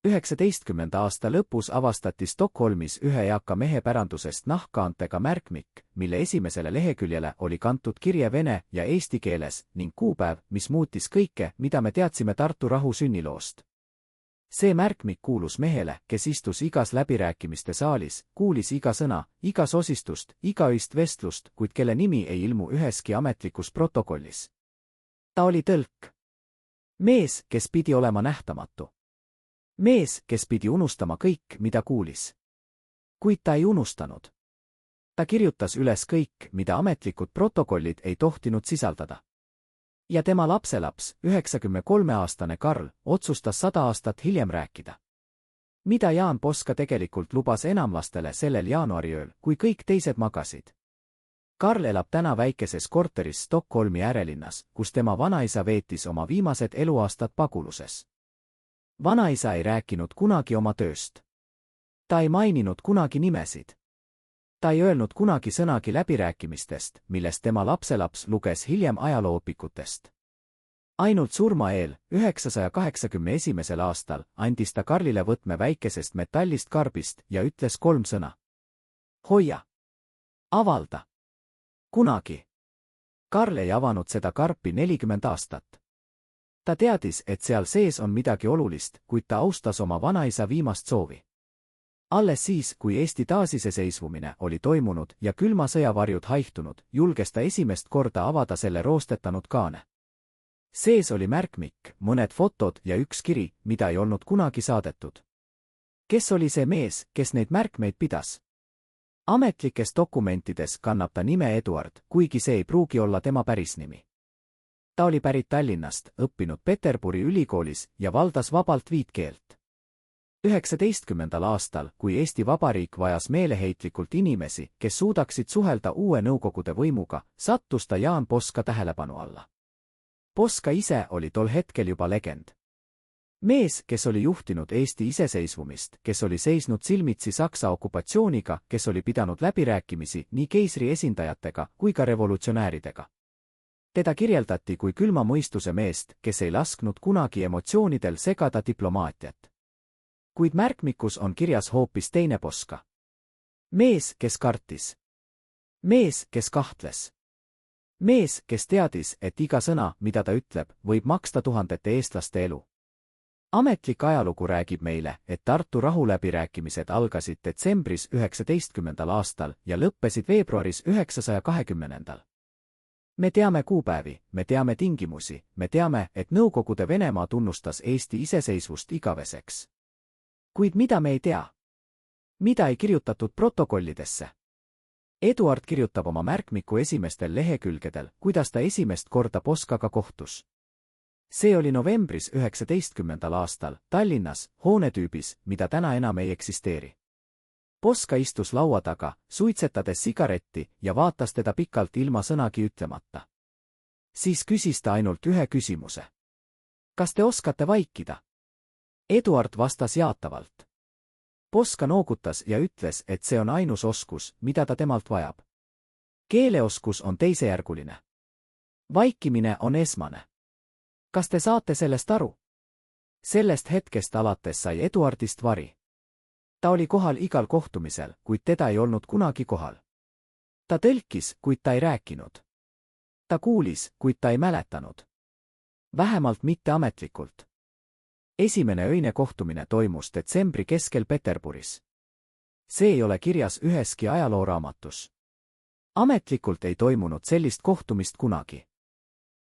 19. aasta lõpus avastati Stockholmis ühe eaka mehe pärandusest nahkkaantega märkmik, mille esimesele leheküljele oli kantud kirje vene ja eesti keeles ning kuupäev, mis muutis kõike, mida me teadsime Tartu rahu sünniloost. See märkmik kuulus mehele, kes istus igas läbirääkimiste saalis, kuulis iga sõna, iga sosistust, igaüist vestlust, kuid kelle nimi ei ilmu üheski ametlikus protokollis. Ta oli tõlk. Mees, kes pidi olema nähtamatu. Mees, kes pidi unustama kõik, mida kuulis. Kuid ta ei unustanud. Ta kirjutas üles kõik, mida ametlikud protokollid ei tohtinud sisaldada. Ja tema lapselaps, 93-aastane Karl, otsustas 100 aastat hiljem rääkida. Mida Jaan Poska tegelikult lubas enamlastele sellel jaanuariööl, kui kõik teised magasid. Karl elab täna väikeses korteris Stockholmi äärelinnas, kus tema vanaisa veetis oma viimased eluaastad paguluses. Vanaisa ei rääkinud kunagi oma tööst. Ta ei maininud kunagi nimesid. Ta ei öelnud kunagi sõnagi läbirääkimistest, millest tema lapselaps luges hiljem ajalooõpikutest. Ainult surma eel, 981. aastal, andis ta Karlile võtme väikesest metallist karbist ja ütles 3 sõna. Hoia! Avalda! Kunagi! Karl ei avanud seda karpi 40 aastat. Ta teadis, et seal sees on midagi olulist, kuid ta austas oma vanaisa viimast soovi. Alles siis, kui Eesti taasiseseisvumine oli toimunud ja külma sõja varjud haihtunud, julges ta esimest korda avada selle roostetanud kaane. Sees oli märkmik, mõned fotod ja üks kiri, mida ei olnud kunagi saadetud. Kes oli see mees, kes neid märkmeid pidas? Ametlikes dokumentides kannab ta nime Eduard, kuigi see ei pruugi olla tema päris nimi. Ta oli pärit Tallinnast, õppinud Peterburi ülikoolis ja valdas vabalt 5 keelt. 19. aastal, kui Eesti Vabariik vajas meeleheitlikult inimesi, kes suudaksid suhelda uue Nõukogude võimuga, sattus ta Jaan Poska tähelepanu alla. Poska ise oli tol hetkel juba legend. Mees, kes oli juhtinud Eesti iseseisvumist, kes oli seisnud silmitsi Saksa okupatsiooniga, kes oli pidanud läbirääkimisi nii keisri esindajatega kui ka revolutsionääridega. Teda kirjeldati kui külma mõistuse meest, kes ei lasknud kunagi emotsioonidel segada diplomaatiat. Kuid märkmikus on kirjas hoopis teine Poska. Mees, kes kartis. Mees, kes kahtles. Mees, kes teadis, et iga sõna, mida ta ütleb, võib maksta tuhandete eestlaste elu. Ametlik ajalugu räägib meile, et Tartu rahuläbirääkimised algasid detsembris 19. aastal ja lõppesid veebruaris 920. Me teame kuupäevi, me teame tingimusi, me teame, et Nõukogude Venemaa tunnustas Eesti iseseisvust igaveseks. Kuid mida me ei tea? Mida ei kirjutatud protokollidesse? Eduard kirjutab oma märkmiku esimestel lehekülgedel, kuidas ta esimest korda Poskaga kohtus. See oli novembris 19. aastal, Tallinnas, hoonetüübis, mida täna enam ei eksisteeri. Poska istus laua taga, suitsetades sigaretti ja vaatas teda pikalt ilma sõnagi ütlemata. Siis küsis ta ainult ühe küsimuse. Kas te oskate vaikida? Eduard vastas jaatavalt. Poska noogutas ja ütles, et see on ainus oskus, mida ta temalt vajab. Keeleoskus on teisejärguline. Vaikimine on esmane. Kas te saate sellest aru? Sellest hetkest alates sai Eduardist vari. Ta oli kohal igal kohtumisel, kuid teda ei olnud kunagi kohal. Ta tõlkis, kuid ta ei rääkinud. Ta kuulis, kuid ta ei mäletanud. Vähemalt mitte ametlikult. Esimene öine kohtumine toimus detsembri keskel Peterburis. See ei ole kirjas üheski ajalooraamatus. Ametlikult ei toimunud sellist kohtumist kunagi.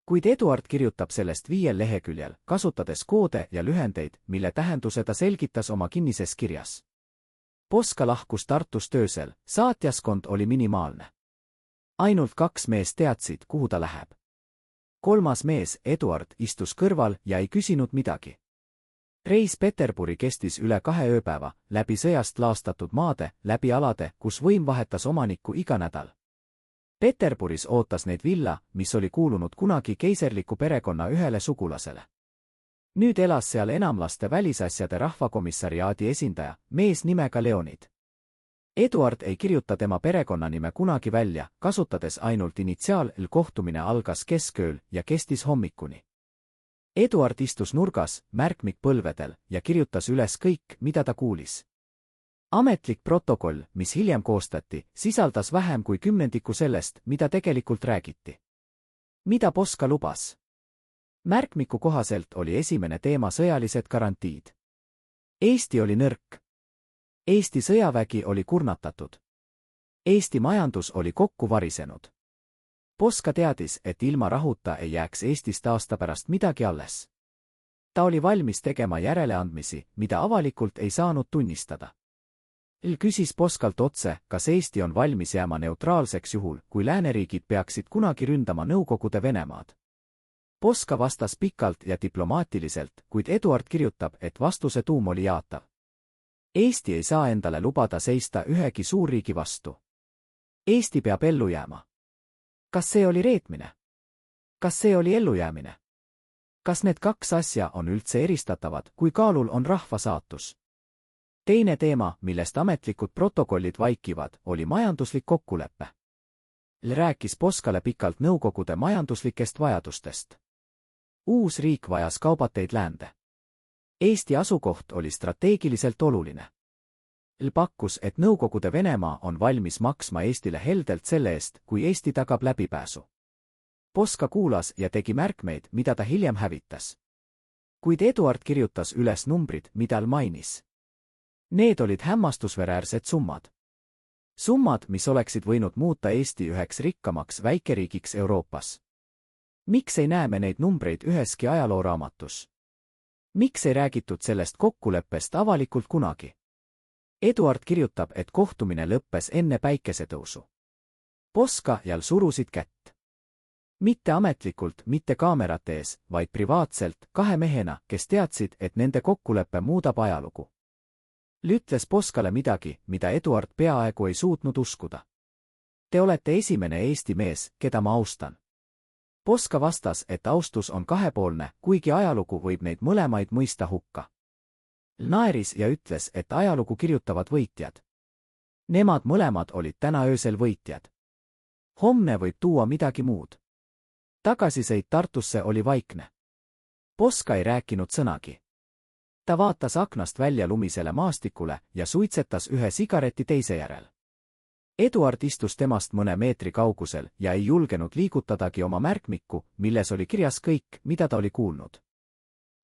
Kuid Eduard kirjutab sellest 5 leheküljel, kasutades koode ja lühendeid, mille tähenduse ta selgitas oma kinnises kirjas. Poska lahkus Tartust öösel, saatjaskond oli minimaalne. Ainult 2 meest teadsid, kuhu ta läheb. 3. mees, Eduard, istus kõrval ja ei küsinud midagi. Reis Peterburi kestis üle 2 ööpäeva, läbi sõjast laastatud maade, läbi alade, kus võim vahetas omanikku iga nädal. Peterburis ootas neid villa, mis oli kuulunud kunagi keiserliku perekonna ühele sugulasele. Nüüd elas seal enamlaste välisasjade rahvakomissariaadi esindaja, mees nimega Leonid. Eduard ei kirjuta tema perekonnanime kunagi välja, kasutades ainult initsiaal. Kohtumine algas keskööl ja kestis hommikuni. Eduard istus nurgas, märkmik põlvedel, ja kirjutas üles kõik, mida ta kuulis. Ametlik protokoll, mis hiljem koostati, sisaldas vähem kui kümnendiku sellest, mida tegelikult räägiti. Mida Poska lubas? Märkmiku kohaselt oli esimene teema sõjalised garantiid. Eesti oli nõrk. Eesti sõjavägi oli kurnatatud. Eesti majandus oli kokku varisenud. Poska teadis, et ilma rahuta ei jääks Eestist aasta pärast midagi alles. Ta oli valmis tegema järeleandmisi, mida avalikult ei saanud tunnistada. Küsis Poskalt otse, kas Eesti on valmis jääma neutraalseks juhul, kui lääneriigid peaksid kunagi ründama Nõukogude Venemaad. Poska vastas pikalt ja diplomaatiliselt, kuid Eduard kirjutab, et vastuse tuum oli jaatav. Eesti ei saa endale lubada seista ühegi suurriigi vastu. Eesti peab ellu jääma. Kas see oli reetmine? Kas see oli ellujäämine? Kas need kaks asja on üldse eristatavad, kui kaalul on rahva saatus? Teine teema, millest ametlikud protokollid vaikivad, oli majanduslik kokkulepe. Rääkis Poskale pikalt Nõukogude majanduslikest vajadustest. Uus riik vajas kaubateid läände. Eesti asukoht oli strateegiliselt oluline. Pakkus, et Nõukogude Venemaa on valmis maksma Eestile heldelt selle eest, kui Eesti tagab läbipääsu. Poska kuulas ja tegi märkmeid, mida ta hiljem hävitas. Kuid Eduard kirjutas üles numbrid, mida mainis. Need olid hämmastusväärsed summad. Summad, mis oleksid võinud muuta Eesti üheks rikkamaks väikeriigiks Euroopas. Miks ei näe me neid numbreid üheski ajalooraamatus? Miks ei räägitud sellest kokkuleppest avalikult kunagi? Eduard kirjutab, et kohtumine lõppes enne päikesetõusu. Poska ja surusid kätt. Mitte ametlikult, mitte kaamerate ees, vaid privaatselt, kahe mehena, kes teadsid, et nende kokkulepe muudab ajalugu. Ütles Poskale midagi, mida Eduard peaaegu ei suutnud uskuda. Te olete esimene Eesti mees, keda ma austan. Poska vastas, et austus on kahepoolne, kuigi ajalugu võib neid mõlemaid mõista hukka. Naeris ja ütles, et ajalugu kirjutavad võitjad. Nemad mõlemad olid täna öösel võitjad. Homne võib tuua midagi muud. Tagasisõit Tartusse oli vaikne. Poska ei rääkinud sõnagi. Ta vaatas aknast välja lumisele maastikule ja suitsetas ühe sigareti teise järel. Eduard istus temast mõne meetri kaugusel ja ei julgenud liigutadagi oma märkmikku, milles oli kirjas kõik, mida ta oli kuulnud.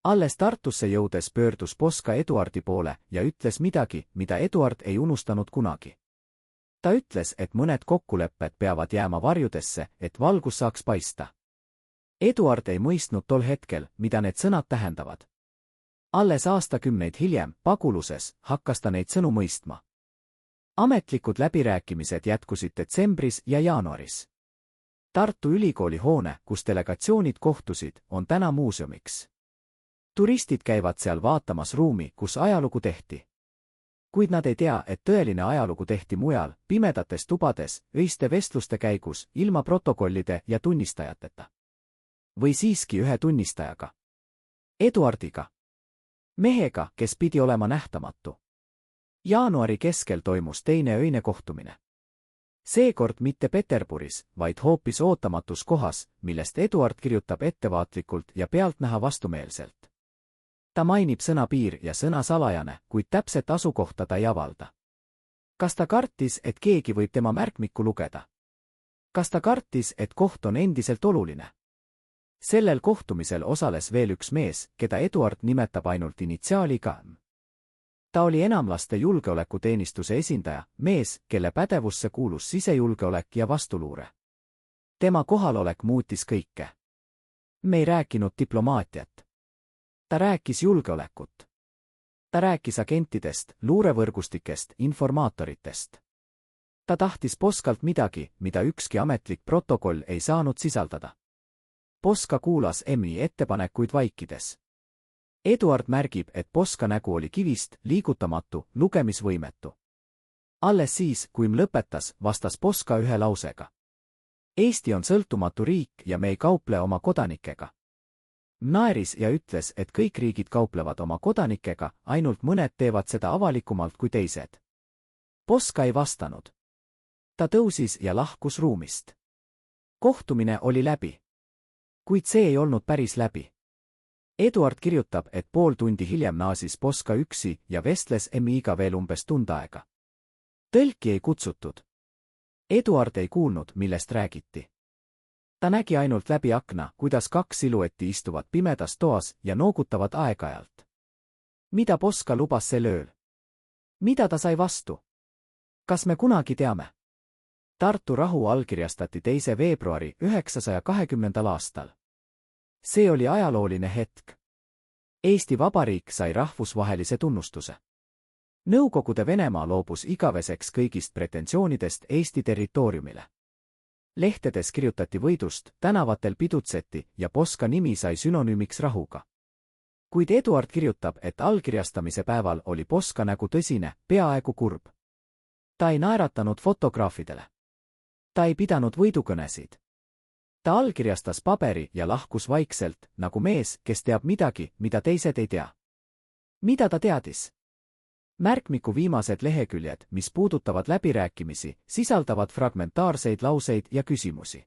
Alles Tartusse jõudes pöördus Poska Eduardi poole ja ütles midagi, mida Eduard ei unustanud kunagi. Ta ütles, et mõned kokkulepped peavad jääma varjudesse, et valgus saaks paista. Eduard ei mõistnud tol hetkel, mida need sõnad tähendavad. Alles aastakümneid hiljem, paguluses, hakkas ta neid sõnu mõistma. Ametlikud läbirääkimised jätkusid detsembris ja jaanuaris. Tartu Ülikooli hoone, kus delegatsioonid kohtusid, on täna muuseumiks. Turistid käivad seal vaatamas ruumi, kus ajalugu tehti. Kuid nad ei tea, et tõeline ajalugu tehti mujal, pimedates tubades, öiste vestluste käigus, ilma protokollide ja tunnistajateta. Või siiski ühe tunnistajaga. Eduardiga. Mehega, kes pidi olema nähtamatu. Jaanuari keskel toimus teine öine kohtumine. Seekord mitte Peterburis, vaid hoopis ootamatus kohas, millest Eduard kirjutab ettevaatlikult ja pealtnäha vastumeelselt. Ta mainib sõna piir ja sõna salajane, kuid täpset asukohta ta ei avalda. Kas ta kartis, et keegi võib tema märkmikku lugeda? Kas ta kartis, et koht on endiselt oluline? Sellel kohtumisel osales veel üks mees, keda Eduard nimetab ainult initsiaaliga M. Ta oli enamlaste julgeolekuteenistuse esindaja, mees, kelle pädevusse kuulus sisejulgeolek ja vastuluure. Tema kohalolek muutis kõike. Me ei rääkinud diplomaatiat. Ta rääkis julgeolekut. Ta rääkis agentidest, luurevõrgustikest, informaatoritest. Ta tahtis Poskalt midagi, mida ükski ametlik protokoll ei saanud sisaldada. Poska kuulas M-i ettepanekuid vaikides. Eduard märgib, et Poska nägu oli kivist, liigutamatu, lugemisvõimetu. Alles siis, kui M lõpetas, vastas Poska ühe lausega. Eesti on sõltumatu riik ja me ei kauple oma kodanikega. Naeris ja ütles, et kõik riigid kauplevad oma kodanikega, ainult mõned teevad seda avalikumalt kui teised. Poska ei vastanud. Ta tõusis ja lahkus ruumist. Kohtumine oli läbi. Kuid see ei olnud päris läbi. Eduard kirjutab, et pool tundi hiljem naasis Poska üksi ja vestles Emmiga veel umbes tund aega. Tõlki ei kutsutud. Eduard ei kuulnud, millest räägiti. Ta nägi ainult läbi akna, kuidas kaks siluetti istuvad pimedas toas ja noogutavad aeg-ajalt. Mida Poska lubas sel ööl? Mida ta sai vastu? Kas me kunagi teame? Tartu rahu allkirjastati 2. veebruari 920. aastal. See oli ajalooline hetk. Eesti Vabariik sai rahvusvahelise tunnustuse. Nõukogude Venemaa loobus igaveseks kõigist pretensioonidest Eesti territooriumile. Lehtedes kirjutati võidust, tänavatel pidutseti ja Poska nimi sai sünonüümiks rahuga. Kuid Eduard kirjutab, et allkirjastamise päeval oli Poska nägu tõsine, peaaegu kurb. Ta ei naeratanud fotograafidele. Ta ei pidanud võidukõnesid. Ta allkirjastas paberi ja lahkus vaikselt, nagu mees, kes teab midagi, mida teised ei tea. Mida ta teadis? Märkmiku viimased leheküljed, mis puudutavad läbirääkimisi, sisaldavad fragmentaarseid lauseid ja küsimusi.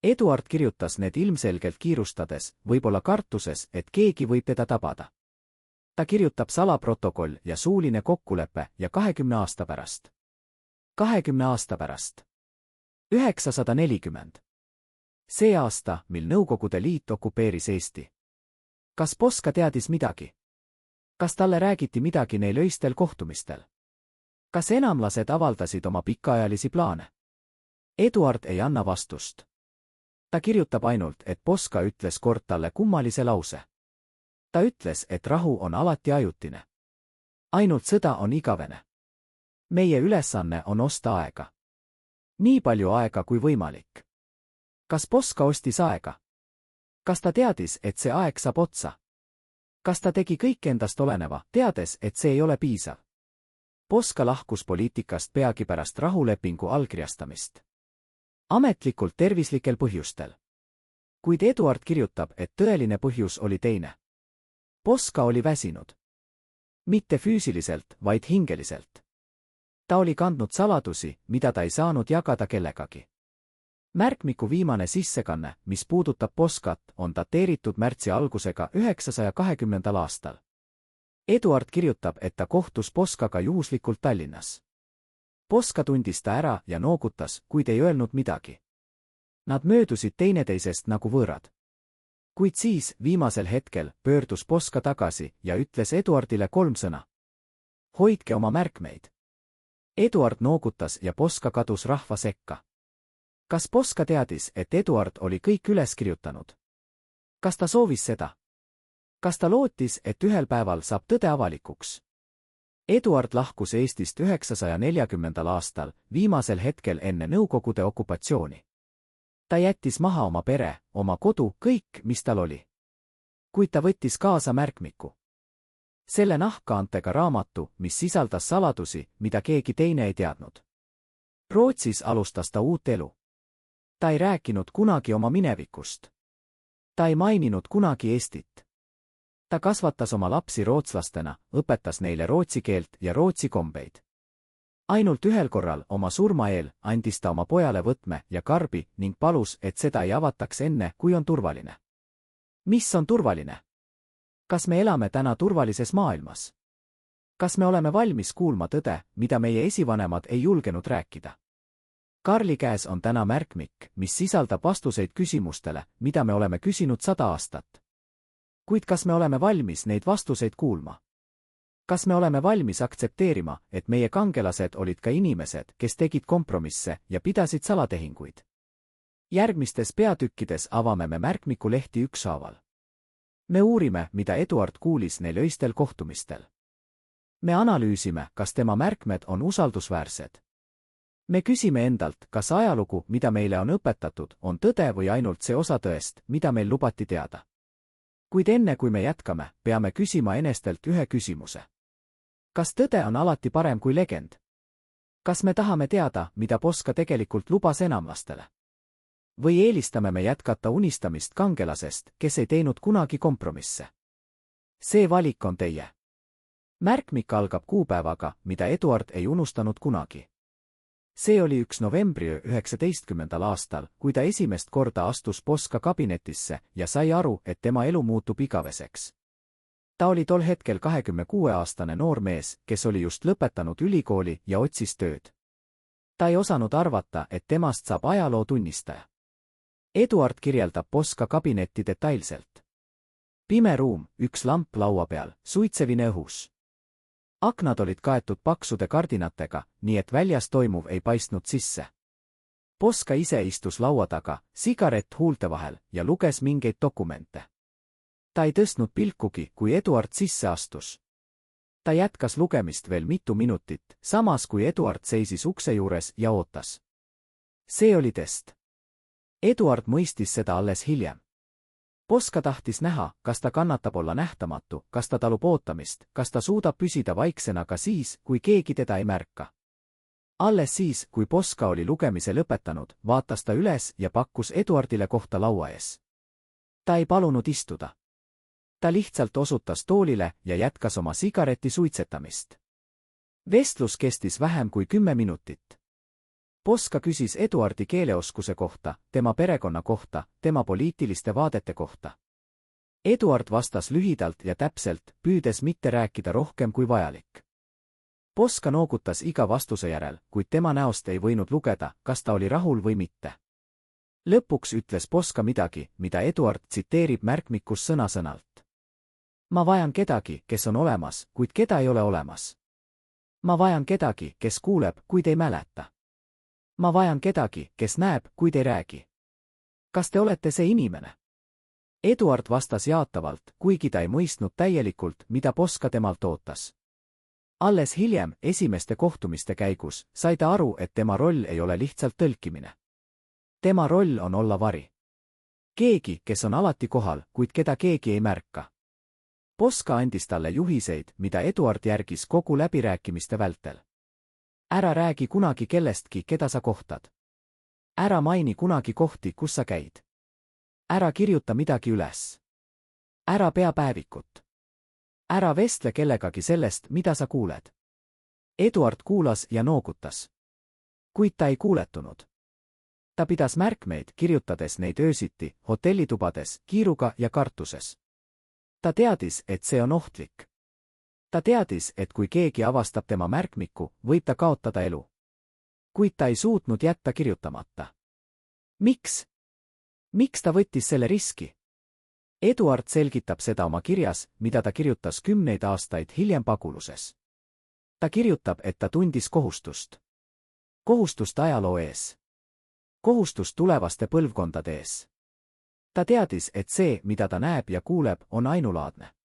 Eduard kirjutas need ilmselgelt kiirustades, võib-olla kartuses, et keegi võib teda tabada. Ta kirjutab salaprotokoll ja suuline kokkulepe ja 20 aasta pärast. 20 aasta pärast. 940. See aasta, mil Nõukogude Liit okupeeris Eesti. Kas Poska teadis midagi? Kas talle räägiti midagi neil öistel kohtumistel? Kas enamlased avaldasid oma pikaajalisi plaane? Eduard ei anna vastust. Ta kirjutab ainult, et Poska ütles kord talle kummalise lause. Ta ütles, et rahu on alati ajutine. Ainult sõda on igavene. Meie ülesanne on osta aega. Nii palju aega kui võimalik. Kas Poska ostis aega? Kas ta teadis, et see aeg saab otsa? Kas ta tegi kõik endast oleneva, teades, et see ei ole piisav? Poska lahkus poliitikast peagi pärast rahulepingu allkirjastamist. Ametlikult tervislikel põhjustel. Kuid Eduard kirjutab, et tõeline põhjus oli teine. Poska oli väsinud. Mitte füüsiliselt, vaid hingeliselt. Ta oli kandnud saladusi, mida ta ei saanud jagada kellegagi. Märkmiku viimane sissekanne, mis puudutab Poskat, on dateeritud märtsi algusega 920. aastal. Eduard kirjutab, et ta kohtus Poskaga juhuslikult Tallinnas. Poska tundis ta ära ja noogutas, kuid ei öelnud midagi. Nad möödusid teineteisest nagu võõrad. Kuid siis, viimasel hetkel, pöördus Poska tagasi ja ütles Eduardile 3 sõna. Hoidke oma märkmeid. Eduard noogutas ja Poska kadus rahva sekka. Kas Poska teadis, et Eduard oli kõik üles kirjutanud? Kas ta soovis seda? Kas ta lootis, et ühel päeval saab tõde avalikuks? Eduard lahkus Eestist 940. aastal, viimasel hetkel enne Nõukogude okupatsiooni. Ta jättis maha oma pere, oma kodu, kõik, mis tal oli. Kuid ta võttis kaasa märkmiku. Selle nahkkaantega raamatu, mis sisaldas saladusi, mida keegi teine ei teadnud. Rootsis alustas ta uut elu. Ta ei rääkinud kunagi oma minevikust. Ta ei maininud kunagi Eestit. Ta kasvatas oma lapsi rootslastena, õpetas neile rootsi keelt ja rootsi kombeid. Ainult ühel korral, oma surma eel, andis ta oma pojale võtme ja karbi ning palus, et seda ei avataks enne, kui on turvaline. Mis on turvaline? Kas me elame täna turvalises maailmas? Kas me oleme valmis kuulma tõde, mida meie esivanemad ei julgenud rääkida? Karli käes on täna märkmik, mis sisaldab vastuseid küsimustele, mida me oleme küsinud 100 aastat. Kuid kas me oleme valmis neid vastuseid kuulma? Kas me oleme valmis aktsepteerima, et meie kangelased olid ka inimesed, kes tegid kompromisse ja pidasid salatehinguid? Järgmistes peatükkides avame me märkmiku lehti ükshaaval. Me uurime, mida Eduard kuulis neil öistel kohtumistel. Me analüüsime, kas tema märkmed on usaldusväärsed. Me küsime endalt, kas ajalugu, mida meile on õpetatud, on tõde või ainult see osa tõest, mida meil lubati teada. Kuid enne kui me jätkame, peame küsima enestelt ühe küsimuse. Kas tõde on alati parem kui legend? Kas me tahame teada, mida Poska tegelikult lubas enamlastele? Või eelistame me jätkata unistamist kangelasest, kes ei teinud kunagi kompromisse? See valik on teie. Märkmik algab kuupäevaga, mida Eduard ei unustanud kunagi. See oli 1. novembriöö 19. aastal, kui ta esimest korda astus Poska kabinetisse ja sai aru, et tema elu muutub igaveseks. Ta oli tol hetkel 26-aastane noormees, kes oli just lõpetanud ülikooli ja otsis tööd. Ta ei osanud arvata, et temast saab ajaloo tunnistaja. Eduard kirjeldab Poska kabinetti detailselt. Pime ruum, üks lamp laua peal, suitsevine õhus. Aknad olid kaetud paksude kardinatega, nii et väljas toimuv ei paistnud sisse. Poska ise istus laua taga, sigaret huulte vahel ja luges mingeid dokumente. Ta ei tõstnud pilkugi, kui Eduard sisse astus. Ta jätkas lugemist veel mitu minutit, samas kui Eduard seisis ukse juures ja ootas. See oli test. Eduard mõistis seda alles hiljem. Poska tahtis näha, kas ta kannatab olla nähtamatu, kas ta talub ootamist, kas ta suudab püsida vaiksena ka siis, kui keegi teda ei märka. Alles siis, kui Poska oli lugemise lõpetanud, vaatas ta üles ja pakkus Eduardile kohta laua ees. Ta ei palunud istuda. Ta lihtsalt osutas toolile ja jätkas oma sigareti suitsetamist. Vestlus kestis vähem kui 10 minutit. Poska küsis Eduardi keeleoskuse kohta, tema perekonna kohta, tema poliitiliste vaadete kohta. Eduard vastas lühidalt ja täpselt, püüdes mitte rääkida rohkem kui vajalik. Poska noogutas iga vastuse järel, kuid tema näost ei võinud lugeda, kas ta oli rahul või mitte. Lõpuks ütles Poska midagi, mida Eduard tsiteerib märkmikus sõna-sõnalt. Ma vajan kedagi, kes on olemas, kuid keda ei ole olemas. Ma vajan kedagi, kes kuuleb, kuid ei mäleta. Ma vajan kedagi, kes näeb, kuid ei räägi. Kas te olete see inimene? Eduard vastas jaatavalt, kuigi ta ei mõistnud täielikult, mida Poska temalt ootas. Alles hiljem, esimeste kohtumiste käigus, sai ta aru, et tema roll ei ole lihtsalt tõlkimine. Tema roll on olla vari. Keegi, kes on alati kohal, kuid keda keegi ei märka. Poska andis talle juhiseid, mida Eduard järgis kogu läbirääkimiste vältel. Ära räägi kunagi kellestki, keda sa kohtad. Ära maini kunagi kohti, kus sa käid. Ära kirjuta midagi üles. Ära pea päevikut. Ära vestle kellegagi sellest, mida sa kuuled. Eduard kuulas ja noogutas. Kuid ta ei kuuletunud. Ta pidas märkmeid, kirjutades neid öösiti, hotellitubades, kiiruga ja kartuses. Ta teadis, et see on ohtlik. Ta teadis, et kui keegi avastab tema märkmiku, võib ta kaotada elu. Kuid ta ei suutnud jätta kirjutamata. Miks? Miks ta võttis selle riski? Eduard selgitab seda oma kirjas, mida ta kirjutas 10 aastaid hiljem paguluses. Ta kirjutab, et ta tundis kohustust. Kohustust ajaloo ees. Kohustust tulevaste põlvkondade ees. Ta teadis, et see, mida ta näeb ja kuuleb, on ainulaadne.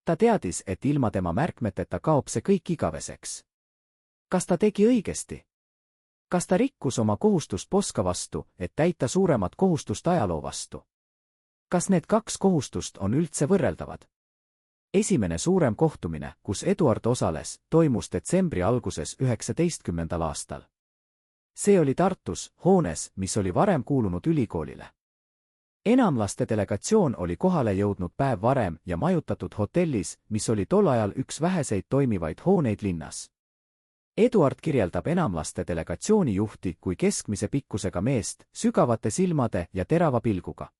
Ta teadis, et ilma tema märkmeteta kaob see kõik igaveseks. Kas ta tegi õigesti? Kas ta rikkus oma kohustust Poska vastu, et täita suuremat kohustust ajaloo vastu? Kas need kaks kohustust on üldse võrreldavad? Esimene suurem kohtumine, kus Eduard osales, toimus detsembri alguses 19. aastal. See oli Tartus, hoones, mis oli varem kuulunud ülikoolile. Enamlaste delegatsioon oli kohale jõudnud päev varem ja majutatud hotellis, mis oli tol ajal üks väheseid toimivaid hooneid linnas. Eduard kirjeldab enamlaste delegatsiooni juhti kui keskmise pikkusega meest, sügavate silmade ja terava pilguga.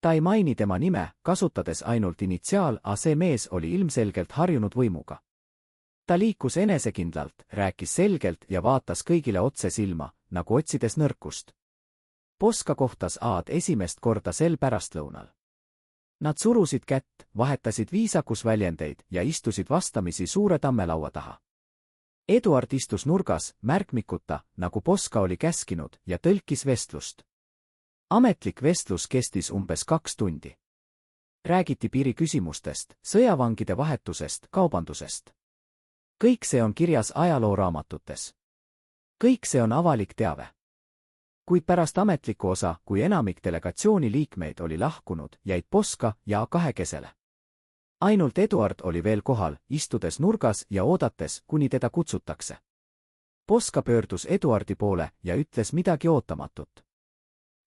Ta ei maini tema nime, kasutades ainult initsiaal, aga see mees oli ilmselgelt harjunud võimuga. Ta liikus enesekindlalt, rääkis selgelt ja vaatas kõigile otse silma, nagu otsides nõrkust. Poska kohtas Aad esimest korda sel pärastlõunal. Nad surusid kätt, vahetasid viisakusväljendeid ja istusid vastamisi suure tammelaua taha. Eduard istus nurgas, märkmikuta, nagu Poska oli käskinud, ja tõlkis vestlust. Ametlik vestlus kestis umbes 2 tundi. Räägiti piiriküsimustest, sõjavangide vahetusest, kaubandusest. Kõik see on kirjas ajalooraamatutes. Kõik see on avalik teave. Kuid pärast ametlikku osa, kui enamik delegatsiooni liikmeid oli lahkunud, jäid Poska ja kahekesele. Ainult Eduard oli veel kohal, istudes nurgas ja oodates, kuni teda kutsutakse. Poska pöördus Eduardi poole ja ütles midagi ootamatut.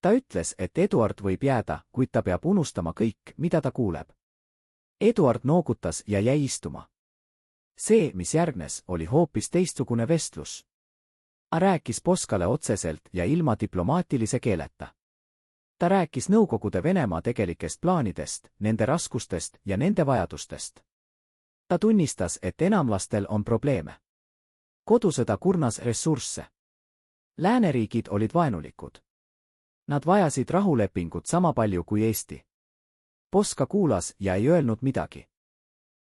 Ta ütles, et Eduard võib jääda, kuid ta peab unustama kõik, mida ta kuuleb. Eduard noogutas ja jäi istuma. See, mis järgnes, oli hoopis teistsugune vestlus. A rääkis Poskale otseselt ja ilma diplomaatilise keeleta. Ta rääkis Nõukogude Venemaa tegelikest plaanidest, nende raskustest ja nende vajadustest. Ta tunnistas, et enamlastel on probleeme. Kodusõda kurnas ressursse. Lääneriigid olid vaenulikud. Nad vajasid rahulepingut sama palju kui Eesti. Poska kuulas ja ei öelnud midagi.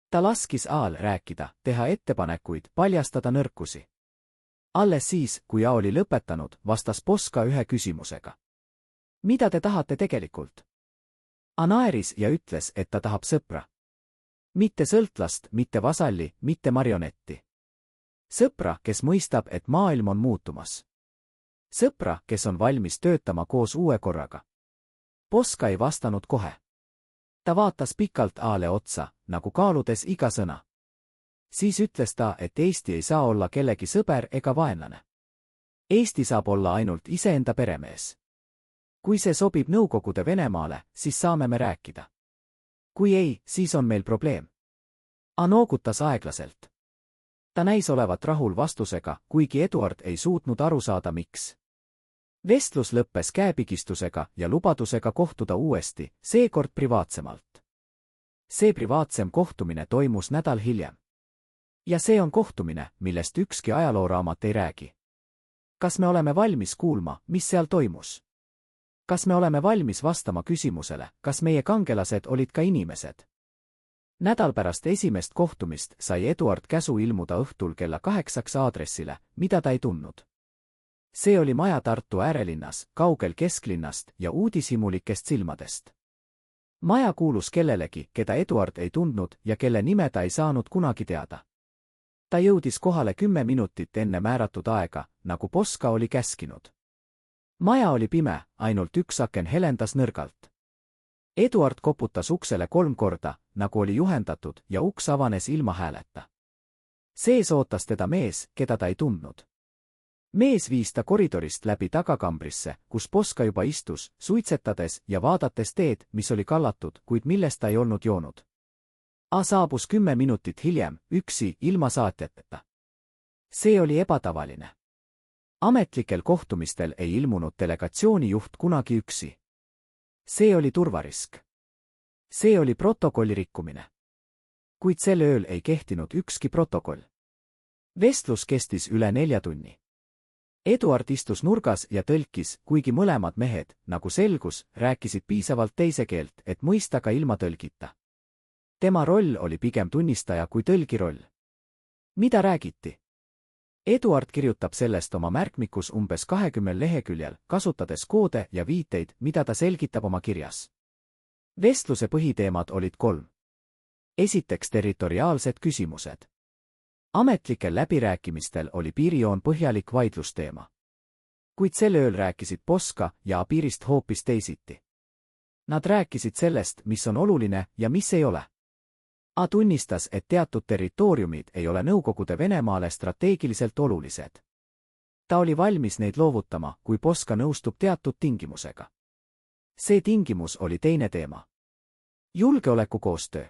Ta laskis A-l rääkida, teha ettepanekuid, paljastada nõrkusi. Alles siis, kui A oli lõpetanud, vastas Poska ühe küsimusega. Mida te tahate tegelikult? A naeris ja ütles, et ta tahab sõpra. Mitte sõltlast, mitte vasalli, mitte marionetti. Sõpra, kes mõistab, et maailm on muutumas. Sõpra, kes on valmis töötama koos uue korraga. Poska ei vastanud kohe. Ta vaatas pikalt A-le otsa, nagu kaaludes iga sõna. Siis ütles ta, et Eesti ei saa olla kellegi sõber ega vaenlane. Eesti saab olla ainult iseenda peremees. Kui see sobib Nõukogude Venemaale, siis saame me rääkida. Kui ei, siis on meil probleem. A noogutas aeglaselt. Ta näis olevat rahul vastusega, kuigi Eduard ei suutnud aru saada, miks. Vestlus lõppes käepigistusega ja lubadusega kohtuda uuesti, seekord privaatsemalt. See privaatsem kohtumine toimus nädal hiljem. Ja see on kohtumine, millest ükski ajalooraamat ei räägi. Kas me oleme valmis kuulma, mis seal toimus? Kas me oleme valmis vastama küsimusele, kas meie kangelased olid ka inimesed? Nädal pärast esimest kohtumist sai Eduard käsu ilmuda õhtul kella 8 aadressile, mida ta ei tundnud. See oli maja Tartu äärelinnas, kaugel kesklinnast ja uudishimulikest silmadest. Maja kuulus kellelegi, keda Eduard ei tundnud ja kelle nime ta ei saanud kunagi teada. Ta jõudis kohale 10 minutit enne määratud aega, nagu Poska oli käskinud. Maja oli pime, ainult üks aken helendas nõrgalt. Eduard koputas uksele 3 korda, nagu oli juhendatud, ja uks avanes ilma hääleta. Sees ootas teda mees, keda ta ei tundnud. Mees viis ta koridorist läbi tagakambrisse, kus Poska juba istus, suitsetades ja vaadates teed, mis oli kallatud, kuid millest ta ei olnud joonud. A saabus 10 minutit hiljem, üksi, ilma saatjateta. See oli ebatavaline. Ametlikel kohtumistel ei ilmunud delegatsiooni juht kunagi üksi. See oli turvarisk. See oli protokolli rikkumine. Kuid sel ööl ei kehtinud ükski protokoll. Vestlus kestis üle 4 tunni. Eduard istus nurgas ja tõlkis, kuigi mõlemad mehed, nagu selgus, rääkisid piisavalt teise keelt, et mõista ka ilma tõlgita. Tema roll oli pigem tunnistaja kui tõlgi roll. Mida räägiti? Eduard kirjutab sellest oma märkmikus umbes 20 leheküljel, kasutades koode ja viiteid, mida ta selgitab oma kirjas. Vestluse põhiteemad olid 3. Esiteks territoriaalsed küsimused. Ametlikel läbirääkimistel oli piirijoon põhjalik vaidlusteema. Kuid sel ööl rääkisid Poska ja piirist hoopis teisiti. Nad rääkisid sellest, mis on oluline ja mis ei ole. A tunnistas, et teatud territooriumid ei ole Nõukogude Venemaale strateegiliselt olulised. Ta oli valmis neid loovutama, kui Poska nõustub teatud tingimusega. See tingimus oli teine teema. Julgeolekukoostöö.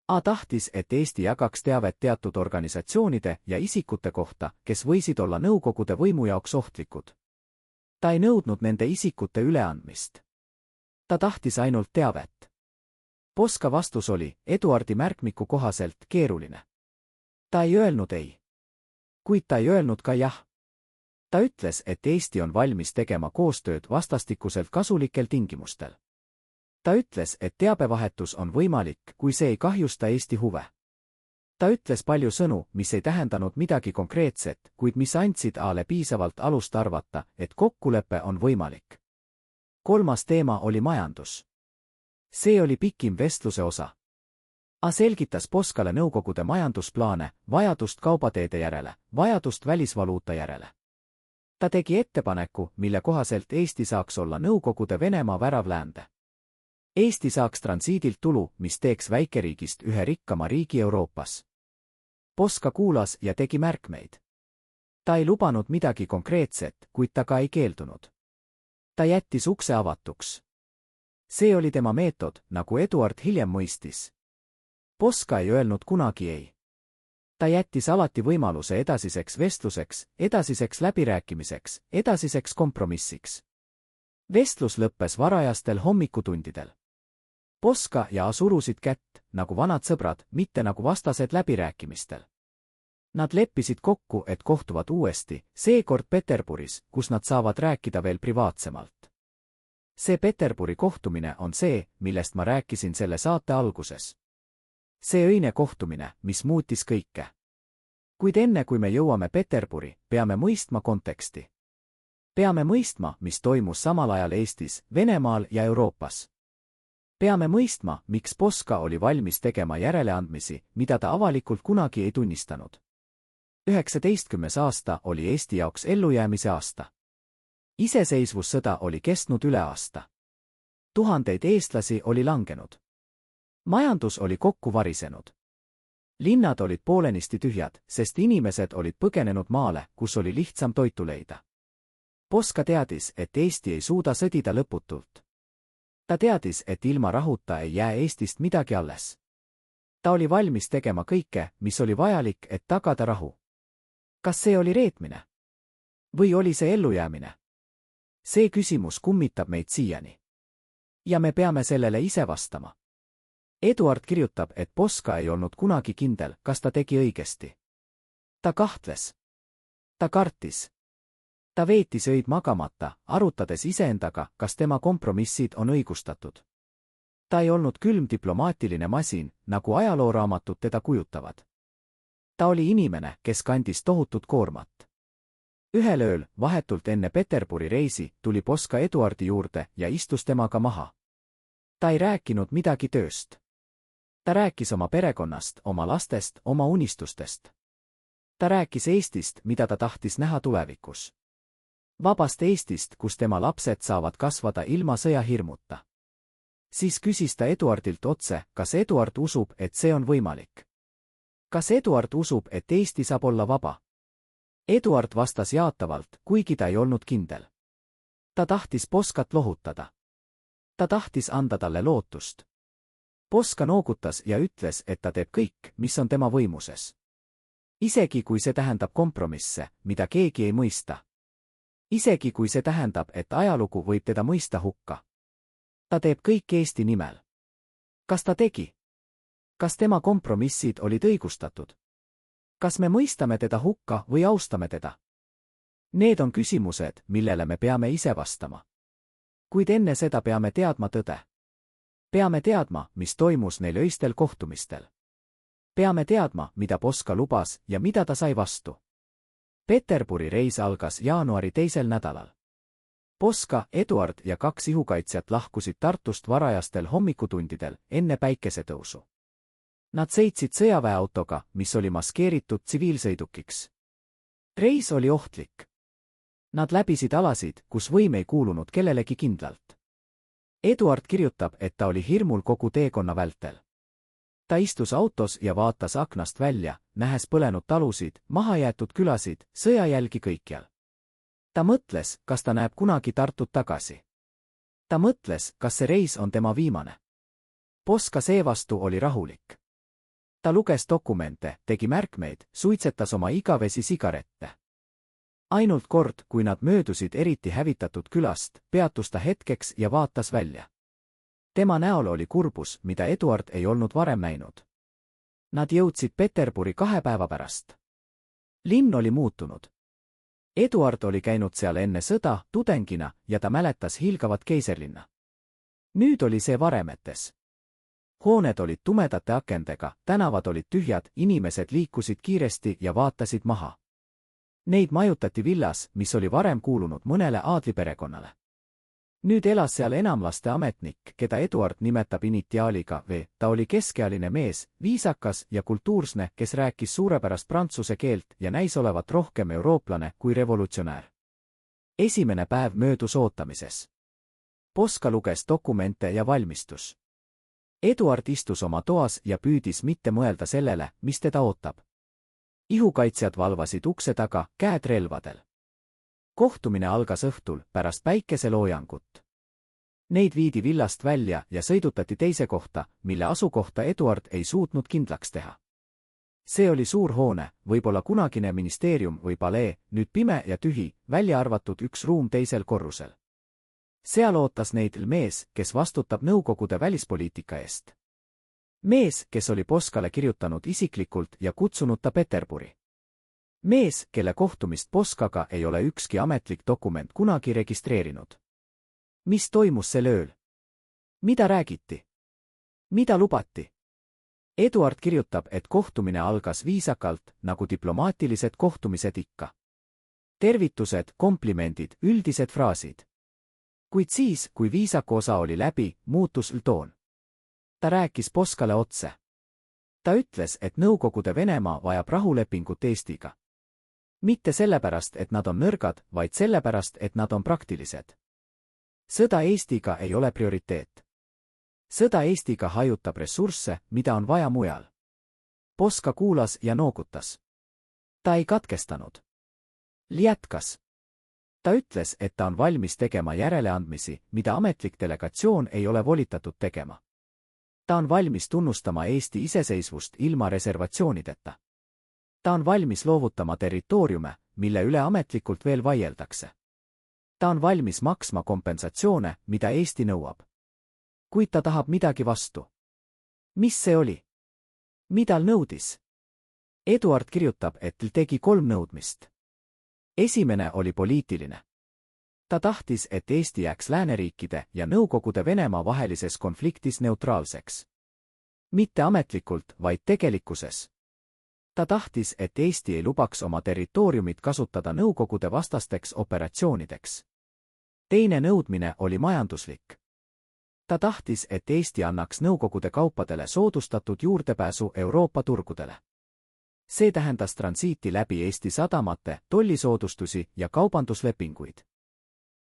A tahtis, et Eesti jagaks teavet teatud organisatsioonide ja isikute kohta, kes võisid olla Nõukogude võimu jaoks ohtlikud. Ta ei nõudnud nende isikute üleandmist. Ta tahtis ainult teavet. Poska vastus oli, Eduardi märkmiku kohaselt, keeruline. Ta ei öelnud ei. Kuid ta ei öelnud ka jah. Ta ütles, et Eesti on valmis tegema koostööd vastastikuselt kasulikel tingimustel. Ta ütles, et teabevahetus on võimalik, kui see ei kahjusta Eesti huve. Ta ütles palju sõnu, mis ei tähendanud midagi konkreetset, kuid mis andsid A-le piisavalt alust arvata, et kokkulepe on võimalik. 3. teema oli majandus. See oli pikim vestluse osa. A selgitas Poskale Nõukogude majandusplaane, vajadust kaubateede järele, vajadust välisvaluuta järele. Ta tegi ettepaneku, mille kohaselt Eesti saaks olla Nõukogude Venemaa värav läände. Eesti saaks transiidilt tulu, mis teeks väikeriigist ühe rikkama riigi Euroopas. Poska kuulas ja tegi märkmeid. Ta ei lubanud midagi konkreetset, kuid ta ka ei keeldunud. Ta jättis ukse avatuks. See oli tema meetod, nagu Eduard hiljem mõistis. Poska ei öelnud kunagi ei. Ta jättis alati võimaluse edasiseks vestluseks, edasiseks läbirääkimiseks, edasiseks kompromissiks. Vestlus lõppes varajastel hommikutundidel. Poska ja A surusid kätt, nagu vanad sõbrad, mitte nagu vastased läbirääkimistel. Nad leppisid kokku, et kohtuvad uuesti, seekord Peterburis, kus nad saavad rääkida veel privaatsemalt. See Peterburi kohtumine on see, millest ma rääkisin selle saate alguses. See öine kohtumine, mis muutis kõike. Kuid enne kui me jõuame Peterburi, peame mõistma konteksti. Peame mõistma, mis toimus samal ajal Eestis, Venemaal ja Euroopas. Peame mõistma, miks Poska oli valmis tegema järeleandmisi, mida ta avalikult kunagi ei tunnistanud. 19. aasta oli Eesti jaoks ellujäämise aasta. Iseseisvussõda oli kestnud üle aasta. Tuhandeid eestlasi oli langenud. Majandus oli kokku varisenud. Linnad olid poolenisti tühjad, sest inimesed olid põgenenud maale, kus oli lihtsam toitu leida. Poska teadis, et Eesti ei suuda sõdida lõputult. Ta teadis, et ilma rahuta ei jää Eestist midagi alles. Ta oli valmis tegema kõike, mis oli vajalik, et tagada rahu. Kas see oli reetmine? Või oli see ellujäämine? See küsimus kummitab meid siiani. Ja me peame sellele ise vastama. Eduard kirjutab, et Poska ei olnud kunagi kindel, kas ta tegi õigesti. Ta kahtles. Ta kartis. Ta veetis öid magamata, arutades iseendaga, kas tema kompromissid on õigustatud. Ta ei olnud külm diplomaatiline masin, nagu ajalooraamatud teda kujutavad. Ta oli inimene, kes kandis tohutut koormat. Ühel ööl, vahetult enne Peterburi reisi, tuli Poska Eduardi juurde ja istus temaga maha. Ta ei rääkinud midagi tööst. Ta rääkis oma perekonnast, oma lastest, oma unistustest. Ta rääkis Eestist, mida ta tahtis näha tulevikus. Vabast Eestist, kus tema lapsed saavad kasvada ilma sõjahirmuta. Siis küsis ta Eduardilt otse, kas Eduard usub, et see on võimalik. Kas Eduard usub, et Eesti saab olla vaba? Eduard vastas jaatavalt, kuigi ta ei olnud kindel. Ta tahtis Poskat lohutada. Ta tahtis anda talle lootust. Poska noogutas ja ütles, et ta teeb kõik, mis on tema võimuses. Isegi kui see tähendab kompromisse, mida keegi ei mõista. Isegi kui see tähendab, et ajalugu võib teda mõista hukka. Ta teeb kõik Eesti nimel. Kas ta tegi? Kas tema kompromissid olid õigustatud? Kas me mõistame teda hukka või austame teda? Need on küsimused, millele me peame ise vastama. Kuid enne seda peame teadma tõde. Peame teadma, mis toimus neil öistel kohtumistel. Peame teadma, mida Poska lubas ja mida ta sai vastu. Peterburi reis algas jaanuari 2. nädalal. Poska, Eduard ja 2 ihukaitsjat lahkusid Tartust varajastel hommikutundidel enne päikesetõusu. Nad sõitsid sõjaväeautoga, mis oli maskeeritud tsiviilsõidukiks. Reis oli ohtlik. Nad läbisid alasid, kus võim ei kuulunud kellelegi kindlalt. Eduard kirjutab, et ta oli hirmul kogu teekonna vältel. Ta istus autos ja vaatas aknast välja, nähes põlenud talusid, mahajäetud külasid, sõjajälgi kõikjal. Ta mõtles, kas ta näeb kunagi Tartut tagasi. Ta mõtles, kas see reis on tema viimane. Poska seevastu oli rahulik. Ta luges dokumente, tegi märkmeid, suitsetas oma igavesi sigarette. Ainult kord, kui nad möödusid eriti hävitatud külast, peatus ta hetkeks ja vaatas välja. Tema näol oli kurbus, mida Eduard ei olnud varem näinud. Nad jõudsid Peterburi 2 päeva pärast. Linn oli muutunud. Eduard oli käinud seal enne sõda tudengina ja ta mäletas hiilgavat keiserlinna. Nüüd oli see varemetes. Hooned olid tumedate akendega, tänavad olid tühjad, inimesed liikusid kiiresti ja vaatasid maha. Neid majutati villas, mis oli varem kuulunud mõnele aadliperekonnale. Nüüd elas seal enamlaste ametnik, keda Eduard nimetab initiaaliga V. Ta oli keskealine mees, viisakas ja kultuursne, kes rääkis suurepärast prantsuse keelt ja näis olevat rohkem eurooplane kui revolutsionäär. Esimene päev möödus ootamises. Poska luges dokumente ja valmistus. Eduard istus oma toas ja püüdis mitte mõelda sellele, mis teda ootab. Ihukaitsjad valvasid ukse taga, käed relvadel. Kohtumine algas õhtul, pärast päikeseloojangut. Neid viidi villast välja ja sõidutati teise kohta, mille asukohta Eduard ei suutnud kindlaks teha. See oli suur hoone, võib-olla kunagine ministeerium või palee, nüüd pime ja tühi, välja arvatud üks ruum teisel korrusel. Seal ootas neid mees, kes vastutab Nõukogude välispoliitika eest. Mees, kes oli Poskale kirjutanud isiklikult ja kutsunud ta Peterburi. Mees, kelle kohtumist Poskaga ei ole ükski ametlik dokument kunagi registreerinud. Mis toimus sel ööl? Mida räägiti? Mida lubati? Eduard kirjutab, et kohtumine algas viisakalt, nagu diplomaatilised kohtumised ikka. Tervitused, komplimendid, üldised fraasid. Kuid siis, kui viisaku osa oli läbi, muutus toon. Ta rääkis Poskale otse. Ta ütles, et Nõukogude Venemaa vajab rahulepingut Eestiga. Mitte sellepärast, et nad on nõrgad, vaid sellepärast, et nad on praktilised. Sõda Eestiga ei ole prioriteet. Sõda Eestiga hajutab ressursse, mida on vaja mujal. Poska kuulas ja noogutas. Ta ei katkestanud. Jätkas. Ta ütles, et ta on valmis tegema järeleandmisi, mida ametlik delegatsioon ei ole volitatud tegema. Ta on valmis tunnustama Eesti iseseisvust ilma reservatsioonideta. Ta on valmis loovutama territooriume, mille üle ametlikult veel vaieldakse. Ta on valmis maksma kompensatsioone, mida Eesti nõuab. Kuid ta tahab midagi vastu. Mis see oli? Midal nõudis? Eduard kirjutab, et tegi 3 nõudmist. Esimene oli poliitiline. Ta tahtis, et Eesti jääks lääneriikide ja Nõukogude Venemaa vahelises konfliktis neutraalseks. Mitte ametlikult, vaid tegelikkuses. Ta tahtis, et Eesti ei lubaks oma territooriumit kasutada Nõukogude vastasteks operatsioonideks. Teine nõudmine oli majanduslik. Ta tahtis, et Eesti annaks Nõukogude kaupadele soodustatud juurdepääsu Euroopa turgudele. See tähendas transiiti läbi Eesti sadamate, tollisoodustusi ja kaubanduslepinguid.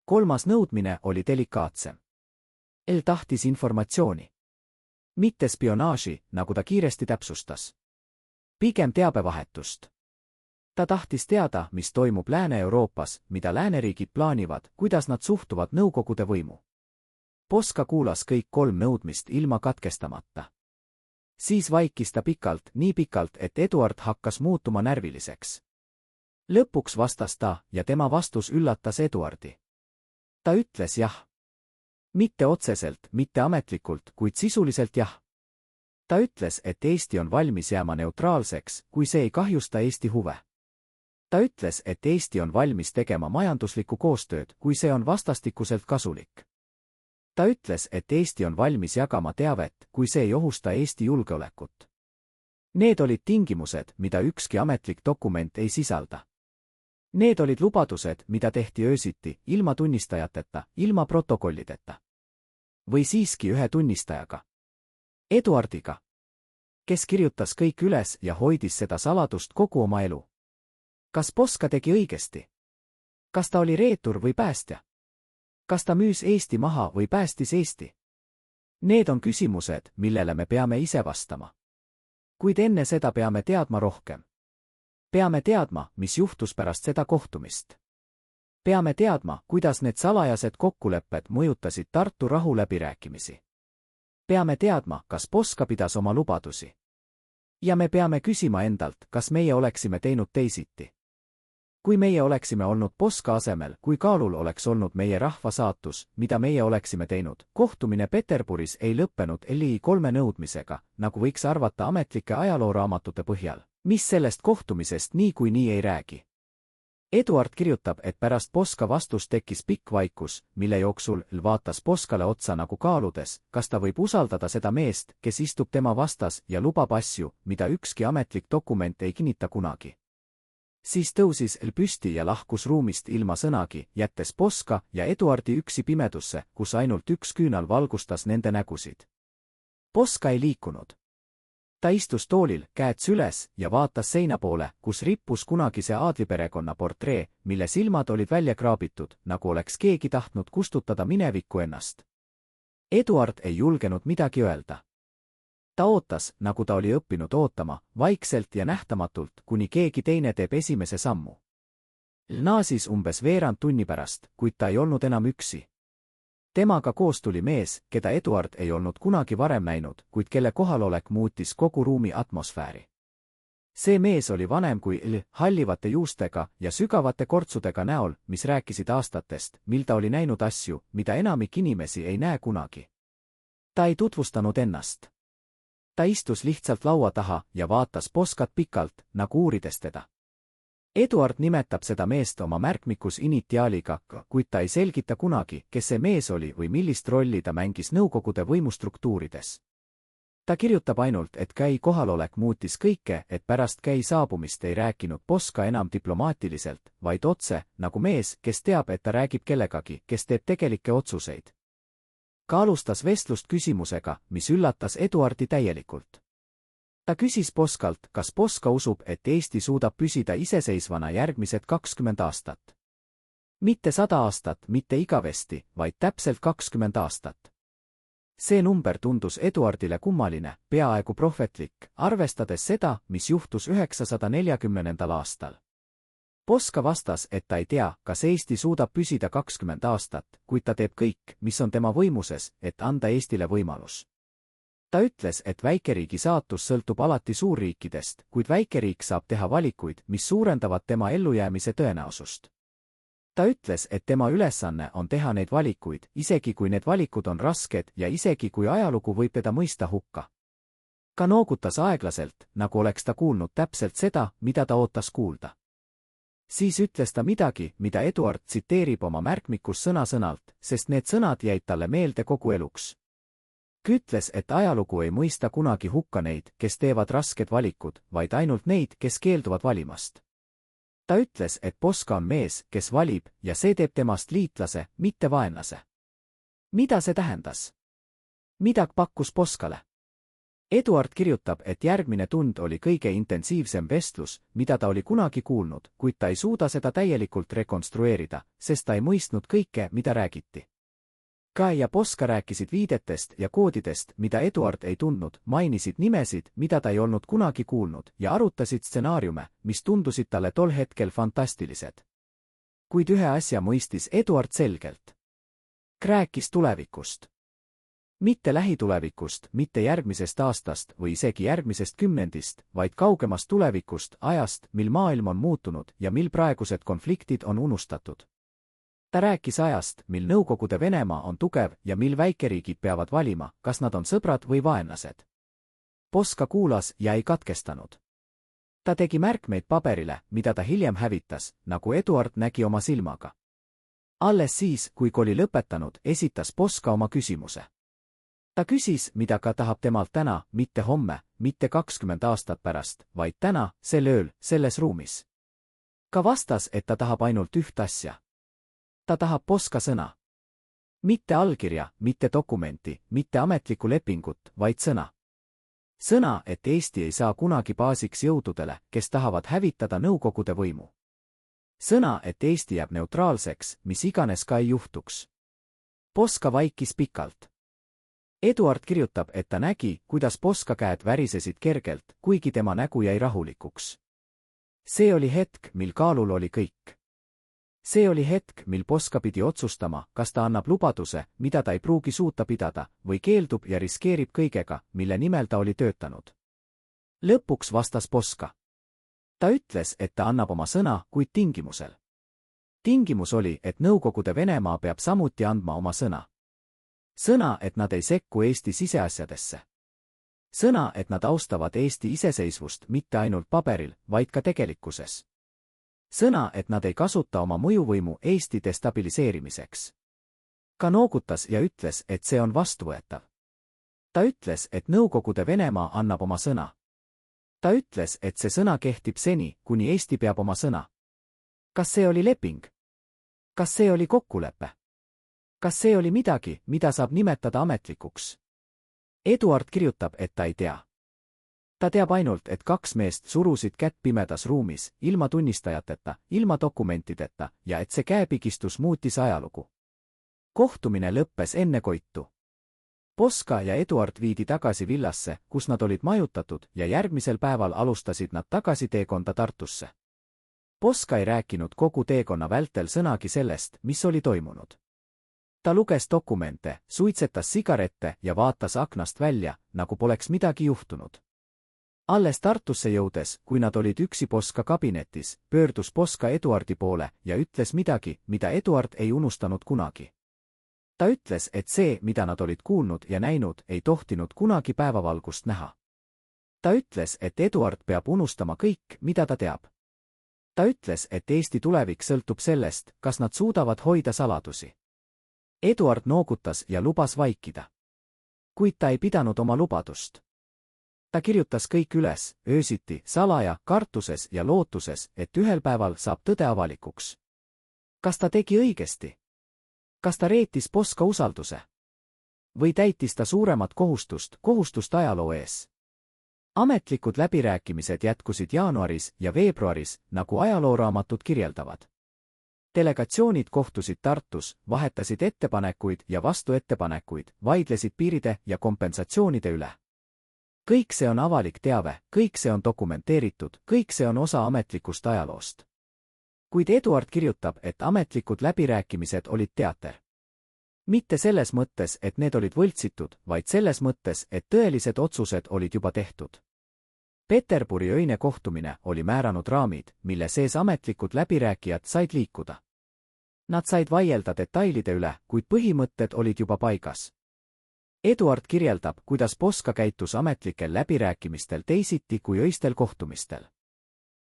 Kolmas nõudmine oli delikaatsem. El tahtis informatsiooni. Mitte spionaaži, nagu ta kiiresti täpsustas. Pigem teabevahetust. Ta tahtis teada, mis toimub Lääne-Euroopas, mida lääneriigid plaanivad, kuidas nad suhtuvad Nõukogude võimu. Poska kuulas kõik 3 nõudmist ilma katkestamata. Siis vaikis ta pikalt, nii pikalt, et Eduard hakkas muutuma närviliseks. Lõpuks vastas ta ja tema vastus üllatas Eduardi. Ta ütles jah. Mitte otseselt, mitte ametlikult, kuid sisuliselt jah. Ta ütles, et Eesti on valmis jääma neutraalseks, kui see ei kahjusta Eesti huve. Ta ütles, et Eesti on valmis tegema majanduslikku koostööd, kui see on vastastikuselt kasulik. Ta ütles, et Eesti on valmis jagama teavet, kui see ei ohusta Eesti julgeolekut. Need olid tingimused, mida ükski ametlik dokument ei sisalda. Need olid lubadused, mida tehti öösiti, ilma tunnistajateta, ilma protokollideta. Või siiski ühe tunnistajaga. Eduardiga, kes kirjutas kõik üles ja hoidis seda saladust kogu oma elu. Kas Poska tegi õigesti? Kas ta oli reetur või päästja? Kas ta müüs Eesti maha või päästis Eesti? Need on küsimused, millele me peame ise vastama. Kuid enne seda peame teadma rohkem. Peame teadma, mis juhtus pärast seda kohtumist. Peame teadma, kuidas need salajased kokkulepped mõjutasid Tartu rahuläbirääkimisi. Peame teadma, kas Poska pidas oma lubadusi. Ja me peame küsima endalt, kas meie oleksime teinud teisiti. Kui meie oleksime olnud Poska asemel, kui kaalul oleks olnud meie rahva saatus, mida meie oleksime teinud, kohtumine Peterburis ei lõppenud LI 3 nõudmisega, nagu võiks arvata ametlike ajalooraamatute põhjal, mis sellest kohtumisest niikuinii ei räägi. Eduard kirjutab, et pärast Poska vastust tekkis pikk vaikus, mille jooksul vaatas Poskale otsa nagu kaaludes, kas ta võib usaldada seda meest, kes istub tema vastas ja lubab asju, mida ükski ametlik dokument ei kinnita kunagi. Siis tõusis püsti ja lahkus ruumist ilma sõnagi, jättes Poska ja Eduardi üksi pimedusse, kus ainult üks küünal valgustas nende nägusid. Poska ei liikunud. Ta istus toolil, käed süles ja vaatas seina poole, kus rippus kunagise aadliperekonna portree, mille silmad olid välja kraabitud, nagu oleks keegi tahtnud kustutada minevikku ennast. Eduard ei julgenud midagi öelda. Ta ootas, nagu ta oli õppinud ootama, vaikselt ja nähtamatult, kuni keegi teine teeb esimese sammu. Naasis umbes veerand tunni pärast, kuid ta ei olnud enam üksi. Temaga koos tuli mees, keda Eduard ei olnud kunagi varem näinud, kuid kelle kohalolek muutis kogu ruumi atmosfääri. See mees oli vanem kui hallivate juustega ja sügavate kortsudega näol, mis rääkisid aastatest, mil ta oli näinud asju, mida enamik inimesi ei näe kunagi. Ta ei tutvustanud ennast. Ta istus lihtsalt laua taha ja vaatas Poskat pikalt, nagu uurides teda. Eduard nimetab seda meest oma märkmikus initiaaliga, kuid ta ei selgita kunagi, kes see mees oli või millist rolli ta mängis Nõukogude võimustruktuurides. Ta kirjutab ainult, et Käi kohalolek muutis kõike, et pärast Käi saabumist ei rääkinud Poska enam diplomaatiliselt, vaid otse, nagu mees, kes teab, et ta räägib kellegagi, kes teeb tegelikke otsuseid. Ka alustas vestlust küsimusega, mis üllatas Eduardi täielikult. Ta küsis Poskalt, kas Poska usub, et Eesti suudab püsida iseseisvana järgmised 20 aastat. Mitte 100 aastat, mitte igavesti, vaid täpselt 20 aastat. See number tundus Eduardile kummaline, peaaegu prohvetlik, arvestades seda, mis juhtus 940. aastal. Poska vastas, et ta ei tea, kas Eesti suudab püsida 20 aastat, kuid ta teeb kõik, mis on tema võimuses, et anda Eestile võimalus. Ta ütles, et väikeriigi saatus sõltub alati suurriikidest, kuid väikeriik saab teha valikuid, mis suurendavad tema ellujäämise tõenäosust. Ta ütles, et tema ülesanne on teha neid valikuid, isegi kui need valikud on rasked ja isegi kui ajalugu võib teda mõista hukka. Ka noogutas aeglaselt, nagu oleks ta kuulnud täpselt seda, mida ta ootas kuulda. Siis ütles ta midagi, mida Eduard tsiteerib oma märkmikus sõna-sõnalt, sest need sõnad jäid talle meelde kogu eluks. Ütles, et ajalugu ei mõista kunagi hukka neid, kes teevad rasked valikud, vaid ainult neid, kes keelduvad valimast. Ta ütles, et Poska on mees, kes valib, ja see teeb temast liitlase, mitte vaenlase. Mida see tähendas? Mida pakkus Poskale? Eduard kirjutab, et järgmine tund oli kõige intensiivsem vestlus, mida ta oli kunagi kuulnud, kuid ta ei suuda seda täielikult rekonstrueerida, sest ta ei mõistnud kõike, mida räägiti. Käi ja Poska rääkisid viidetest ja koodidest, mida Eduard ei tundnud, mainisid nimesid, mida ta ei olnud kunagi kuulnud, ja arutasid stsenaariume, mis tundusid talle tol hetkel fantastilised. Kuid ühe asja mõistis Eduard selgelt. Rääkis tulevikust. Mitte lähitulevikust, mitte järgmisest aastast või isegi järgmisest kümnendist, vaid kaugemast tulevikust, ajast, mil maailm on muutunud ja mil praegused konfliktid on unustatud. Ta rääkis ajast, mil Nõukogude Venemaa on tugev ja mil väikeriigid peavad valima, kas nad on sõbrad või vaenlased. Poska kuulas ja ei katkestanud. Ta tegi märkmeid paberile, mida ta hiljem hävitas, nagu Eduard nägi oma silmaga. Alles siis, kui oli lõpetanud, esitas Poska oma küsimuse. Ta küsis, mida ka tahab temalt täna, mitte homme, mitte 20 aastat pärast, vaid täna, sel ööl, selles ruumis. Ka vastas, et ta tahab ainult üht asja. Ta tahab Poska sõna. Mitte allkirja, mitte dokumenti, mitte ametlikku lepingut, vaid sõna. Sõna, et Eesti ei saa kunagi baasiks jõududele, kes tahavad hävitada Nõukogude võimu. Sõna, et Eesti jääb neutraalseks, mis iganes ka ei juhtuks. Poska vaikis pikalt. Eduard kirjutab, et ta nägi, kuidas Poska käed värisesid kergelt, kuigi tema nägu jäi rahulikuks. See oli hetk, mil kaalul oli kõik. See oli hetk, mil Poska pidi otsustama, kas ta annab lubaduse, mida ta ei pruugi suuta pidada, või keeldub ja riskeerib kõigega, mille nimel ta oli töötanud. Lõpuks vastas Poska. Ta ütles, et ta annab oma sõna, kuid tingimusel. Tingimus oli, et Nõukogude Venemaa peab samuti andma oma sõna. Sõna, et nad ei sekku Eesti siseasjadesse. Sõna, et nad austavad Eesti iseseisvust mitte ainult paberil, vaid ka tegelikkuses. Sõna, et nad ei kasuta oma mõjuvõimu Eesti destabiliseerimiseks. Ka noogutas ja ütles, et see on vastuvõetav. Ta ütles, et Nõukogude Venemaa annab oma sõna. Ta ütles, et see sõna kehtib seni, kuni Eesti peab oma sõna. Kas see oli leping? Kas see oli kokkulepe? Kas see oli midagi, mida saab nimetada ametlikuks? Eduard kirjutab, et ta ei tea. Ta teab ainult, et kaks meest surusid kätt pimedas ruumis, ilma tunnistajateta, ilma dokumentideta, ja et see käepigistus muutis ajalugu. Kohtumine lõppes enne koitu. Poska ja Eduard viidi tagasi villasse, kus nad olid majutatud, ja järgmisel päeval alustasid nad tagasi teekonda Tartusse. Poska ei rääkinud kogu teekonna vältel sõnagi sellest, mis oli toimunud. Ta luges dokumente, suitsetas sigarette ja vaatas aknast välja, nagu poleks midagi juhtunud. Alles Tartusse jõudes, kui nad olid üksi Poska kabinetis, pöördus Poska Eduardi poole ja ütles midagi, mida Eduard ei unustanud kunagi. Ta ütles, et see, mida nad olid kuulnud ja näinud, ei tohtinud kunagi päevavalgust näha. Ta ütles, et Eduard peab unustama kõik, mida ta teab. Ta ütles, et Eesti tulevik sõltub sellest, kas nad suudavad hoida saladusi. Eduard noogutas ja lubas vaikida. Kuid ta ei pidanud oma lubadust. Ta kirjutas kõik üles, öösiti, salaja, kartuses ja lootuses, et ühel päeval saab tõde avalikuks. Kas ta tegi õigesti? Kas ta reetis Poska usalduse? Või täitis ta suuremat kohustust ajaloo ees? Ametlikud läbirääkimised jätkusid jaanuaris ja veebruaris, nagu ajalooraamatud kirjeldavad. Delegatsioonid kohtusid Tartus, vahetasid ettepanekuid ja vastuettepanekuid, vaidlesid piiride ja kompensatsioonide üle. Kõik see on avalik teave, kõik see on dokumenteeritud, kõik see on osa ametlikust ajaloost. Kuid Eduard kirjutab, et ametlikud läbirääkimised olid teater. Mitte selles mõttes, et need olid võltsitud, vaid selles mõttes, et tõelised otsused olid juba tehtud. Peterburi öine kohtumine oli määranud raamid, mille sees ametlikud läbirääkijad said liikuda. Nad said vaielda detailide üle, kuid põhimõtted olid juba paigas. Eduard kirjeldab, kuidas Poska käitus ametlikel läbirääkimistel teisiti kui öistel kohtumistel.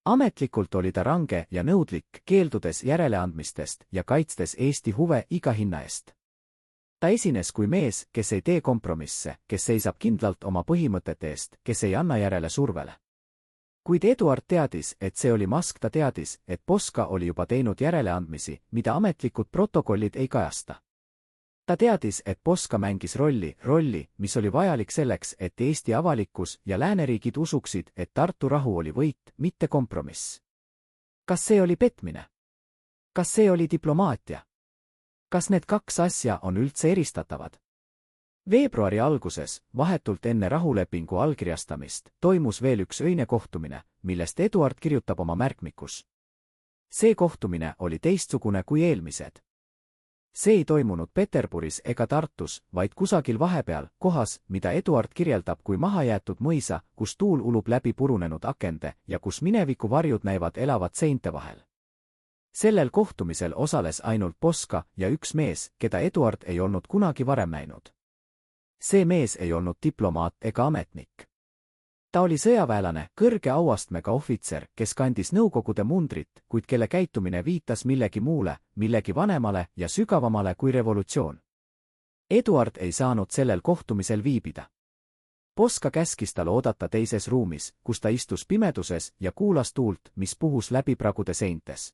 Ametlikult oli ta range ja nõudlik, keeldudes järeleandmistest ja kaitstes Eesti huve iga hinna eest. Ta esines kui mees, kes ei tee kompromisse, kes seisab kindlalt oma põhimõtete eest, kes ei anna järele survele. Kuid Eduard teadis, et see oli mask, ta teadis, et Poska oli juba teinud järeleandmisi, mida ametlikud protokollid ei kajasta. Ta teadis, et Poska mängis rolli, mis oli vajalik selleks, et Eesti avalikkus ja lääneriigid usuksid, et Tartu rahu oli võit, mitte kompromiss. Kas see oli petmine? Kas see oli diplomaatia? Kas need kaks asja on üldse eristatavad? Veebruari alguses, vahetult enne rahulepingu allkirjastamist, toimus veel üks öine kohtumine, millest Eduard kirjutab oma märkmikus. See kohtumine oli teistsugune kui eelmised. See ei toimunud Peterburis ega Tartus, vaid kusagil vahepeal, kohas, mida Eduard kirjeldab kui mahajäetud mõisa, kus tuul ulub läbi purunenud akende ja kus mineviku varjud näivad elavat seinte vahel. Sellel kohtumisel osales ainult Poska ja üks mees, keda Eduard ei olnud kunagi varem näinud. See mees ei olnud diplomaat ega ametnik. Ta oli sõjaväelane, kõrge auastmega ohvitser, kes kandis Nõukogude mundrit, kuid kelle käitumine viitas millegi muule, millegi vanemale ja sügavamale kui revolutsioon. Eduard ei saanud sellel kohtumisel viibida. Poska käskis tal oodata teises ruumis, kus ta istus pimeduses ja kuulas tuult, mis puhus läbi pragude seintes.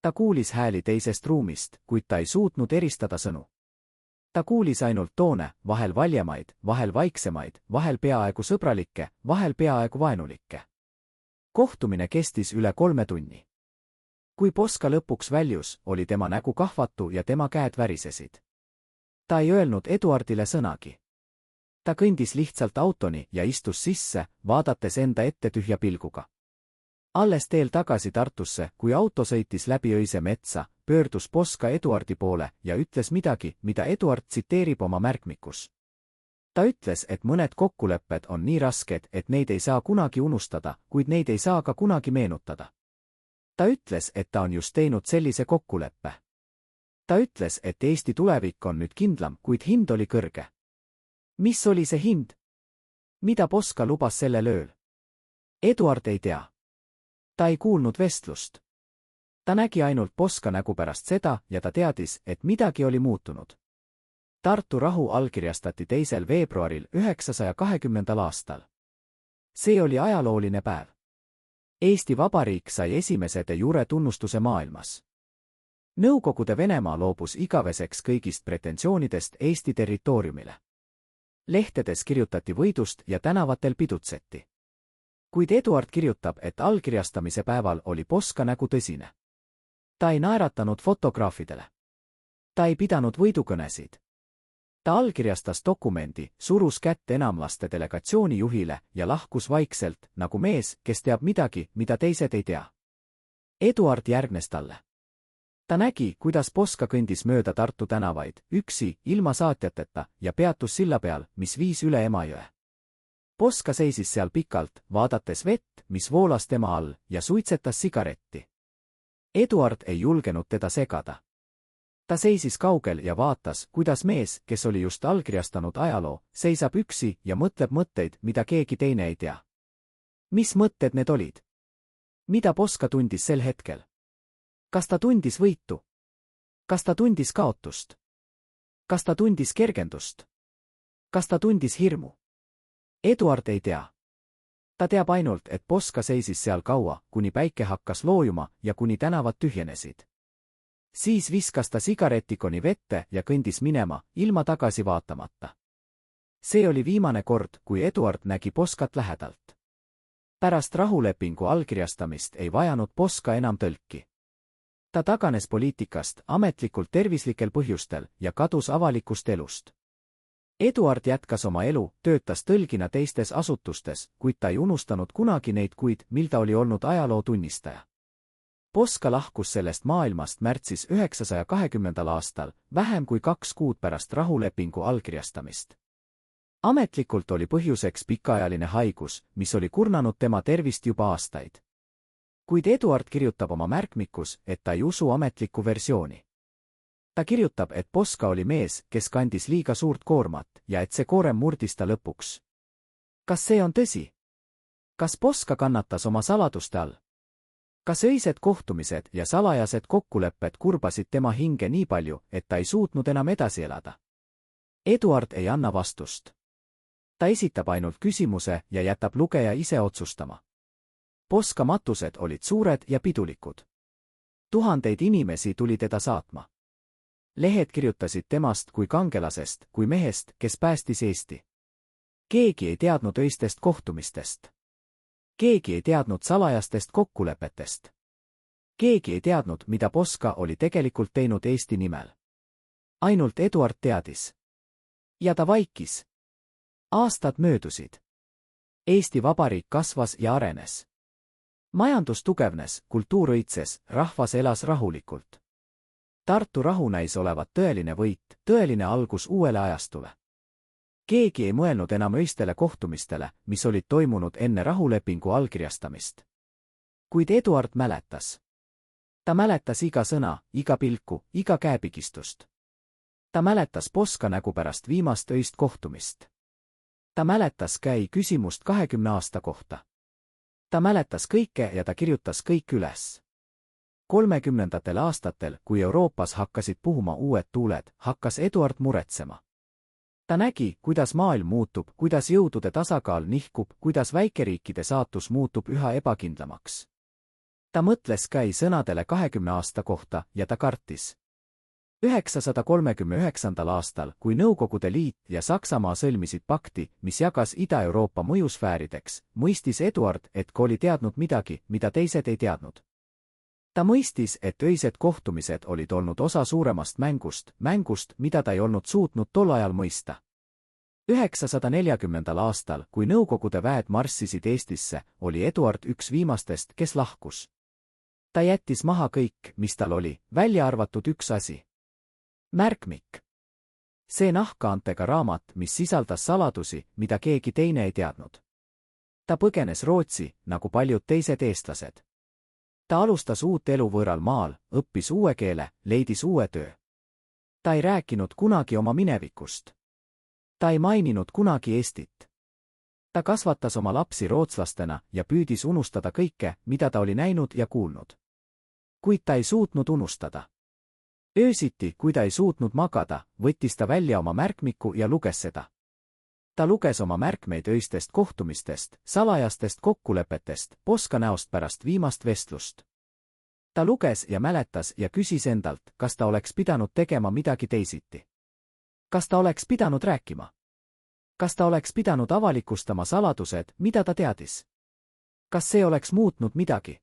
Ta kuulis hääli teisest ruumist, kuid ta ei suutnud eristada sõnu. Ta kuulis ainult toone, vahel valjemaid, vahel vaiksemaid, vahel peaaegu sõbralikke, vahel peaaegu vaenulikke. Kohtumine kestis üle 3 tunni. Kui Poska lõpuks väljus, oli tema nägu kahvatu ja tema käed värisesid. Ta ei öelnud Eduardile sõnagi. Ta kõndis lihtsalt autoni ja istus sisse, vaadates enda ette tühja pilguga. Alles teel tagasi Tartusse, kui auto sõitis läbi öise metsa, pöördus Poska Eduardi poole ja ütles midagi, mida Eduard tsiteerib oma märkmikus. Ta ütles, et mõned kokkulepped on nii rasked, et neid ei saa kunagi unustada, kuid neid ei saa ka kunagi meenutada. Ta ütles, et ta on just teinud sellise kokkuleppe. Ta ütles, et Eesti tulevik on nüüd kindlam, kuid hind oli kõrge. Mis oli see hind? Mida Poska lubas sellel ööl? Eduard ei tea. Ta ei kuulnud vestlust. Ta nägi ainult Poska nägu pärast seda ja ta teadis, et midagi oli muutunud. Tartu rahu allkirjastati 2. veebruaril 1920. aastal. See oli ajalooline päev. Eesti Vabariik sai esimese de jure tunnustuse maailmas. Nõukogude Venemaa loobus igaveseks kõigist pretensioonidest Eesti territooriumile. Lehtedes kirjutati võidust ja tänavatel pidutseti. Kuid Eduard kirjutab, et allkirjastamise päeval oli Poska nägu tõsine. Ta ei naeratanud fotograafidele. Ta ei pidanud võidukõnesid. Ta allkirjastas dokumendi, surus kätt enamlaste delegatsiooni juhile ja lahkus vaikselt, nagu mees, kes teab midagi, mida teised ei tea. Eduard järgnes talle. Ta nägi, kuidas Poska kõndis mööda Tartu tänavaid, üksi, ilma saatjateta ja peatus silla peal, mis viis üle Emajõe. Poska seisis seal pikalt, vaadates vett, mis voolas tema all, ja suitsetas sigaretti. Eduard ei julgenud teda segada. Ta seisis kaugel ja vaatas, kuidas mees, kes oli just allkirjastanud ajaloo, seisab üksi ja mõtleb mõtteid, mida keegi teine ei tea. Mis mõtted need olid? Mida Poska tundis sel hetkel? Kas ta tundis võitu? Kas ta tundis kaotust? Kas ta tundis kergendust? Kas ta tundis hirmu? Eduard ei tea. Ta teab ainult, et Poska seisis seal kaua, kuni päike hakkas loojuma ja kuni tänavad tühjenesid. Siis viskas ta sigaretikoni vette ja kõndis minema, ilma tagasi vaatamata. See oli viimane kord, kui Eduard nägi Poskat lähedalt. Pärast rahulepingu allkirjastamist ei vajanud Poska enam tõlki. Ta taganes poliitikast ametlikult tervislikel põhjustel ja kadus avalikust elust. Eduard jätkas oma elu, töötas tõlgina teistes asutustes, kuid ta ei unustanud kunagi neid kuid, mil ta oli olnud ajaloo tunnistaja. Poska lahkus sellest maailmast märtsis 920. aastal, vähem kui 2 kuud pärast rahulepingu allkirjastamist. Ametlikult oli põhjuseks pikaajaline haigus, mis oli kurnanud tema tervist juba aastaid. Kuid Eduard kirjutab oma märkmikus, et ta ei usu ametlikku versiooni. Ta kirjutab, et Poska oli mees, kes kandis liiga suurt koormat ja et see koorem murdis ta lõpuks. Kas see on tõsi? Kas Poska kannatas oma saladuste all? Kas öised kohtumised ja salajased kokkulepped kurbasid tema hinge nii palju, et ta ei suutnud enam edasi elada? Eduard ei anna vastust. Ta esitab ainult küsimuse ja jätab lugeja ise otsustama. Poska matused olid suured ja pidulikud. Tuhandeid inimesi tuli teda saatma. Lehed kirjutasid temast kui kangelasest, kui mehest, kes päästis Eesti. Keegi ei teadnud öistest kohtumistest. Keegi ei teadnud salajastest kokkulepetest. Keegi ei teadnud, mida Poska oli tegelikult teinud Eesti nimel. Ainult Eduard teadis. Ja ta vaikis. Aastad möödusid. Eesti Vabariik kasvas ja arenes. Majandus tugevnes, kultuur õitses, rahvas elas rahulikult. Tartu rahu näis olevat tõeline võit, tõeline algus uuele ajastule. Keegi ei mõelnud enam öistele kohtumistele, mis olid toimunud enne rahulepingu allkirjastamist. Kuid Eduard mäletas. Ta mäletas iga sõna, iga pilku, iga käepigistust. Ta mäletas Poska nägu pärast viimast öist kohtumist. Ta mäletas käi küsimust 20 aasta kohta. Ta mäletas kõike ja ta kirjutas kõik üles. 30. aastatel, kui Euroopas hakkasid puhuma uued tuuled, hakkas Eduard muretsema. Ta nägi, kuidas maailm muutub, kuidas jõudude tasakaal nihkub, kuidas väikeriikide saatus muutub üha ebakindlamaks. Ta mõtles käi sõnadele 20 aasta kohta ja ta kartis. 939. aastal, kui Nõukogude Liit ja Saksamaa sõlmisid pakti, mis jagas Ida-Euroopa mõjusfäärideks, mõistis Eduard, et oli teadnud midagi, mida teised ei teadnud. Ta mõistis, et öised kohtumised olid olnud osa suuremast mängust, mida ta ei olnud suutnud tol ajal mõista. 940. aastal, kui Nõukogude väed marssisid Eestisse, oli Eduard üks viimastest, kes lahkus. Ta jättis maha kõik, mis tal oli, välja arvatud üks asi. Märkmik. See nahkhaantega raamat, mis sisaldas saladusi, mida keegi teine ei teadnud. Ta põgenes Rootsi, nagu paljud teised eestlased. Ta alustas uut elu võõral maal, õppis uue keele, leidis uue töö. Ta ei rääkinud kunagi oma minevikust. Ta ei maininud kunagi Eestit. Ta kasvatas oma lapsi rootslastena ja püüdis unustada kõike, mida ta oli näinud ja kuulnud. Kuid ta ei suutnud unustada. Öösiti, kui ta ei suutnud magada, võttis ta välja oma märkmiku ja luges seda. Ta luges oma märkmeid öistest kohtumistest, salajastest kokkulepetest, Poska näost pärast viimast vestlust. Ta luges ja mäletas ja küsis endalt, kas ta oleks pidanud tegema midagi teisiti. Kas ta oleks pidanud rääkima? Kas ta oleks pidanud avalikustama saladused, mida ta teadis? Kas see oleks muutnud midagi?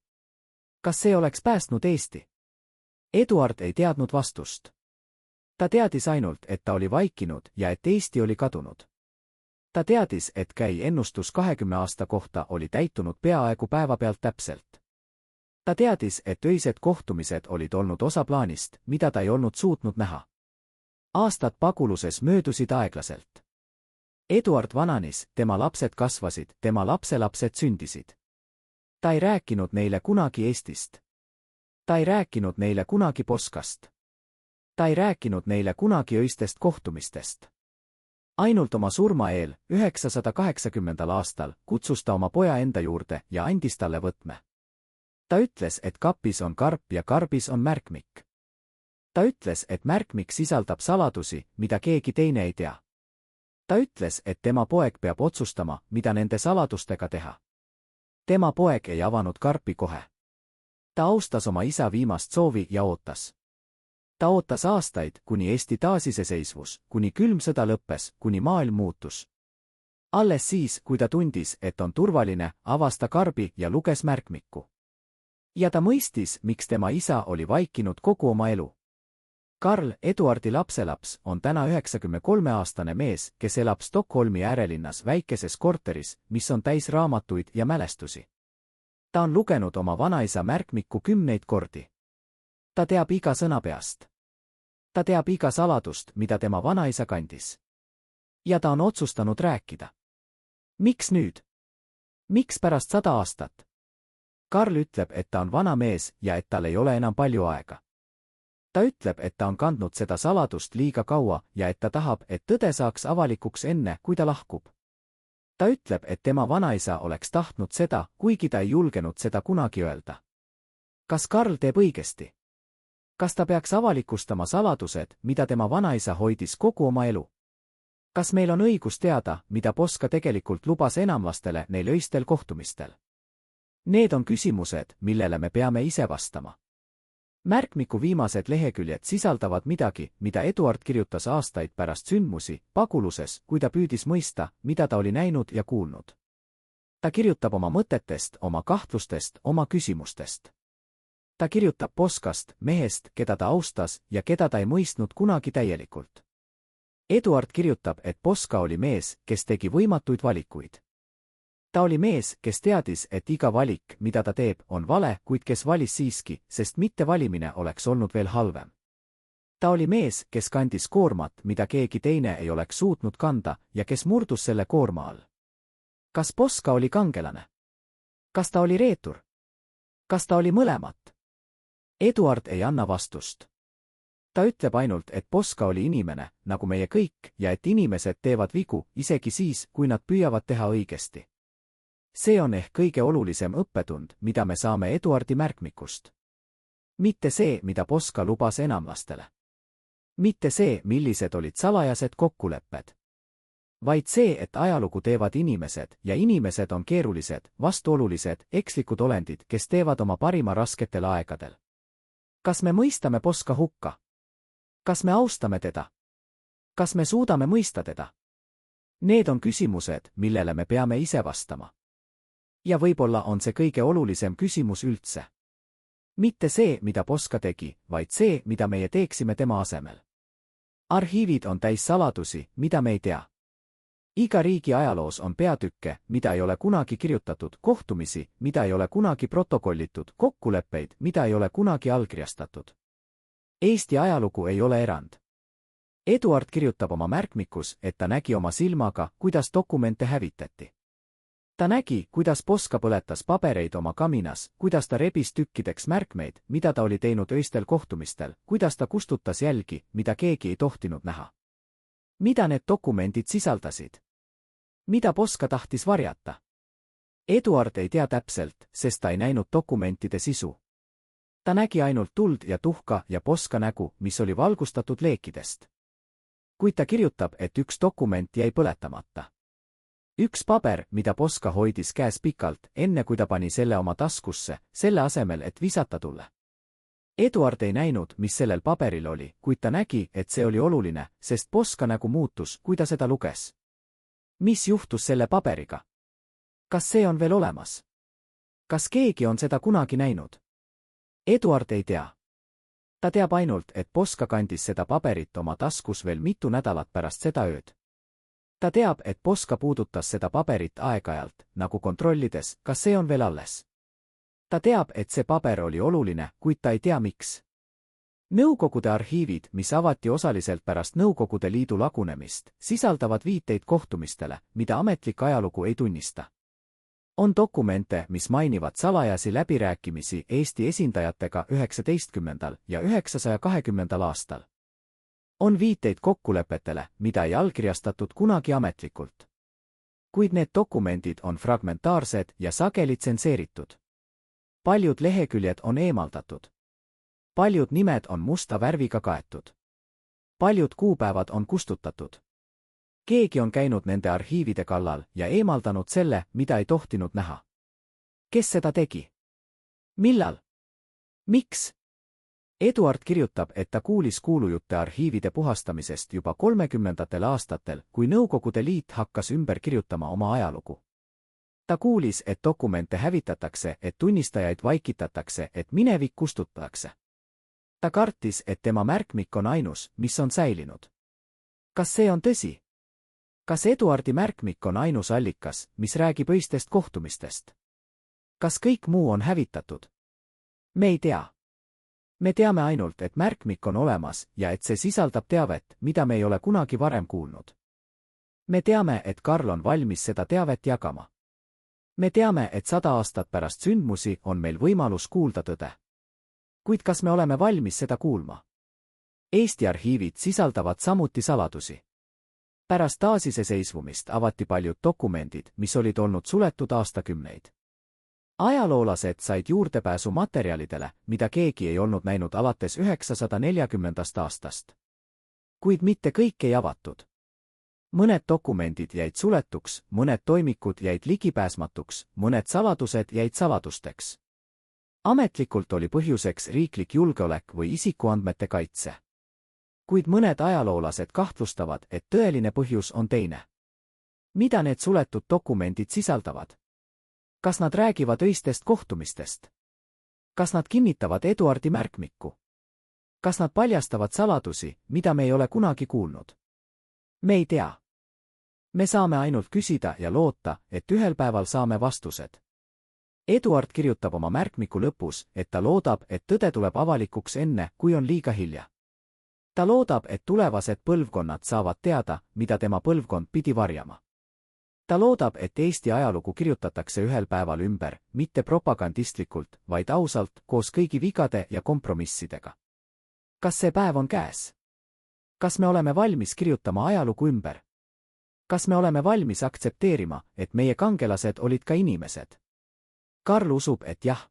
Kas see oleks päästnud Eesti? Eduard ei teadnud vastust. Ta teadis ainult, et ta oli vaikinud ja et Eesti oli kadunud. Ta teadis, et käi ennustus 20 aasta kohta oli täitunud peaaegu päevapealt täpselt. Ta teadis, et öised kohtumised olid olnud osa plaanist, mida ta ei olnud suutnud näha. Aastad paguluses möödusid aeglaselt. Eduard vananes, tema lapsed kasvasid, tema lapselapsed sündisid. Ta ei rääkinud neile kunagi Eestist. Ta ei rääkinud neile kunagi Poskast. Ta ei rääkinud neile kunagi öistest kohtumistest. Ainult oma surma eel, 980. aastal, kutsus ta oma poja enda juurde ja andis talle võtme. Ta ütles, et kapis on karp ja karbis on märkmik. Ta ütles, et märkmik sisaldab saladusi, mida keegi teine ei tea. Ta ütles, et tema poeg peab otsustama, mida nende saladustega teha. Tema poeg ei avanud karpi kohe. Ta austas oma isa viimast soovi ja ootas. Ta ootas aastaid, kuni Eesti taasiseseisvus, kuni külm sõda lõppes, kuni maailm muutus. Alles siis, kui ta tundis, et on turvaline, avas ta karbi ja luges märkmikku. Ja ta mõistis, miks tema isa oli vaikinud kogu oma elu. Karl, Eduardi lapselaps, on täna 93-aastane mees, kes elab Stockholmi äärelinnas väikeses korteris, mis on täis raamatuid ja mälestusi. Ta on lugenud oma vanaisa märkmikku 10 kordi. Ta teab iga sõna peast. Ta teab iga saladust, mida tema vanaisa kandis. Ja ta on otsustanud rääkida. Miks nüüd? Miks pärast 100 aastat? Karl ütleb, et ta on vana mees ja et tal ei ole enam palju aega. Ta ütleb, et ta on kandnud seda saladust liiga kaua ja et ta tahab, et tõde saaks avalikuks enne, kui ta lahkub. Ta ütleb, et tema vanaisa oleks tahtnud seda, kuigi ta ei julgenud seda kunagi öelda. Kas Karl teeb õigesti? Kas ta peaks avalikustama saladused, mida tema vanaisa hoidis kogu oma elu? Kas meil on õigus teada, mida Poska tegelikult lubas enamlastele neil öistel kohtumistel? Need on küsimused, millele me peame ise vastama. Märkmiku viimased leheküljed sisaldavad midagi, mida Eduard kirjutas aastaid pärast sündmusi, paguluses, kui ta püüdis mõista, mida ta oli näinud ja kuulnud. Ta kirjutab oma mõtetest, oma kahtlustest, oma küsimustest. Ta kirjutab Poskast, mehest, keda ta austas ja keda ta ei mõistnud kunagi täielikult. Eduard kirjutab, et Poska oli mees, kes tegi võimatuid valikuid. Ta oli mees, kes teadis, et iga valik, mida ta teeb, on vale, kuid kes valis siiski, sest mittevalimine oleks olnud veel halvem. Ta oli mees, kes kandis koormat, mida keegi teine ei oleks suutnud kanda, ja kes murdus selle koorma all. Kas Poska oli kangelane? Kas ta oli reetur? Kas ta oli mõlemat? Eduard ei anna vastust. Ta ütleb ainult, et Poska oli inimene, nagu meie kõik, ja et inimesed teevad vigu, isegi siis, kui nad püüavad teha õigesti. See on ehk kõige olulisem õppetund, mida me saame Eduardi märkmikust. Mitte see, mida Poska lubas enamlastele. Mitte see, millised olid salajased kokkulepped. Vaid see, et ajalugu teevad inimesed ja inimesed on keerulised, vastuolulised, ekslikud olendid, kes teevad oma parima rasketel aegadel. Kas me mõistame Poska hukka? Kas me austame teda? Kas me suudame mõista teda? Need on küsimused, millele me peame ise vastama. Ja võib-olla on see kõige olulisem küsimus üldse. Mitte see, mida Poska tegi, vaid see, mida meie teeksime tema asemel. Arhiivid on täis saladusi, mida me ei tea. Iga riigi ajaloos on peatükke, mida ei ole kunagi kirjutatud, kohtumisi, mida ei ole kunagi protokollitud, kokkuleppeid, mida ei ole kunagi allkirjastatud. Eesti ajalugu ei ole erand. Eduard kirjutab oma märkmikus, et ta nägi oma silmaga, kuidas dokumente hävitati. Ta nägi, kuidas Poska põletas pabereid oma kaminas, kuidas ta rebis tükkideks märkmeid, mida ta oli teinud öistel kohtumistel, kuidas ta kustutas jälgi, mida keegi ei tohtinud näha. Mida need dokumendid sisaldasid? Mida Poska tahtis varjata? Eduard ei tea täpselt, sest ta ei näinud dokumentide sisu. Ta nägi ainult tuld ja tuhka ja Poska nägu, mis oli valgustatud leekidest. Kuid ta kirjutab, et üks dokument jäi põletamata. Üks paber, mida Poska hoidis käes pikalt, enne kui ta pani selle oma taskusse, selle asemel, et visata tulle. Eduard ei näinud, mis sellel paberil oli, kuid ta nägi, et see oli oluline, sest Poska nägu muutus, kui ta seda luges. Mis juhtus selle paberiga? Kas see on veel olemas? Kas keegi on seda kunagi näinud? Eduard ei tea. Ta teab ainult, et Poska kandis seda paberit oma taskus veel mitu nädalat pärast seda ööd. Ta teab, et Poska puudutas seda paberit aeg-ajalt, nagu kontrollides, kas see on veel alles. Ta teab, et see paber oli oluline, kuid ta ei tea miks. Nõukogude arhiivid, mis avati osaliselt pärast Nõukogude Liidu lagunemist, sisaldavad viiteid kohtumistele, mida ametlik ajalugu ei tunnista. On dokumente, mis mainivad salajasi läbirääkimisi Eesti esindajatega 19. ja 920. aastal. On viiteid kokkulepetele, mida ei allkirjastatud kunagi ametlikult. Kuid need dokumendid on fragmentaarsed ja sageli tsenseeritud. Paljud leheküljed on eemaldatud. Paljud nimed on musta värviga kaetud. Paljud kuupäevad on kustutatud. Keegi on käinud nende arhiivide kallal ja eemaldanud selle, mida ei tohtinud näha. Kes seda tegi? Millal? Miks? Eduard kirjutab, et ta kuulis kuulujutte arhiivide puhastamisest juba 30. aastatel, kui Nõukogude Liit hakkas ümber kirjutama oma ajalugu. Ta kuulis, et dokumente hävitatakse, et tunnistajaid vaikitatakse, et minevik kustutatakse. Ta kartis, et tema märkmik on ainus, mis on säilinud. Kas see on tõsi? Kas Eduardi märkmik on ainus allikas, mis räägib öistest kohtumistest? Kas kõik muu on hävitatud? Me ei tea. Me teame ainult, et märkmik on olemas ja et see sisaldab teavet, mida me ei ole kunagi varem kuulnud. Me teame, et Karl on valmis seda teavet jagama. Me teame, et 100 aastat pärast sündmusi on meil võimalus kuulda tõde. Kuid kas me oleme valmis seda kuulma? Eesti arhiivid sisaldavad samuti saladusi. Pärast taasiseseisvumist avati paljud dokumendid, mis olid olnud suletud aastakümneid. Ajaloolased said juurdepääsu materjalidele, mida keegi ei olnud näinud alates 940. aastast. Kuid mitte kõik ei avatud. Mõned dokumendid jäid suletuks, mõned toimikud jäid ligipääsmatuks, mõned saladused jäid saladusteks. Ametlikult oli põhjuseks riiklik julgeolek või isikuandmete kaitse. Kuid mõned ajaloolased kahtlustavad, et tõeline põhjus on teine. Mida need suletud dokumendid sisaldavad? Kas nad räägivad öistest kohtumistest? Kas nad kinnitavad Eduardi märkmikku? Kas nad paljastavad saladusi, mida me ei ole kunagi kuulnud? Me ei tea. Me saame ainult küsida ja loota, et ühel päeval saame vastused. Eduard kirjutab oma märkmiku lõpus, et ta loodab, et tõde tuleb avalikuks enne, kui on liiga hilja. Ta loodab, et tulevased põlvkonnad saavad teada, mida tema põlvkond pidi varjama. Ta loodab, et Eesti ajalugu kirjutatakse ühel päeval ümber, mitte propagandistlikult, vaid ausalt, koos kõigi vigade ja kompromissidega. Kas see päev on käes? Kas me oleme valmis kirjutama ajalugu ümber? Kas me oleme valmis aktsepteerima, et meie kangelased olid ka inimesed? Karl usub, et jah.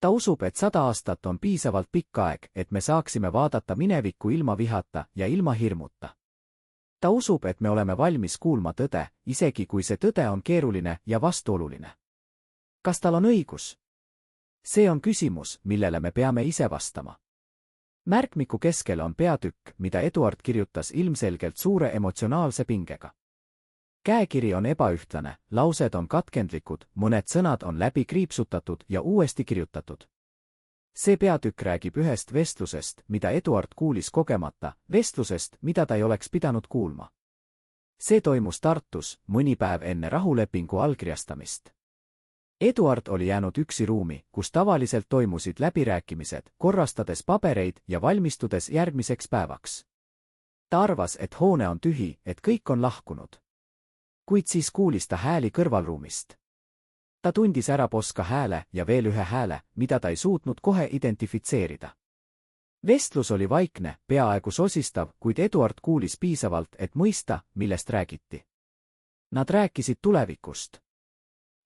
Ta usub, et 100 aastat on piisavalt pikk aeg, et me saaksime vaadata minevikku ilma vihata ja ilma hirmuta. Ta usub, et me oleme valmis kuulma tõde, isegi kui see tõde on keeruline ja vastuoluline. Kas tal on õigus? See on küsimus, millele me peame ise vastama. Märkmiku keskel on peatükk, mida Eduard kirjutas ilmselgelt suure emotsionaalse pingega. Käekiri on ebaühtlane, laused on katkendlikud, mõned sõnad on läbi kriipsutatud ja uuesti kirjutatud. See peatükk räägib ühest vestlusest, mida Eduard kuulis kogemata, vestlusest, mida ta ei oleks pidanud kuulma. See toimus Tartus, mõni päev enne rahulepingu allkirjastamist. Eduard oli jäänud üksi ruumi, kus tavaliselt toimusid läbirääkimised, korrastades pabereid ja valmistudes järgmiseks päevaks. Ta arvas, et hoone on tühi, et kõik on lahkunud. Kuid siis kuulis ta hääli kõrvalruumist. Ta tundis ära Poska hääle ja veel ühe hääle, mida ta ei suutnud kohe identifitseerida. Vestlus oli vaikne, peaaegu sosistav, kuid Eduard kuulis piisavalt, et mõista, millest räägiti. Nad rääkisid tulevikust.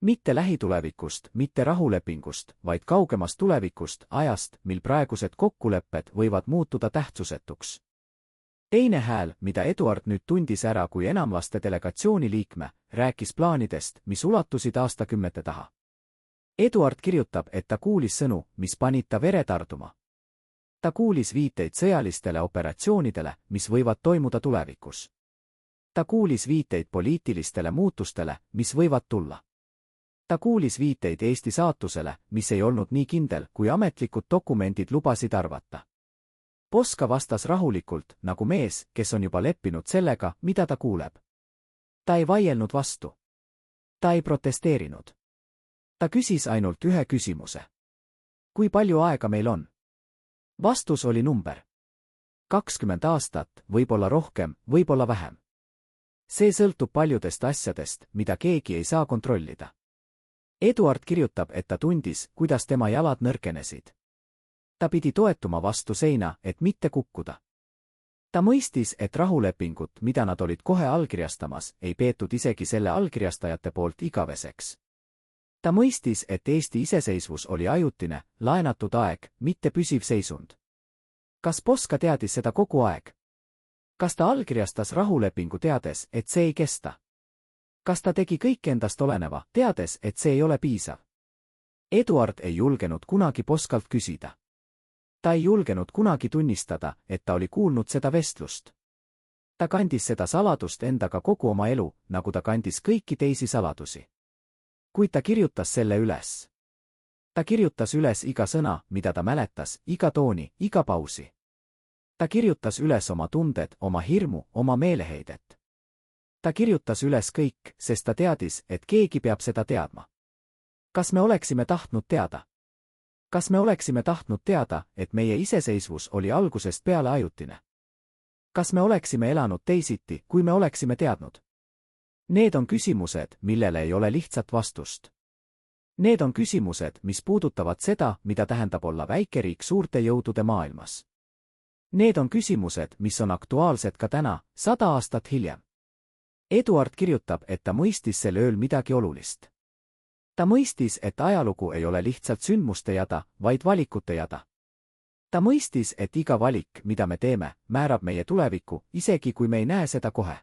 Mitte lähitulevikust, mitte rahulepingust, vaid kaugemast tulevikust, ajast, mil praegused kokkulepped võivad muutuda tähtsusetuks. Teine hääl, mida Eduard nüüd tundis ära kui enamlaste delegatsiooni liikme, rääkis plaanidest, mis ulatusid aastakümnete taha. Eduard kirjutab, et ta kuulis sõnu, mis panid ta vere tarduma. Ta kuulis viiteid sõjalistele operatsioonidele, mis võivad toimuda tulevikus. Ta kuulis viiteid poliitilistele muutustele, mis võivad tulla. Ta kuulis viiteid Eesti saatusele, mis ei olnud nii kindel, kui ametlikud dokumendid lubasid arvata. Poska vastas rahulikult, nagu mees, kes on juba leppinud sellega, mida ta kuuleb. Ta ei vaielnud vastu. Ta ei protesteerinud. Ta küsis ainult ühe küsimuse. Kui palju aega meil on? Vastus oli number. 20 aastat, võib-olla rohkem, võib-olla vähem. See sõltub paljudest asjadest, mida keegi ei saa kontrollida. Eduard kirjutab, et ta tundis, kuidas tema jalad nõrkenesid. Ta pidi toetuma vastu seina, et mitte kukkuda. Ta mõistis, et rahulepingut, mida nad olid kohe allkirjastamas, ei peetud isegi selle allkirjastajate poolt igaveseks. Ta mõistis, et Eesti iseseisvus oli ajutine, laenatud aeg, mitte püsiv seisund. Kas Poska teadis seda kogu aeg? Kas ta allkirjastas rahulepingu teades, et see ei kesta? Kas ta tegi kõik endast oleneva, teades, et see ei ole piisav? Eduard ei julgenud kunagi Poskalt küsida. Ta ei julgenud kunagi tunnistada, et ta oli kuulnud seda vestlust. Ta kandis seda saladust endaga kogu oma elu, nagu ta kandis kõiki teisi saladusi. Kuid ta kirjutas selle üles. Ta kirjutas üles iga sõna, mida ta mäletas, iga tooni, iga pausi. Ta kirjutas üles oma tunded, oma hirmu, oma meeleheidet. Ta kirjutas üles kõik, sest ta teadis, et keegi peab seda teadma. Kas me oleksime tahtnud teada? Kas me oleksime tahtnud teada, et meie iseseisvus oli algusest peale ajutine? Kas me oleksime elanud teisiti, kui me oleksime teadnud? Need on küsimused, millele ei ole lihtsat vastust. Need on küsimused, mis puudutavad seda, mida tähendab olla väikeriik suurte jõudude maailmas. Need on küsimused, mis on aktuaalsed ka täna, 100 aastat hiljem. Eduard kirjutab, et ta mõistis sel ööl midagi olulist. Ta mõistis, et ajalugu ei ole lihtsalt sündmuste jada, vaid valikute jada. Ta mõistis, et iga valik, mida me teeme, määrab meie tulevikku, isegi kui me ei näe seda kohe.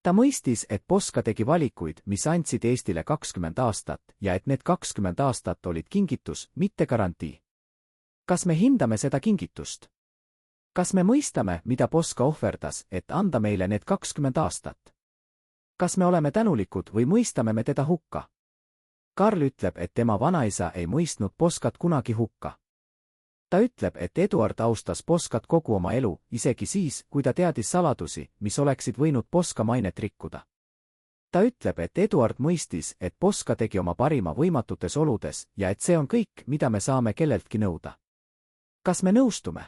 Ta mõistis, et Poska tegi valikuid, mis andsid Eestile 20 aastat ja et need 20 aastat olid kingitus, mitte garantii. Kas me hindame seda kingitust? Kas me mõistame, mida Poska ohverdas, et anda meile need 20 aastat? Kas me oleme tänulikud või mõistame me teda hukka? Karl ütleb, et tema vanaisa ei mõistnud Poskat kunagi hukka. Ta ütleb, et Eduard austas Poskat kogu oma elu, isegi siis, kui ta teadis saladusi, mis oleksid võinud Poska mainet rikkuda. Ta ütleb, et Eduard mõistis, et Poska tegi oma parima võimatutes oludes ja et see on kõik, mida me saame kelleltki nõuda. Kas me nõustume?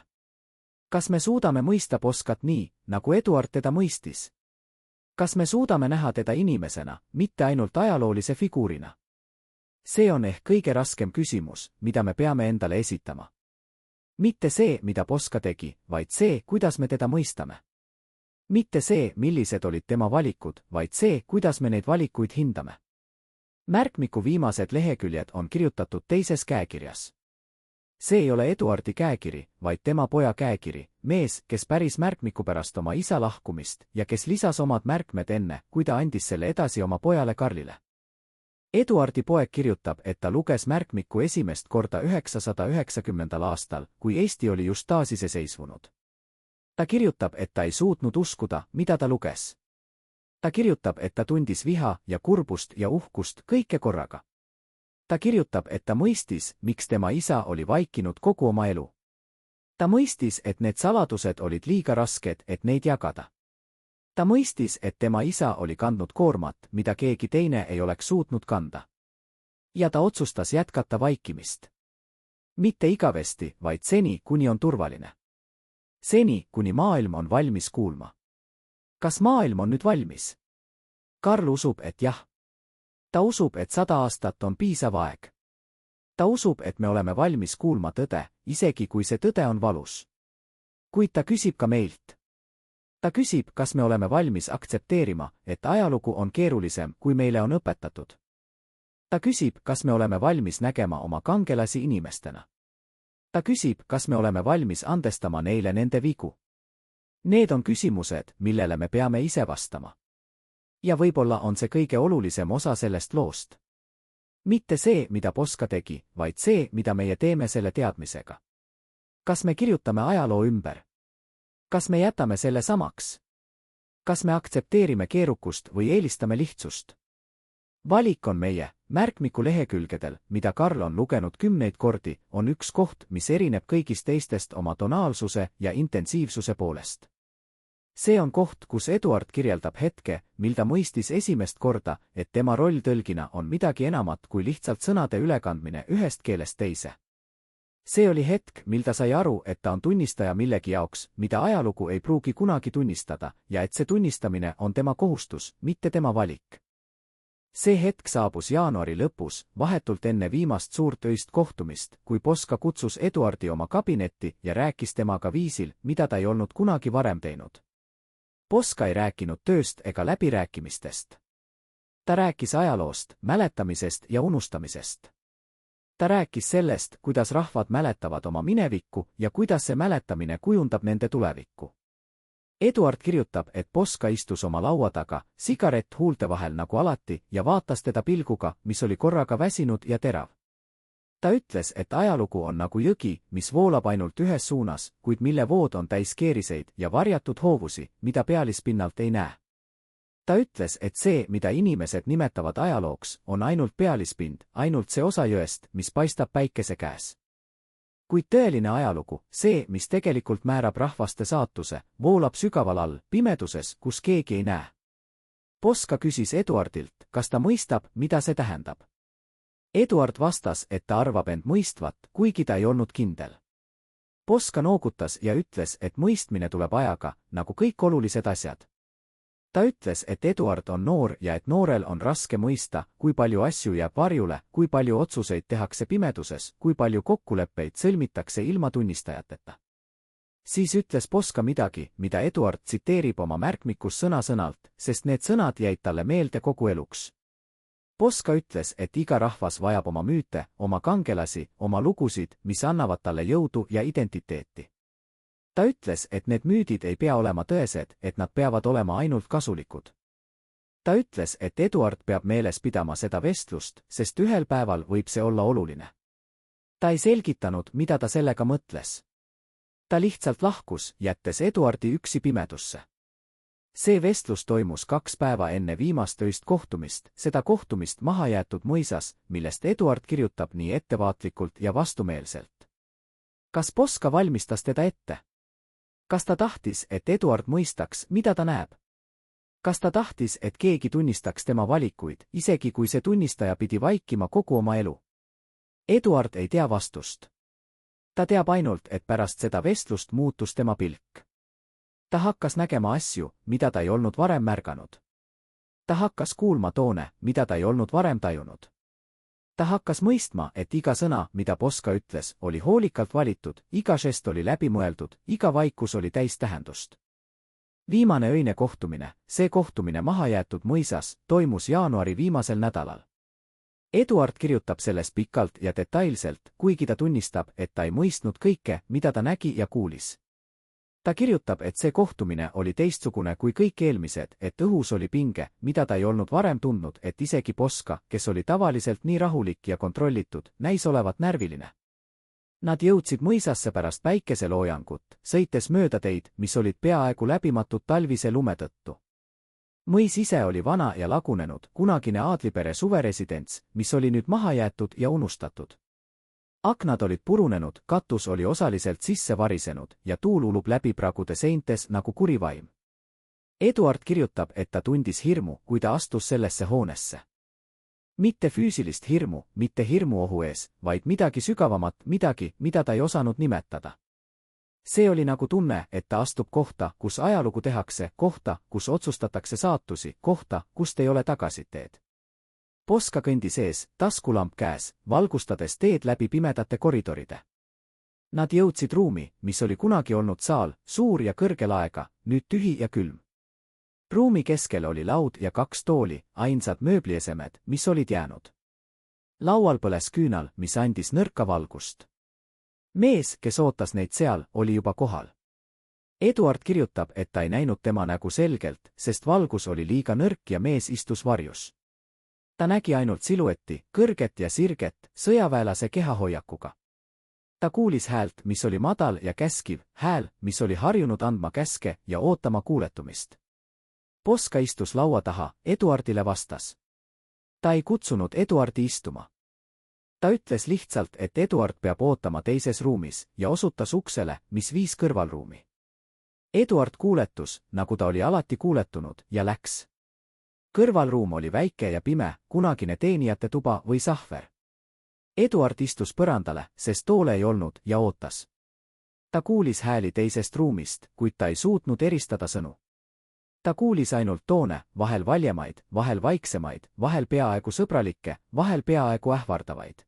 Kas me suudame mõista Poskat nii, nagu Eduard teda mõistis? Kas me suudame näha teda inimesena, mitte ainult ajaloolise figuurina? See on ehk kõige raskem küsimus, mida me peame endale esitama. Mitte see, mida Poska tegi, vaid see, kuidas me teda mõistame. Mitte see, millised olid tema valikud, vaid see, kuidas me neid valikuid hindame. Märkmiku viimased leheküljed on kirjutatud teises käekirjas. See ei ole Eduardi käekiri, vaid tema poja käekiri, mees, kes päris märkmiku pärast oma isa lahkumist ja kes lisas omad märkmed enne, kui ta andis selle edasi oma pojale Karlile. Eduardi poeg kirjutab, et ta luges märkmikku esimest korda 990. aastal, kui Eesti oli just taasiseseisvunud. Ta kirjutab, et ta ei suutnud uskuda, mida ta luges. Ta kirjutab, et ta tundis viha ja kurbust ja uhkust kõike korraga. Ta kirjutab, et ta mõistis, miks tema isa oli vaikinud kogu oma elu. Ta mõistis, et need saladused olid liiga rasked, et neid jagada. Ta mõistis, et tema isa oli kandnud koormat, mida keegi teine ei oleks suutnud kanda. Ja ta otsustas jätkata vaikimist. Mitte igavesti, vaid seni, kuni on turvaline. Seni, kuni maailm on valmis kuulma. Kas maailm on nüüd valmis? Karl usub, et jah. Ta usub, et 100 aastat on piisav aeg. Ta usub, et me oleme valmis kuulma tõde, isegi kui see tõde on valus. Kuid ta küsib ka meilt. Ta küsib, kas me oleme valmis aktsepteerima, et ajalugu on keerulisem, kui meile on õpetatud. Ta küsib, kas me oleme valmis nägema oma kangelasi inimestena. Ta küsib, kas me oleme valmis andestama neile nende vigu. Need on küsimused, millele me peame ise vastama. Ja võib-olla on see kõige olulisem osa sellest loost. Mitte see, mida Poska tegi, vaid see, mida meie teeme selle teadmisega. Kas me kirjutame ajaloo ümber? Kas me jätame selle samaks? Kas me aktsepteerime keerukust või eelistame lihtsust? Valik on meie, märkmiku lehekülgedel, mida Karl on lugenud 10 kordi, on üks koht, mis erineb kõigist teistest oma tonaalsuse ja intensiivsuse poolest. See on koht, kus Eduard kirjeldab hetke, mil ta mõistis esimest korda, et tema roll tõlgina on midagi enamat kui lihtsalt sõnade ülekandmine ühest keelest teise. See oli hetk, mil ta sai aru, et ta on tunnistaja millegi jaoks, mida ajalugu ei pruugi kunagi tunnistada, ja et see tunnistamine on tema kohustus, mitte tema valik. See hetk saabus jaanuari lõpus, vahetult enne viimast suurt öist kohtumist, kui Posca kutsus Eduardi oma kabinetti ja rääkis temaga viisil, mida ta ei olnud kunagi varem teinud. Posca ei rääkinud tööst ega läbirääkimistest. Ta rääkis ajaloost, mäletamisest ja unustamisest. Ta rääkis sellest, kuidas rahvad mäletavad oma minevikku ja kuidas see mäletamine kujundab nende tulevikku. Eduard kirjutab, et Posca istus oma laua taga, sigaret huulte vahel nagu alati ja vaatas teda pilguga, mis oli korraga väsinud ja terav. Ta ütles, et ajalugu on nagu jõgi, mis voolab ainult ühes suunas, kuid mille vood on täis keeriseid ja varjatud hoovusi, mida pealispinnalt ei näe. Ta ütles, et see, mida inimesed nimetavad ajalooks, on ainult pealispind, ainult see osa jõest, mis paistab päikese käes. Kuid tõeline ajalugu, see, mis tegelikult määrab rahvaste saatuse, voolab sügaval all, pimeduses, kus keegi ei näe. Posca küsis Eduardilt, kas ta mõistab, mida see tähendab. Eduard vastas, et ta arvab end mõistvat, kuigi ta ei olnud kindel. Posca noogutas ja ütles, et mõistmine tuleb ajaga, nagu kõik olulised asjad. Ta ütles, et Eduard on noor ja et noorel on raske mõista, kui palju asju jääb varjule, kui palju otsuseid tehakse pimeduses, kui palju kokkuleppeid sõlmitakse ilma tunnistajateta. Siis ütles Posca midagi, mida Eduard tsiteerib oma märkmikus sõna-sõnalt, sest need sõnad jäid talle meelde kogu eluks. Posca ütles, et iga rahvas vajab oma müüte, oma kangelasi, oma lugusid, mis annavad talle jõudu ja identiteeti. Ta ütles, et need müüdid ei pea olema tõesed, et nad peavad olema ainult kasulikud. Ta ütles, et Eduard peab meeles pidama seda vestlust, sest ühel päeval võib see olla oluline. Ta ei selgitanud, mida ta sellega mõtles. Ta lihtsalt lahkus, jättes Eduardi üksi pimedusse. See vestlus toimus 2 päeva enne viimast öist kohtumist, seda kohtumist mahajäetud mõisas, millest Eduard kirjutab nii ettevaatlikult ja vastumeelselt. Kas Posca valmistas teda ette? Kas ta tahtis, et Eduard mõistaks, mida ta näeb? Kas ta tahtis, et keegi tunnistaks tema valikuid, isegi kui see tunnistaja pidi vaikima kogu oma elu? Eduard ei tea vastust. Ta teab ainult, et pärast seda vestlust muutus tema pilk. Ta hakkas nägema asju, mida ta ei olnud varem märganud. Ta hakkas kuulma toone, mida ta ei olnud varem tajunud. Ta hakkas mõistma, et iga sõna, mida Posca ütles, oli hoolikalt valitud, iga žest oli läbimõeldud, iga vaikus oli täis tähendust. Viimane öine kohtumine, see kohtumine mahajäetud mõisas, toimus jaanuari viimasel nädalal. Eduard kirjutab sellest pikalt ja detailselt, kuigi ta tunnistab, et ta ei mõistnud kõike, mida ta nägi ja kuulis. Ta kirjutab, et see kohtumine oli teistsugune kui kõik eelmised, et õhus oli pinge, mida ta ei olnud varem tundnud, et isegi Posca, kes oli tavaliselt nii rahulik ja kontrollitud, näis olevat närviline. Nad jõudsid mõisasse pärast päikeseloojangut, sõites mööda teid, mis olid peaaegu läbimatud talvise lume tõttu. Mõis ise oli vana ja lagunenud, kunagine aadlipere suveresidents, mis oli nüüd maha jäetud ja unustatud. Aknad olid purunenud, katus oli osaliselt sisse varisenud ja tuul ulub läbi pragude seintes nagu kurivaim. Eduard kirjutab, et ta tundis hirmu, kui ta astus sellesse hoonesse. Mitte füüsilist hirmu, mitte hirmu ohu ees, vaid midagi sügavamat, midagi, mida ta ei osanud nimetada. See oli nagu tunne, et ta astub kohta, kus ajalugu tehakse, kohta, kus otsustatakse saatusi, kohta, kust ei ole tagasiteed. Posca kõndis ees, taskulamp käes, valgustades teed läbi pimedate koridoride. Nad jõudsid ruumi, mis oli kunagi olnud saal, suur ja kõrge laega, nüüd tühi ja külm. Ruumi keskel oli laud ja 2 tooli, ainsad mööbliesemed, mis olid jäänud. Laual põles küünal, mis andis nõrka valgust. Mees, kes ootas neid seal, oli juba kohal. Eduard kirjutab, et ta ei näinud tema nägu selgelt, sest valgus oli liiga nõrk ja mees istus varjus. Ta nägi ainult siluetti, kõrget ja sirget, sõjaväelase kehahoiakuga. Ta kuulis häält, mis oli madal ja käskiv, hääl, mis oli harjunud andma käske ja ootama kuuletumist. Posca istus laua taha, Eduardile vastas. Ta ei kutsunud Eduardi istuma. Ta ütles lihtsalt, et Eduard peab ootama teises ruumis ja osutas uksele, mis viis kõrvalruumi. Eduard kuuletus, nagu ta oli alati kuuletunud, ja läks. Kõrvalruum oli väike ja pime, kunagine teenijate tuba või sahver. Eduard istus põrandale, sest toole ei olnud, ja ootas. Ta kuulis hääli teisest ruumist, kuid ta ei suutnud eristada sõnu. Ta kuulis ainult toone, vahel valjemaid, vahel vaiksemaid, vahel peaaegu sõbralikke, vahel peaaegu ähvardavaid.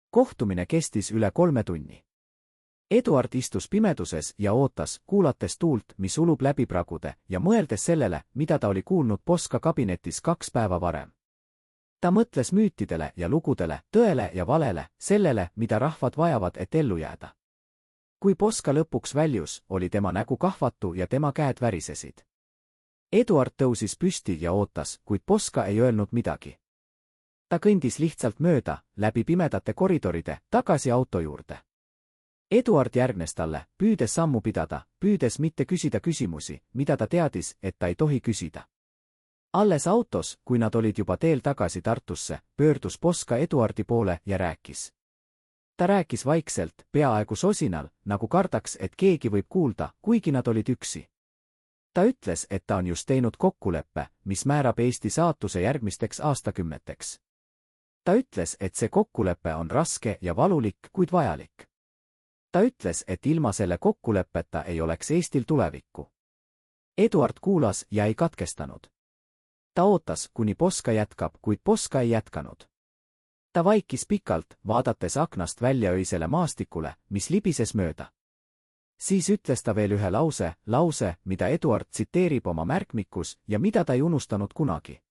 Kohtumine kestis üle 3 tunni. Eduard istus pimeduses ja ootas, kuulates tuult, mis ulub läbi pragude, ja mõeldes sellele, mida ta oli kuulnud Poska kabinetis 2 päeva varem. Ta mõtles müütidele ja lugudele, tõele ja valele, sellele, mida rahvad vajavad, et ellu jääda. Kui Poska lõpuks väljus, oli tema nägu kahvatu ja tema käed värisesid. Eduard tõusis püsti ja ootas, kuid Poska ei öelnud midagi. Ta kõndis lihtsalt mööda, läbi pimedate koridoride, tagasi auto juurde. Eduard järgnes talle, püüdes sammu pidada, püüdes mitte küsida küsimusi, mida ta teadis, et ta ei tohi küsida. Alles autos, kui nad olid juba teel tagasi Tartusse, pöördus Poska Eduardi poole ja rääkis. Ta rääkis vaikselt, peaaegu sosinal, nagu kardaks, et keegi võib kuulda, kuigi nad olid üksi. Ta ütles, et ta on just teinud kokkuleppe, mis määrab Eesti saatuse järgmisteks aastakümneteks. Ta ütles, et see kokkulepe on raske ja valulik, kuid vajalik. Ta ütles, et ilma selle kokkuleppeta ei oleks Eestil tulevikku. Eduard kuulas ja ei katkestanud. Ta ootas, kuni Poska jätkab, kuid Poska ei jätkanud. Ta vaikis pikalt, vaadates aknast välja öisele maastikule, mis libises mööda. Siis ütles ta veel ühe lause, mida Eduard tsiteerib oma märkmikus ja mida ta ei unustanud kunagi.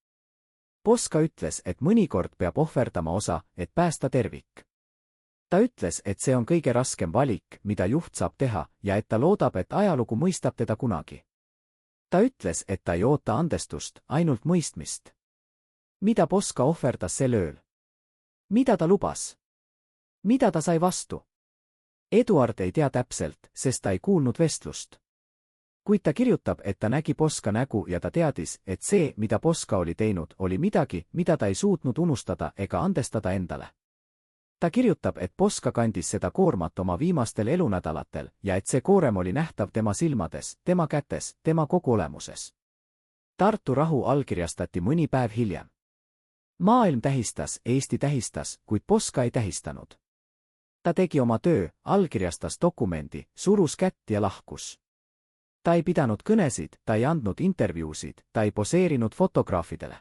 Poska ütles, et mõnikord peab ohverdama osa, et päästa tervik. Ta ütles, et see on kõige raskem valik, mida juht saab teha, ja et ta loodab, et ajalugu mõistab teda kunagi. Ta ütles, et ta ei oota andestust, ainult mõistmist. Mida Poska ohverdas sel ööl? Mida ta lubas? Mida ta sai vastu? Eduard ei tea täpselt, sest ta ei kuulnud vestlust. Kuid ta kirjutab, et ta nägi Poska nägu ja ta teadis, et see, mida Poska oli teinud, oli midagi, mida ta ei suutnud unustada ega andestada endale. Ta kirjutab, et Poska kandis seda koormat oma viimastel elunädalatel ja et see koorem oli nähtav tema silmades, tema kätes, tema kogu olemuses. Tartu rahu allkirjastati mõni päev hiljem. Maailm tähistas, Eesti tähistas, kuid Poska ei tähistanud. Ta tegi oma töö, allkirjastas dokumendi, surus kätt ja lahkus. Ta ei pidanud kõnesid, ta ei andnud intervjuusid, ta ei poseerinud fotograafidele.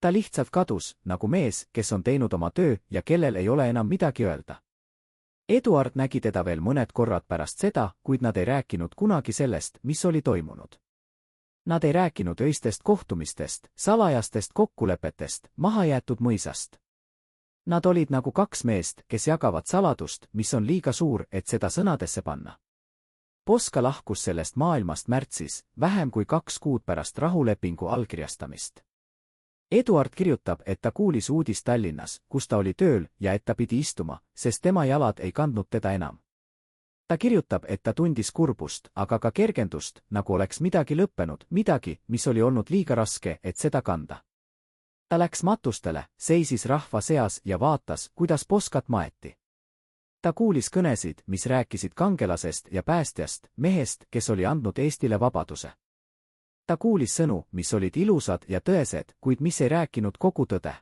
Ta lihtsalt kadus, nagu mees, kes on teinud oma töö ja kellel ei ole enam midagi öelda. Eduard nägi teda veel mõned korrad pärast seda, kuid nad ei rääkinud kunagi sellest, mis oli toimunud. Nad ei rääkinud öistest kohtumistest, salajastest kokkulepetest, mahajäetud mõisast. Nad olid nagu 2 meest, kes jagavad saladust, mis on liiga suur, et seda sõnadesse panna. Poska lahkus sellest maailmast märtsis, vähem kui 2 kuud pärast rahulepingu allkirjastamist. Eduard kirjutab, et ta kuulis uudist Tallinnas, kus ta oli tööl ja et ta pidi istuma, sest tema jalad ei kandnud teda enam. Ta kirjutab, et ta tundis kurbust, aga ka kergendust, nagu oleks midagi lõppenud, midagi, mis oli olnud liiga raske, et seda kanda. Ta läks matustele, seisis rahva seas ja vaatas, kuidas Poskat maeti. Ta kuulis kõnesid, mis rääkisid kangelasest ja päästjast, mehest, kes oli andnud Eestile vabaduse. Ta kuulis sõnu, mis olid ilusad ja tõesed, kuid mis ei rääkinud kogu tõde.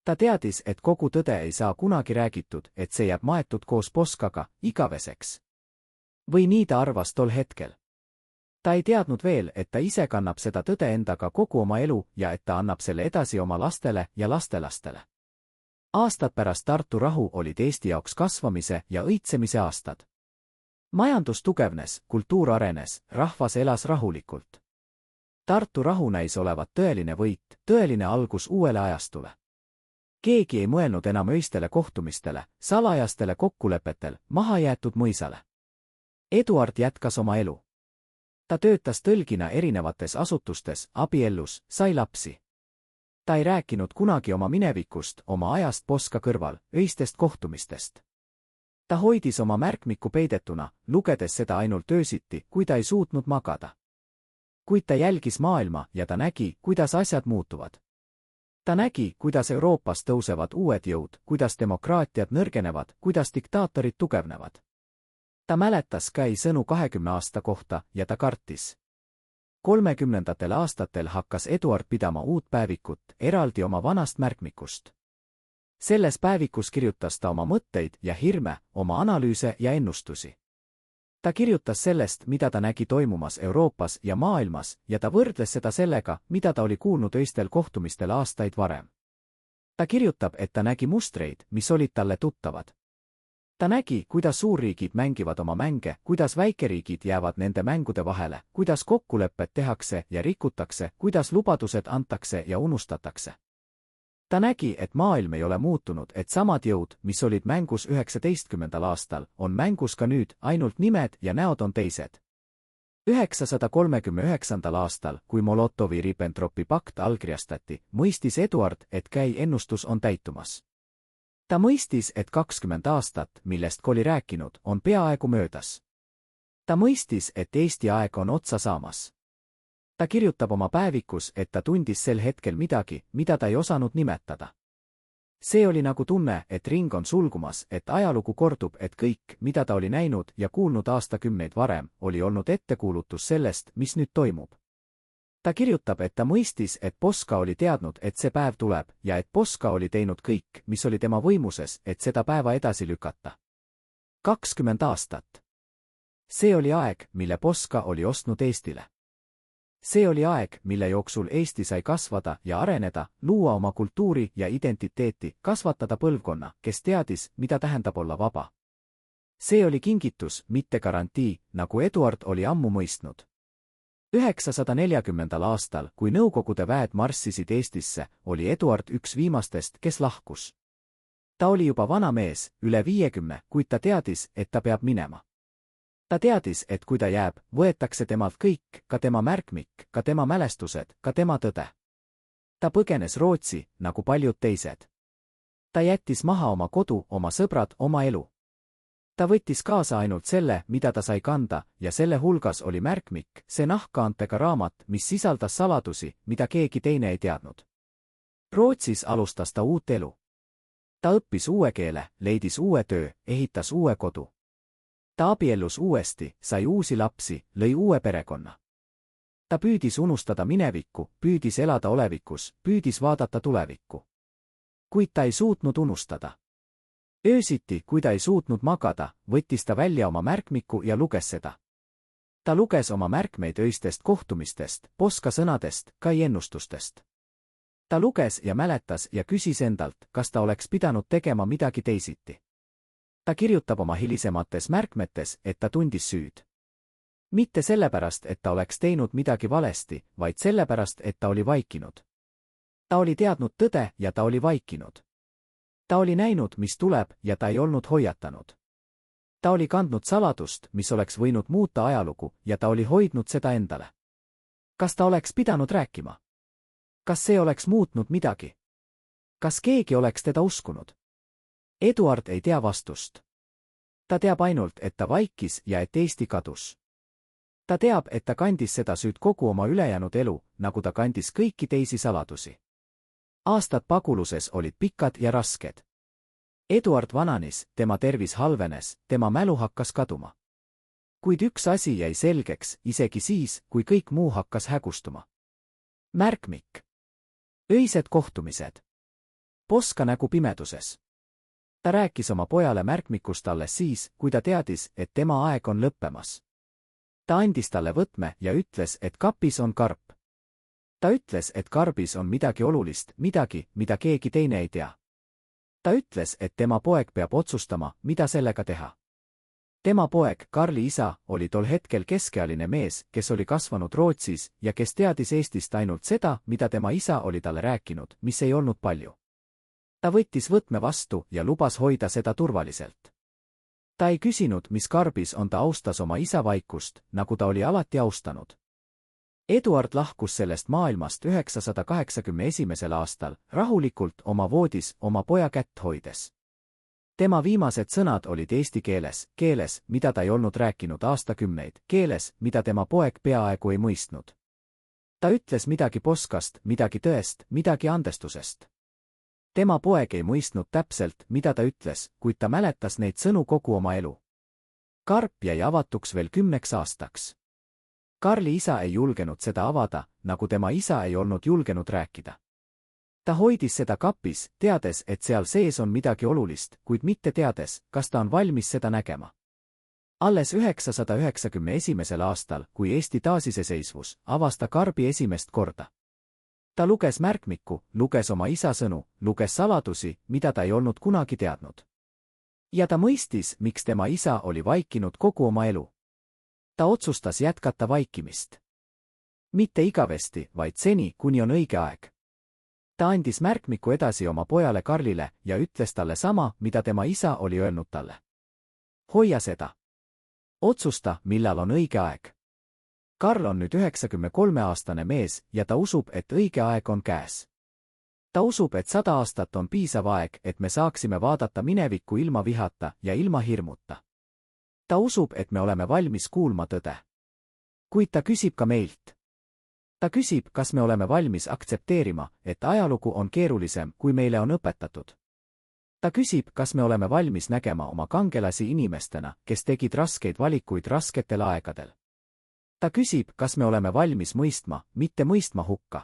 Ta teadis, et kogu tõde ei saa kunagi räägitud, et see jääb maetud koos Poskaga, igaveseks. Või nii ta arvas tol hetkel. Ta ei teadnud veel, et ta ise kannab seda tõde endaga kogu oma elu ja et ta annab selle edasi oma lastele ja lastelastele. Aastad pärast Tartu rahu olid Eesti jaoks kasvamise ja õitsemise aastad. Majandus tugevnes, kultuur arenes, rahvas elas rahulikult. Tartu rahu näis olevat tõeline võit, tõeline algus uuele ajastule. Keegi ei mõelnud enam öistele kohtumistele, salajastele kokkulepetel, mahajäetud mõisale. Eduard jätkas oma elu. Ta töötas tõlgina erinevates asutustes, abiellus, sai lapsi. Ta ei rääkinud kunagi oma minevikust, oma ajast Poska kõrval, öistest kohtumistest. Ta hoidis oma märkmikku peidetuna, lugedes seda ainult öösiti, kui ta ei suutnud magada. Kuid ta jälgis maailma ja ta nägi, kuidas asjad muutuvad. Ta nägi, kuidas Euroopas tõusevad uued jõud, kuidas demokraatiad nõrgenevad, kuidas diktaatorid tugevnevad. Ta mäletas Kai sõnu 20 aasta kohta ja ta kartis. 30ndatel aastatel hakkas Eduard pidama uut päevikut, eraldi oma vanast märkmikust. Selles päevikus kirjutas ta oma mõtteid ja hirme, oma analüüse ja ennustusi. Ta kirjutas sellest, mida ta nägi toimumas Euroopas ja maailmas, ja ta võrdles seda sellega, mida ta oli kuulnud öistel kohtumistel aastaid varem. Ta kirjutab, et ta nägi mustreid, mis olid talle tuttavad. Ta nägi, kuidas suurriigid mängivad oma mänge, kuidas väikeriigid jäävad nende mängude vahele, kuidas kokkulepped tehakse ja rikutakse, kuidas lubadused antakse ja unustatakse. Ta nägi, et maailm ei ole muutunud, et samad jõud, mis olid mängus 19. aastal, on mängus ka nüüd, ainult nimed ja näod on teised. 939. aastal, kui Molotovi-Ribbentropi pakt allkirjastati, mõistis Eduard, et Käi ennustus on täitumas. Ta mõistis, et 20 aastat, millest Kolli rääkinud, on peaaegu möödas. Ta mõistis, et Eesti aeg on otsa saamas. Ta kirjutab oma päevikus, et ta tundis sel hetkel midagi, mida ta ei osanud nimetada. See oli nagu tunne, et ring on sulgumas, et ajalugu kordub, et kõik, mida ta oli näinud ja kuulnud aastakümneid varem, oli olnud ettekuulutus sellest, mis nüüd toimub. Ta kirjutab, et ta mõistis, et Poska oli teadnud, et see päev tuleb, ja et Poska oli teinud kõik, mis oli tema võimuses, et seda päeva edasi lükata. 20 aastat. See oli aeg, mille Poska oli ostnud Eestile. See oli aeg, mille jooksul Eesti sai kasvada ja areneda, luua oma kultuuri ja identiteeti, kasvatada põlvkonna, kes teadis, mida tähendab olla vaba. See oli kingitus, mitte garantii, nagu Eduard oli ammu mõistnud. 940. aastal, kui Nõukogude väed marssisid Eestisse, oli Eduard üks viimastest, kes lahkus. Ta oli juba vana mees, üle 50, kuid ta teadis, et ta peab minema. Ta teadis, et kui ta jääb, võetakse temalt kõik, ka tema märkmik, ka tema mälestused, ka tema tõde. Ta põgenes Rootsi, nagu paljud teised. Ta jättis maha oma kodu, oma sõbrad, oma elu. Ta võttis kaasa ainult selle, mida ta sai kanda, ja selle hulgas oli märkmik, see nahkkaantega raamat, mis sisaldas saladusi, mida keegi teine ei teadnud. Rootsis alustas ta uut elu. Ta õppis uue keele, leidis uue töö, ehitas uue kodu. Ta abiellus uuesti, sai uusi lapsi, lõi uue perekonna. Ta püüdis unustada minevikku, püüdis elada olevikus, püüdis vaadata tulevikku. Kuid ta ei suutnud unustada. Öösiti, kui ta ei suutnud magada, võttis ta välja oma märkmiku ja luges seda. Ta luges oma märkmeid öistest kohtumistest, Poska sõnadest, Kai ennustustest. Ta luges ja mäletas ja küsis endalt, kas ta oleks pidanud tegema midagi teisiti. Ta kirjutab oma hilisemates märkmetes, et ta tundis süüd. Mitte sellepärast, et ta oleks teinud midagi valesti, vaid sellepärast, et ta oli vaikinud. Ta oli teadnud tõde ja ta oli vaikinud. Ta oli näinud, mis tuleb, ja ta ei olnud hoiatanud. Ta oli kandnud saladust, mis oleks võinud muuta ajalugu, ja ta oli hoidnud seda endale. Kas ta oleks pidanud rääkima? Kas see oleks muutnud midagi? Kas keegi oleks teda uskunud? Eduard ei tea vastust. Ta teab ainult, et ta vaikis ja et Eesti kadus. Ta teab, et ta kandis seda süüd kogu oma ülejäänud elu, nagu ta kandis kõiki teisi saladusi. Aastad paguluses olid pikad ja rasked. Eduard vananes, tema tervis halvenes, tema mälu hakkas kaduma. Kuid üks asi jäi selgeks, isegi siis, kui kõik muu hakkas hägustuma. Märkmik. Öised kohtumised. Poska nägu pimeduses. Ta rääkis oma pojale märkmikust alles siis, kui ta teadis, et tema aeg on lõppemas. Ta andis talle võtme ja ütles, et kapis on karp. Ta ütles, et karbis on midagi olulist, midagi, mida keegi teine ei tea. Ta ütles, et tema poeg peab otsustama, mida sellega teha. Tema poeg, Karli isa, oli tol hetkel keskealine mees, kes oli kasvanud Rootsis ja kes teadis Eestist ainult seda, mida tema isa oli talle rääkinud, mis ei olnud palju. Ta võttis võtme vastu ja lubas hoida seda turvaliselt. Ta ei küsinud, mis karbis on, ta austas oma isa vaikust, nagu ta oli alati austanud. Eduard lahkus sellest maailmast 981. aastal, rahulikult oma voodis oma poja kätt hoides. Tema viimased sõnad olid eesti keeles, keeles, mida ta ei olnud rääkinud aastakümneid, keeles, mida tema poeg peaaegu ei mõistnud. Ta ütles midagi Poskast, midagi tõest, midagi andestusest. Tema poeg ei mõistnud täpselt, mida ta ütles, kuid ta mäletas neid sõnu kogu oma elu. Karp jäi avatuks veel 10 aastaks. Karli isa ei julgenud seda avada, nagu tema isa ei olnud julgenud rääkida. ta hoidis seda kapis, teades, et seal sees on midagi olulist, kuid mitte teades, kas ta on valmis seda nägema. Alles 991. aastal, kui Eesti taasiseseisvus, avas ta karbi esimest korda. Ta luges märkmikku, luges oma isa sõnu, luges saladusi, mida ta ei olnud kunagi teadnud. Ja ta mõistis, miks tema isa oli vaikinud kogu oma elu. Ta otsustas jätkata vaikimist. Mitte igavesti, vaid seni, kuni on õige aeg. Ta andis märkmiku edasi oma pojale Karlile ja ütles talle sama, mida tema isa oli öelnud talle. Hoia seda. Otsusta, millal on õige aeg. Karl on nüüd 93-aastane mees ja ta usub, et õige aeg on käes. Ta usub, et 100 aastat on piisav aeg, et me saaksime vaadata minevikku ilma vihata ja ilma hirmuta. Ta usub, et me oleme valmis kuulma tõde. Kuid ta küsib ka meilt. Ta küsib, kas me oleme valmis aktsepteerima, et ajalugu on keerulisem, kui meile on õpetatud. Ta küsib, kas me oleme valmis nägema oma kangelasi inimestena, kes tegid raskeid valikuid rasketel aegadel. Ta küsib, kas me oleme valmis mõistma, mitte mõistma hukka.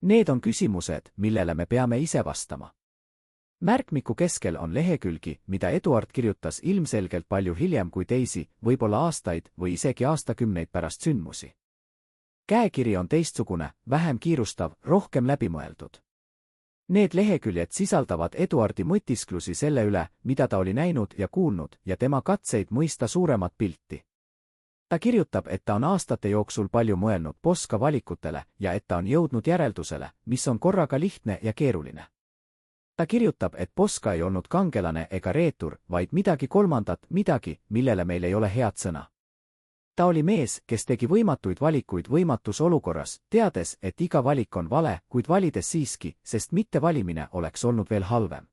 Need on küsimused, millele me peame ise vastama. Märkmiku keskel on lehekülgi, mida Eduard kirjutas ilmselgelt palju hiljem kui teisi, võib-olla aastaid või isegi aastakümneid pärast sündmusi. Käekiri on teistsugune, vähem kiirustav, rohkem läbimõeldud. Need leheküljed sisaldavad Eduardi mõtisklusi selle üle, mida ta oli näinud ja kuulnud, ja tema katseid mõista suuremat pilti. Ta kirjutab, et ta on aastate jooksul palju mõelnud Poska valikutele ja et ta on jõudnud järeldusele, mis on korraga lihtne ja keeruline. Ta kirjutab, et Poska ei olnud kangelane ega reetur, vaid midagi kolmandat, midagi, millele meil ei ole head sõna. Ta oli mees, kes tegi võimatuid valikuid võimatus olukorras, teades, et iga valik on vale, kuid valides siiski, sest mittevalimine oleks olnud veel halvem.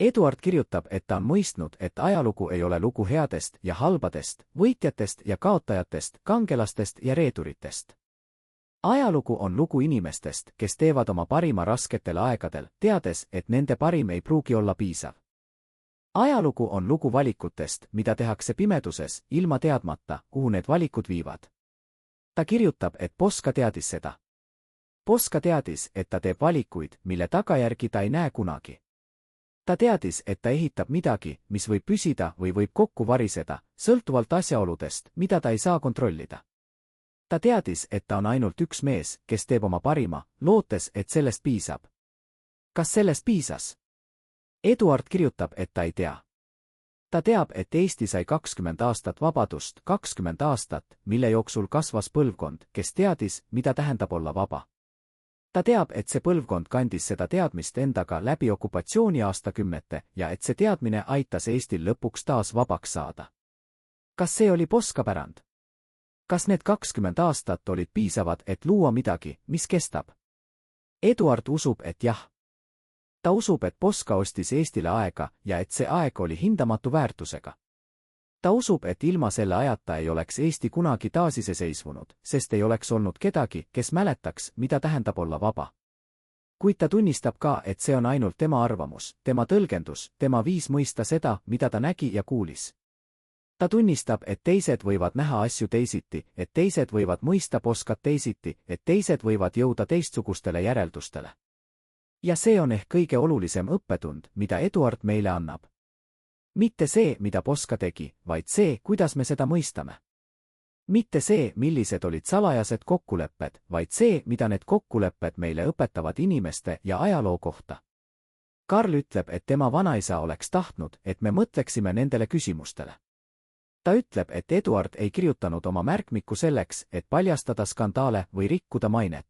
Eduard kirjutab, et ta on mõistnud, et ajalugu ei ole lugu headest ja halbadest, võitjatest ja kaotajatest, kangelastest ja reeturitest. Ajalugu on lugu inimestest, kes teevad oma parima rasketel aegadel, teades, et nende parim ei pruugi olla piisav. Ajalugu on lugu valikutest, mida tehakse pimeduses, ilma teadmata, kuhu need valikud viivad. Ta kirjutab, et Poska teadis seda. Poska teadis, et ta teeb valikuid, mille tagajärgi ta ei näe kunagi. Ta teadis, et ta ehitab midagi, mis võib püsida või võib kokku variseda, sõltuvalt asjaoludest, mida ta ei saa kontrollida. Ta teadis, et ta on ainult üks mees, kes teeb oma parima, lootes, et sellest piisab. Kas sellest piisas? Eduard kirjutab, et ta ei tea. Ta teab, et Eesti sai 20 aastat vabadust, 20 aastat, mille jooksul kasvas põlvkond, kes teadis, mida tähendab olla vaba. Ta teab, et see põlvkond kandis seda teadmist endaga läbi okupatsiooni aastakümnete ja et see teadmine aitas Eestil lõpuks taas vabaks saada. Kas see oli Poska pärand? Kas need 20 aastat olid piisavad, et luua midagi, mis kestab? Eduard usub, et jah. Ta usub, et Poska ostis Eestile aega ja et see aeg oli hindamatu väärtusega. Ta usub, et ilma selle ajata ei oleks Eesti kunagi taasiseseisvunud, sest ei oleks olnud kedagi, kes mäletaks, mida tähendab olla vaba. Kuid ta tunnistab ka, et see on ainult tema arvamus, tema tõlgendus, tema viis mõista seda, mida ta nägi ja kuulis. Ta tunnistab, et teised võivad näha asju teisiti, et teised võivad mõista Poskat teisiti, et teised võivad jõuda teistsugustele järeldustele. Ja see on ehk kõige olulisem õppetund, mida Eduard meile annab. Mitte see, mida Poska tegi, vaid see, kuidas me seda mõistame. Mitte see, millised olid salajased kokkulepped, vaid see, mida need kokkulepped meile õpetavad inimeste ja ajaloo kohta. Karl ütleb, et tema vanaisa oleks tahtnud, et me mõtleksime nendele küsimustele. Ta ütleb, et Eduard ei kirjutanud oma märkmikku selleks, et paljastada skandaale või rikkuda mainet.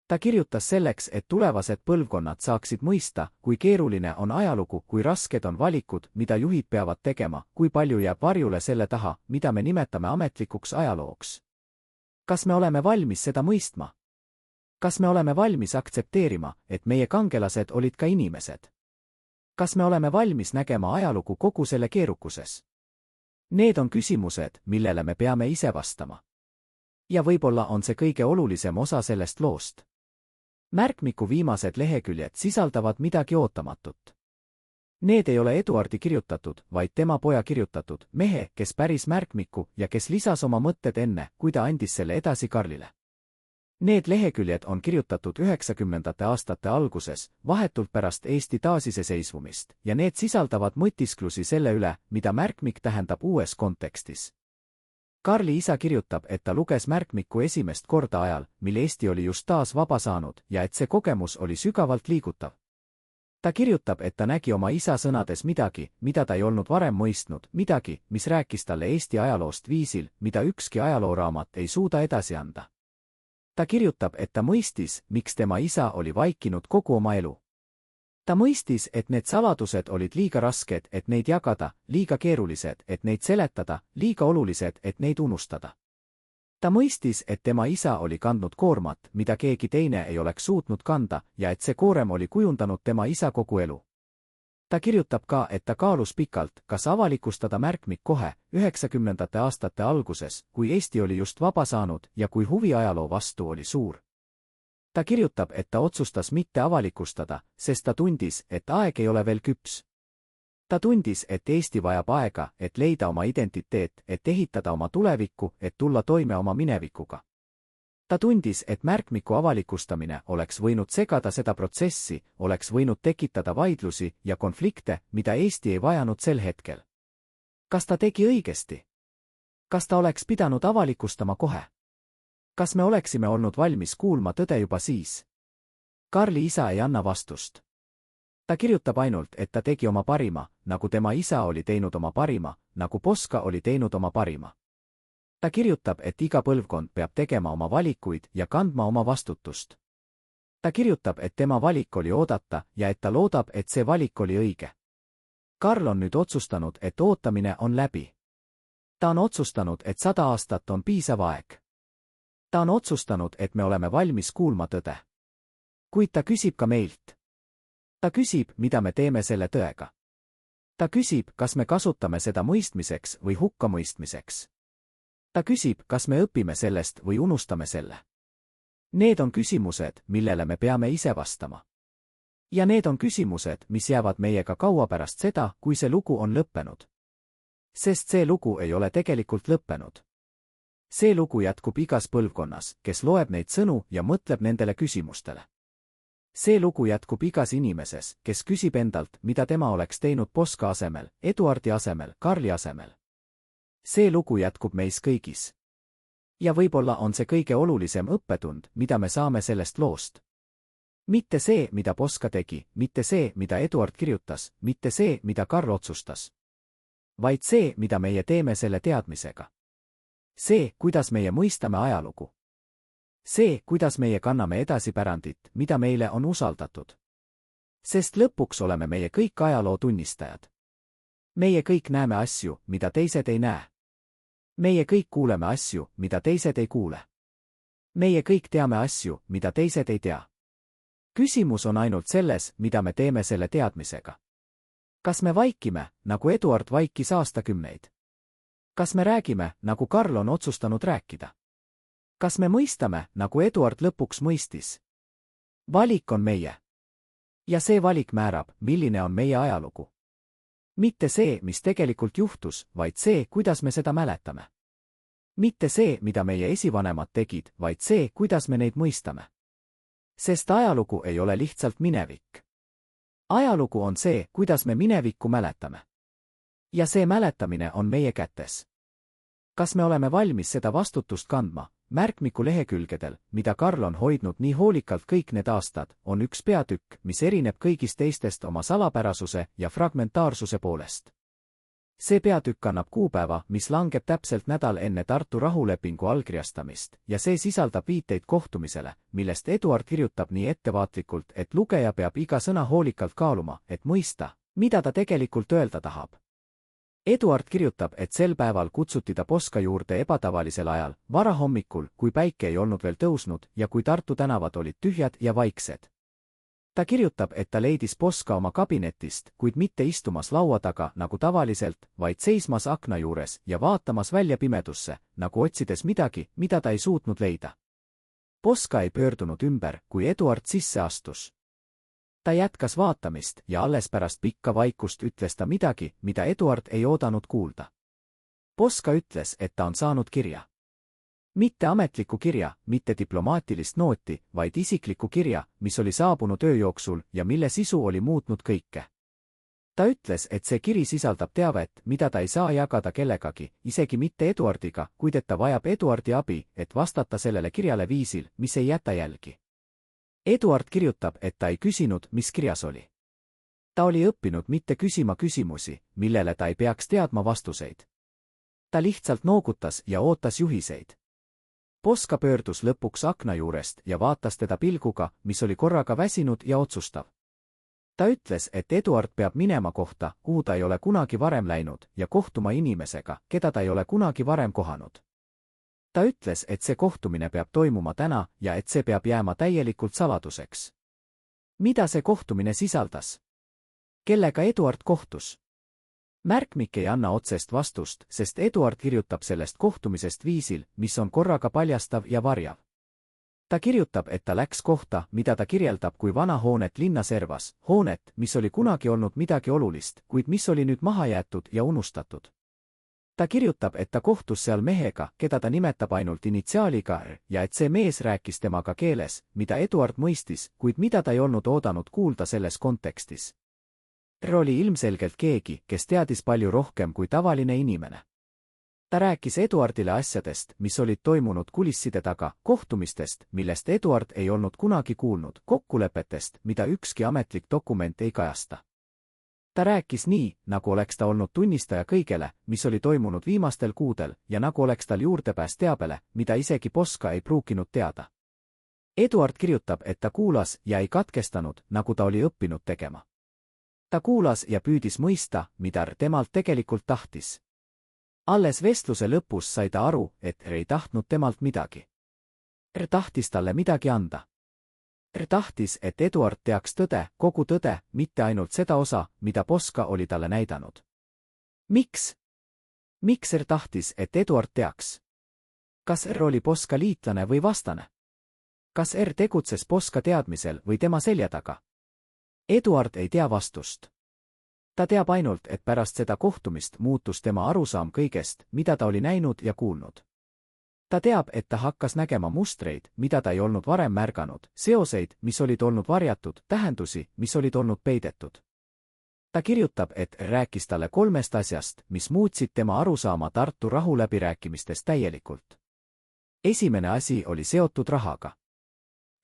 Ta kirjutas selleks, et tulevased põlvkonnad saaksid mõista, kui keeruline on ajalugu, kui rasked on valikud, mida juhid peavad tegema, kui palju jääb varjule selle taha, mida me nimetame ametlikuks ajalooks. Kas me oleme valmis seda mõistma? Kas me oleme valmis aktsepteerima, et meie kangelased olid ka inimesed? Kas me oleme valmis nägema ajalugu kogu selle keerukuses? Need on küsimused, millele me peame ise vastama. Ja võib-olla on see kõige olulisem osa sellest loost. Märkmiku viimased leheküljed sisaldavad midagi ootamatut. Need ei ole Eduardi kirjutatud, vaid tema poja kirjutatud, mehe, kes päris märkmiku ja kes lisas oma mõtted enne, kui ta andis selle edasi Karlile. Need leheküljed on kirjutatud 90ndate aastate alguses, vahetult pärast Eesti taasiseseisvumist, ja need sisaldavad mõtisklusi selle üle, mida märkmik tähendab uues kontekstis. Karli isa kirjutab, et ta luges märkmikku esimest korda ajal, mil Eesti oli just taas vaba saanud ja et see kogemus oli sügavalt liigutav. Ta kirjutab, et ta nägi oma isa sõnades midagi, mida ta ei olnud varem mõistnud, midagi, mis rääkis talle Eesti ajaloost viisil, mida ükski ajalooraamat ei suuda edasi anda. Ta kirjutab, et ta mõistis, miks tema isa oli vaikinud kogu oma elu. Ta mõistis, et need saladused olid liiga rasked, et neid jagada, liiga keerulised, et neid seletada, liiga olulised, et neid unustada. Ta mõistis, et tema isa oli kandnud koormat, mida keegi teine ei oleks suutnud kanda, ja et see koorem oli kujundanud tema isa kogu elu. Ta kirjutab ka, et ta kaalus pikalt, kas avalikustada märkmik kohe, 90ndate aastate alguses, kui Eesti oli just vaba saanud ja kui huvi ajaloo vastu oli suur. Ta kirjutab, et ta otsustas mitte avalikustada, sest ta tundis, et aeg ei ole veel küps. Ta tundis, et Eesti vajab aega, et leida oma identiteet, et ehitada oma tulevikku, et tulla toime oma minevikuga. Ta tundis, et märkmiku avalikustamine oleks võinud segada seda protsessi, oleks võinud tekitada vaidlusi ja konflikte, mida Eesti ei vajanud sel hetkel. Kas ta tegi õigesti? Kas ta oleks pidanud avalikustama kohe? Kas me oleksime olnud valmis kuulma tõde juba siis? Karli isa ei anna vastust. Ta kirjutab ainult, et ta tegi oma parima, nagu tema isa oli teinud oma parima, nagu Poska oli teinud oma parima. Ta kirjutab, et iga põlvkond peab tegema oma valikuid ja kandma oma vastutust. Ta kirjutab, et tema valik oli oodata ja et ta loodab, et see valik oli õige. Karl on nüüd otsustanud, et ootamine on läbi. Ta on otsustanud, et 100 aastat on piisav aeg. Ta on otsustanud, et me oleme valmis kuulma tõde. Kuid ta küsib ka meilt. Ta küsib, mida me teeme selle tõega. Ta küsib, kas me kasutame seda mõistmiseks või hukkamõistmiseks. Ta küsib, kas me õpime sellest või unustame selle. Need on küsimused, millele me peame ise vastama. Ja need on küsimused, mis jäävad meiega kaua pärast seda, kui see lugu on lõppenud. Sest see lugu ei ole tegelikult lõppenud. See lugu jätkub igas põlvkonnas, kes loeb neid sõnu ja mõtleb nendele küsimustele. See lugu jätkub igas inimeses, kes küsib endalt, mida tema oleks teinud Poska asemel, Eduardi asemel, Karli asemel. See lugu jätkub meis kõigis. Ja võib-olla on see kõige olulisem õppetund, mida me saame sellest loost. Mitte see, mida Poska tegi, mitte see, mida Eduard kirjutas, mitte see, mida Karl otsustas. Vaid see, mida meie teeme selle teadmisega. See, kuidas meie mõistame ajalugu. See, kuidas meie kanname edasi pärandit, mida meile on usaldatud. Sest lõpuks oleme meie kõik ajaloo tunnistajad. Meie kõik näeme asju, mida teised ei näe. Meie kõik kuuleme asju, mida teised ei kuule. Meie kõik teame asju, mida teised ei tea. Küsimus on ainult selles, mida me teeme selle teadmisega. Kas me vaikime, nagu Eduard vaikis aastakümneid? Kas me räägime, nagu Karl on otsustanud rääkida? Kas me mõistame, nagu Eduard lõpuks mõistis? Valik on meie. Ja see valik määrab, milline on meie ajalugu. Mitte see, mis tegelikult juhtus, vaid see, kuidas me seda mäletame. Mitte see, mida meie esivanemad tegid, vaid see, kuidas me neid mõistame. Sest ajalugu ei ole lihtsalt minevik. Ajalugu on see, kuidas me minevikku mäletame. Ja see mäletamine on meie kätes. Kas me oleme valmis seda vastutust kandma? Märkmiku lehekülgedel, mida Karl on hoidnud nii hoolikalt kõik need aastad, on üks peatükk, mis erineb kõigist teistest oma salapärasuse ja fragmentaarsuse poolest. See peatükk annab kuupäeva, mis langeb täpselt nädal enne Tartu rahulepingu allkirjastamist, ja see sisaldab viiteid kohtumisele, millest Eduard kirjutab nii ettevaatlikult, et lugeja peab iga sõna hoolikalt kaaluma, et mõista, mida ta tegelikult öelda tahab. Eduard kirjutab, et sel päeval kutsuti ta Poska juurde ebatavalisel ajal, varahommikul, kui päike ei olnud veel tõusnud ja kui Tartu tänavad olid tühjad ja vaiksed. Ta kirjutab, et ta leidis Poska oma kabinetist, kuid mitte istumas laua taga nagu tavaliselt, vaid seismas akna juures ja vaatamas välja pimedusse, nagu otsides midagi, mida ta ei suutnud leida. Poska ei pöördunud ümber, kui Eduard sisse astus. Ta jätkas vaatamist ja alles pärast pikka vaikust ütles ta midagi, mida Eduard ei oodanud kuulda. Poska ütles, et ta on saanud kirja. Mitte ametlikku kirja, mitte diplomaatilist nooti, vaid isiklikku kirja, mis oli saabunud öö jooksul ja mille sisu oli muutnud kõike. Ta ütles, et see kiri sisaldab teavet, mida ta ei saa jagada kellegagi, isegi mitte Eduardiga, kuid et ta vajab Eduardi abi, et vastata sellele kirjale viisil, mis ei jäta jälgi. Eduard kirjutab, et ta ei küsinud, mis kirjas oli. Ta oli õppinud mitte küsima küsimusi, millele ta ei peaks teadma vastuseid. Ta lihtsalt noogutas ja ootas juhiseid. Poska pöördus lõpuks akna juurest ja vaatas teda pilguga, mis oli korraga väsinud ja otsustav. Ta ütles, et Eduard peab minema kohta, kuhu ta ei ole kunagi varem läinud, ja kohtuma inimesega, keda ta ei ole kunagi varem kohanud. Ta ütles, et see kohtumine peab toimuma täna ja et see peab jääma täielikult saladuseks. Mida see kohtumine sisaldas? Kellega Eduard kohtus? Märkmik ei anna otsest vastust, sest Eduard kirjutab sellest kohtumisest viisil, mis on korraga paljastav ja varjav. Ta kirjutab, et ta läks kohta, mida ta kirjeldab kui vana hoonet linna servas, hoonet, mis oli kunagi olnud midagi olulist, kuid mis oli nüüd maha jäetud ja unustatud. Ta kirjutab, et ta kohtus seal mehega, keda ta nimetab ainult initsiaaliga R, ja et see mees rääkis temaga keeles, mida Eduard mõistis, kuid mida ta ei olnud oodanud kuulda selles kontekstis. R oli ilmselgelt keegi, kes teadis palju rohkem kui tavaline inimene. Ta rääkis Eduardile asjadest, mis olid toimunud kulisside taga, kohtumistest, millest Eduard ei olnud kunagi kuulnud, kokkulepetest, mida ükski ametlik dokument ei kajasta. Ta rääkis nii, nagu oleks ta olnud tunnistaja kõigele, mis oli toimunud viimastel kuudel, ja nagu oleks tal juurdepääs teabele, mida isegi Poska ei pruukinud teada. Eduard kirjutab, et ta kuulas ja ei katkestanud, nagu ta oli õppinud tegema. Ta kuulas ja püüdis mõista, mida R temalt tegelikult tahtis. Alles vestluse lõpus sai ta aru, et R ei tahtnud temalt midagi. R tahtis talle midagi anda. R tahtis, et Eduard teaks tõde, kogu tõde, mitte ainult seda osa, mida Poska oli talle näidanud. Miks? Miks R tahtis, et Eduard teaks? Kas R oli Poska liitlane või vastane? Kas R tegutses Poska teadmisel või tema selja taga? Eduard ei tea vastust. Ta teab ainult, et pärast seda kohtumist muutus tema arusaam kõigest, mida ta oli näinud ja kuulnud. Ta teab, et ta hakkas nägema mustreid, mida ta ei olnud varem märganud, seoseid, mis olid olnud varjatud, tähendusi, mis olid olnud peidetud. Ta kirjutab, et rääkis talle 3 asjast, mis muutsid tema arusaama Tartu rahuläbirääkimistest täielikult. Esimene asi oli seotud rahaga.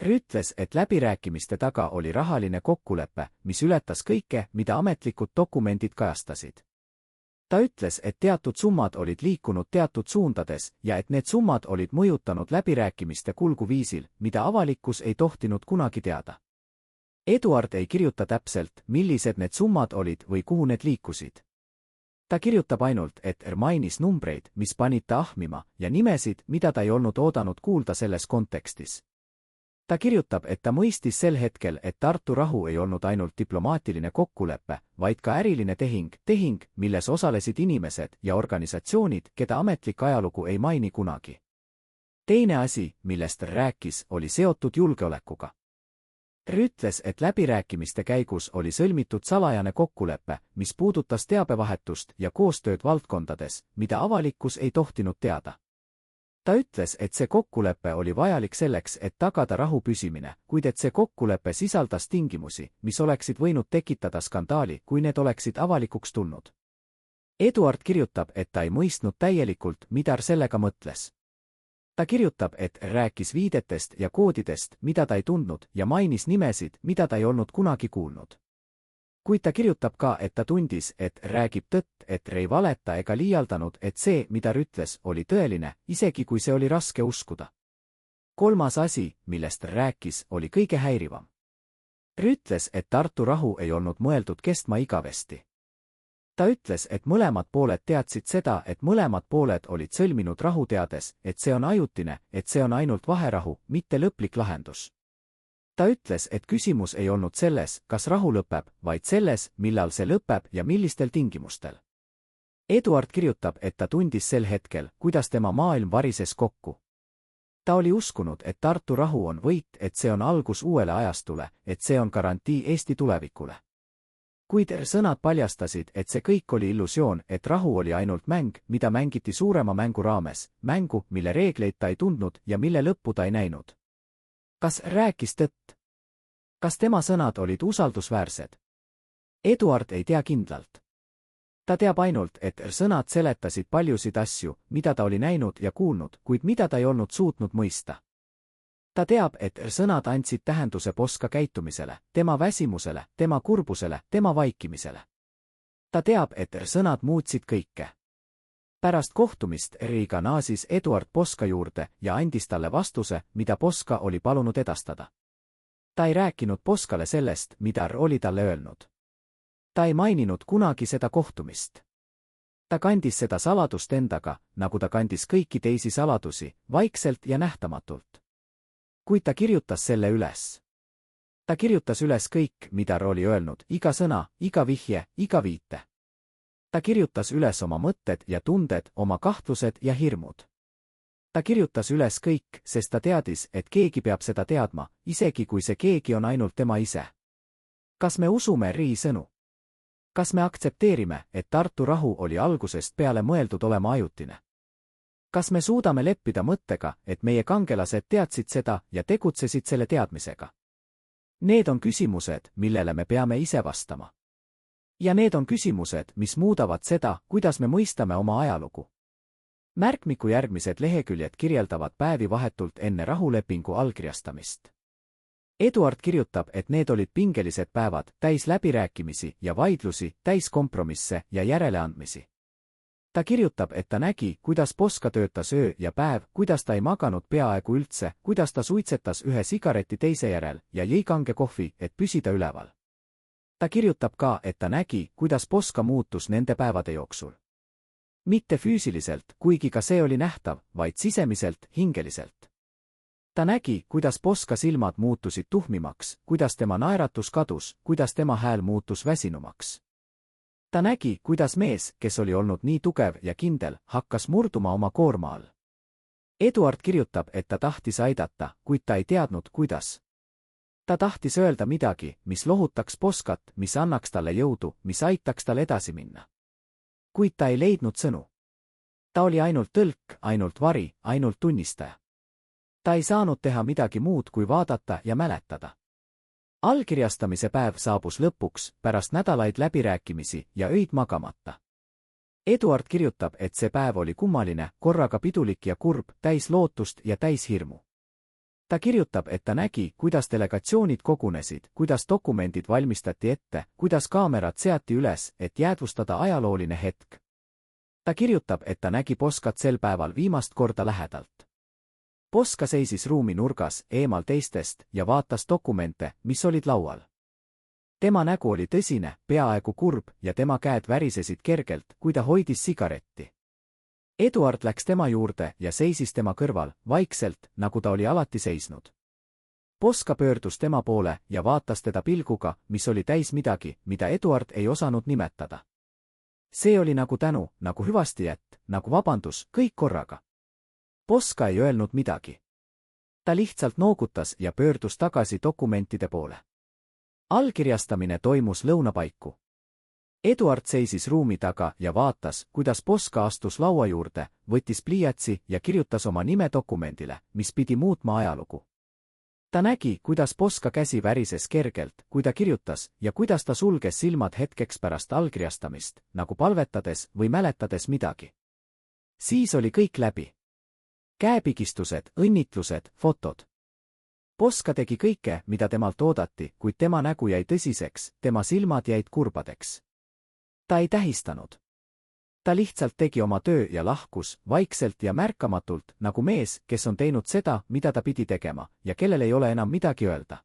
R ütles, et läbirääkimiste taga oli rahaline kokkulepe, mis ületas kõike, mida ametlikud dokumendid kajastasid. Ta ütles, et teatud summad olid liikunud teatud suundades ja et need summad olid mõjutanud läbirääkimiste kulgu viisil, mida avalikkus ei tohtinud kunagi teada. Eduard ei kirjuta täpselt, millised need summad olid või kuhu need liikusid. Ta kirjutab ainult, et R mainis numbreid, mis panid ta ahmima, ja nimesid, mida ta ei olnud oodanud kuulda selles kontekstis. Ta kirjutab, et ta mõistis sel hetkel, et Tartu rahu ei olnud ainult diplomaatiline kokkulepe, vaid ka äriline tehing, milles osalesid inimesed ja organisatsioonid, keda ametlik ajalugu ei maini kunagi. Teine asi, millest R rääkis, oli seotud julgeolekuga. R ütles, et läbirääkimiste käigus oli sõlmitud salajane kokkulepe, mis puudutas teabevahetust ja koostööd valdkondades, mida avalikkus ei tohtinud teada. Ta ütles, et see kokkulepe oli vajalik selleks, et tagada rahu püsimine, kuid et see kokkulepe sisaldas tingimusi, mis oleksid võinud tekitada skandaali, kui need oleksid avalikuks tulnud. Eduard kirjutab, et ta ei mõistnud täielikult, mida R sellega mõtles. Ta kirjutab, et R rääkis viidetest ja koodidest, mida ta ei tundnud, ja mainis nimesid, mida ta ei olnud kunagi kuulnud. Kuid ta kirjutab ka, et ta tundis, et räägib tõtt, et R ei valeta ega liialdanud, et see, mida R ütles, oli tõeline, isegi kui see oli raske uskuda. 3. asi, millest R rääkis, oli kõige häirivam. R ütles, et Tartu rahu ei olnud mõeldud kestma igavesti. Ta ütles, et mõlemad pooled teadsid seda, et mõlemad pooled olid sõlminud rahu teades, et see on ajutine, et see on ainult vaherahu, mitte lõplik lahendus. Ta ütles, et küsimus ei olnud selles, kas rahu lõpeb, vaid selles, millal see lõpeb ja millistel tingimustel. Eduard kirjutab, et ta tundis sel hetkel, kuidas tema maailm varises kokku. Ta oli uskunud, et Tartu rahu on võit, et see on algus uuele ajastule, et see on garantii Eesti tulevikule. Kuid sõnad paljastasid, et see kõik oli illusioon, et rahu oli ainult mäng, mida mängiti suurema mängu raames, mängu, mille reegleid ta ei tundnud ja mille lõppu ta ei näinud. Kas rääkis tõtt? Kas tema sõnad olid usaldusväärsed? Eduard ei tea kindlalt. Ta teab ainult, et sõnad seletasid paljusid asju, mida ta oli näinud ja kuulnud, kuid mida ta ei olnud suutnud mõista. Ta teab, et sõnad andsid tähenduse Poska käitumisele, tema väsimusele, tema kurbusele, tema vaikimisele. Ta teab, et sõnad muutsid kõike. Pärast kohtumist Riga naasis Eduard Poska juurde ja andis talle vastuse, mida Poska oli palunud edastada. Ta ei rääkinud Poskale sellest, mida R oli talle öelnud. Ta ei maininud kunagi seda kohtumist. Ta kandis seda saladust endaga, nagu ta kandis kõiki teisi saladusi, vaikselt ja nähtamatult. Kuid ta kirjutas selle üles. Ta kirjutas üles kõik, mida R oli öelnud, iga sõna, iga vihje, iga viite. Ta kirjutas üles oma mõtted ja tunded, oma kahtlused ja hirmud. Ta kirjutas üles kõik, sest ta teadis, et keegi peab seda teadma, isegi kui see keegi on ainult tema ise. Kas me usume Ri sõnu? Kas me aktsepteerime, et Tartu rahu oli algusest peale mõeldud olema ajutine? Kas me suudame leppida mõttega, et meie kangelased teadsid seda ja tegutsesid selle teadmisega? Need on küsimused, millele me peame ise vastama. Ja need on küsimused, mis muudavad seda, kuidas me mõistame oma ajalugu. Märkmiku järgmised leheküljed kirjeldavad päevi vahetult enne rahulepingu allkirjastamist. Eduard kirjutab, et need olid pingelised päevad, täis läbirääkimisi ja vaidlusi, täis kompromisse ja järeleandmisi. Ta kirjutab, et ta nägi, kuidas Poska töötas öö ja päev, kuidas ta ei maganud peaaegu üldse, kuidas ta suitsetas ühe sigareti teise järel ja jõi kange kohvi, et püsida üleval. Ta kirjutab ka, et ta nägi, kuidas Poska muutus nende päevade jooksul. Mitte füüsiliselt, kuigi ka see oli nähtav, vaid sisemiselt, hingeliselt. Ta nägi, kuidas Poska silmad muutusid tuhmimaks, kuidas tema naeratus kadus, kuidas tema hääl muutus väsinumaks. Ta nägi, kuidas mees, kes oli olnud nii tugev ja kindel, hakkas murduma oma koorma all. Eduard kirjutab, et ta tahtis aidata, kuid ta ei teadnud, kuidas. Ta tahtis öelda midagi, mis lohutaks Poskat, mis annaks talle jõudu, mis aitaks tal edasi minna. Kuid ta ei leidnud sõnu. Ta oli ainult tõlk, ainult vari, ainult tunnistaja. Ta ei saanud teha midagi muud kui vaadata ja mäletada. Allkirjastamise päev saabus lõpuks, pärast nädalaid läbirääkimisi ja öid magamata. Eduard kirjutab, et see päev oli kummaline, korraga pidulik ja kurb, täis lootust ja täis hirmu. Ta kirjutab, et ta nägi, kuidas delegatsioonid kogunesid, kuidas dokumendid valmistati ette, kuidas kaamerad seati üles, et jäädvustada ajalooline hetk. Ta kirjutab, et ta nägi Poskat sel päeval viimast korda lähedalt. Poska seisis ruumi nurgas, eemal teistest, ja vaatas dokumente, mis olid laual. Tema nägu oli tõsine, peaaegu kurb, ja tema käed värisesid kergelt, kui ta hoidis sigaretti. Eduard läks tema juurde ja seisis tema kõrval, vaikselt, nagu ta oli alati seisnud. Poska pöördus tema poole ja vaatas teda pilguga, mis oli täis midagi, mida Eduard ei osanud nimetada. See oli nagu tänu, nagu hüvastijätt, nagu vabandus, kõik korraga. Poska ei öelnud midagi. Ta lihtsalt noogutas ja pöördus tagasi dokumentide poole. Allkirjastamine toimus lõunapaiku. Eduard seisis ruumi taga ja vaatas, kuidas Poska astus laua juurde, võttis pliiatsi ja kirjutas oma nime dokumendile, mis pidi muutma ajalugu. Ta nägi, kuidas Poska käsi värises kergelt, kui ta kirjutas, ja kuidas ta sulges silmad hetkeks pärast allkirjastamist, nagu palvetades või mäletades midagi. Siis oli kõik läbi. Käepigistused, õnnitlused, fotod. Poska tegi kõike, mida temalt oodati, kuid tema nägu jäi tõsiseks, tema silmad jäid kurbadeks. Ta ei tähistanud. Ta lihtsalt tegi oma töö ja lahkus, vaikselt ja märkamatult, nagu mees, kes on teinud seda, mida ta pidi tegema, ja kellel ei ole enam midagi öelda.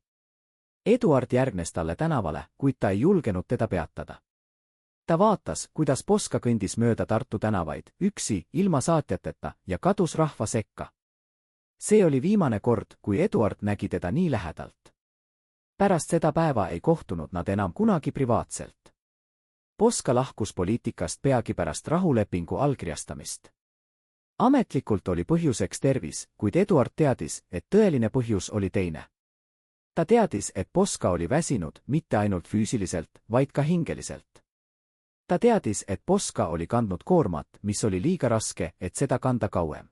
Eduard järgnes talle tänavale, kuid ta ei julgenud teda peatada. Ta vaatas, kuidas Poska kõndis mööda Tartu tänavaid, üksi, ilma saatjateta, ja kadus rahva sekka. See oli viimane kord, kui Eduard nägi teda nii lähedalt. Pärast seda päeva ei kohtunud nad enam kunagi privaatselt. Poska lahkus poliitikast peagi pärast rahulepingu allkirjastamist. Ametlikult oli põhjuseks tervis, kuid Eduard teadis, et tõeline põhjus oli teine. Ta teadis, et Poska oli väsinud mitte ainult füüsiliselt, vaid ka hingeliselt. Ta teadis, et Poska oli kandnud koormat, mis oli liiga raske, et seda kanda kauem.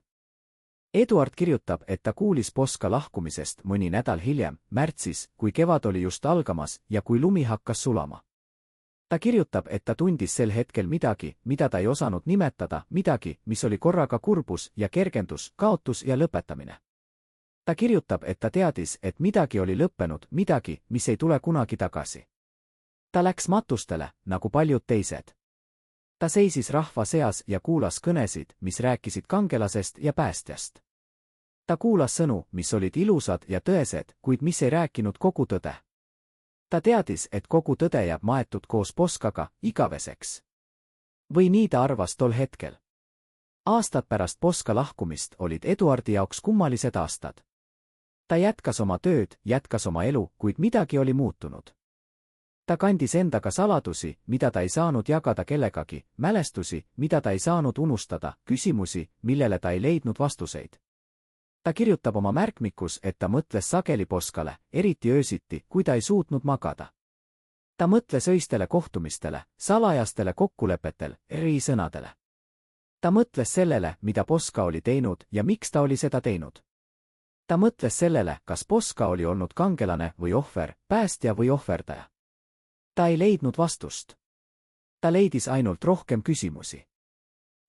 Eduard kirjutab, et ta kuulis Poska lahkumisest mõni nädal hiljem, märtsis, kui kevad oli just algamas ja kui lumi hakkas sulama. Ta kirjutab, et ta tundis sel hetkel midagi, mida ta ei osanud nimetada, midagi, mis oli korraga kurbus ja kergendus, kaotus ja lõpetamine. Ta kirjutab, et ta teadis, et midagi oli lõppenud, midagi, mis ei tule kunagi tagasi. Ta läks matustele, nagu paljud teised. Ta seisis rahva seas ja kuulas kõnesid, mis rääkisid kangelasest ja päästjast. Ta kuulas sõnu, mis olid ilusad ja tõesed, kuid mis ei rääkinud kogu tõde. Ta teadis, et kogu tõde jääb maetud koos Poskaga igaveseks. Või nii ta arvas tol hetkel. Aastad pärast Poska lahkumist olid Eduardi jaoks kummalised aastad. Ta jätkas oma tööd, jätkas oma elu, kuid midagi oli muutunud. Ta kandis endaga saladusi, mida ta ei saanud jagada kellegagi, mälestusi, mida ta ei saanud unustada, küsimusi, millele ta ei leidnud vastuseid. Ta kirjutab oma märkmikus, et ta mõtles sageli Poskale, eriti öösiti, kui ta ei suutnud magada. Ta mõtles öistele kohtumistele, salajastele kokkulepetel, erisõnadele. Ta mõtles sellele, mida Poska oli teinud ja miks ta oli seda teinud. Ta mõtles sellele, kas Poska oli olnud kangelane või ohver, päästja või ohverdaja. Ta ei leidnud vastust. Ta leidis ainult rohkem küsimusi.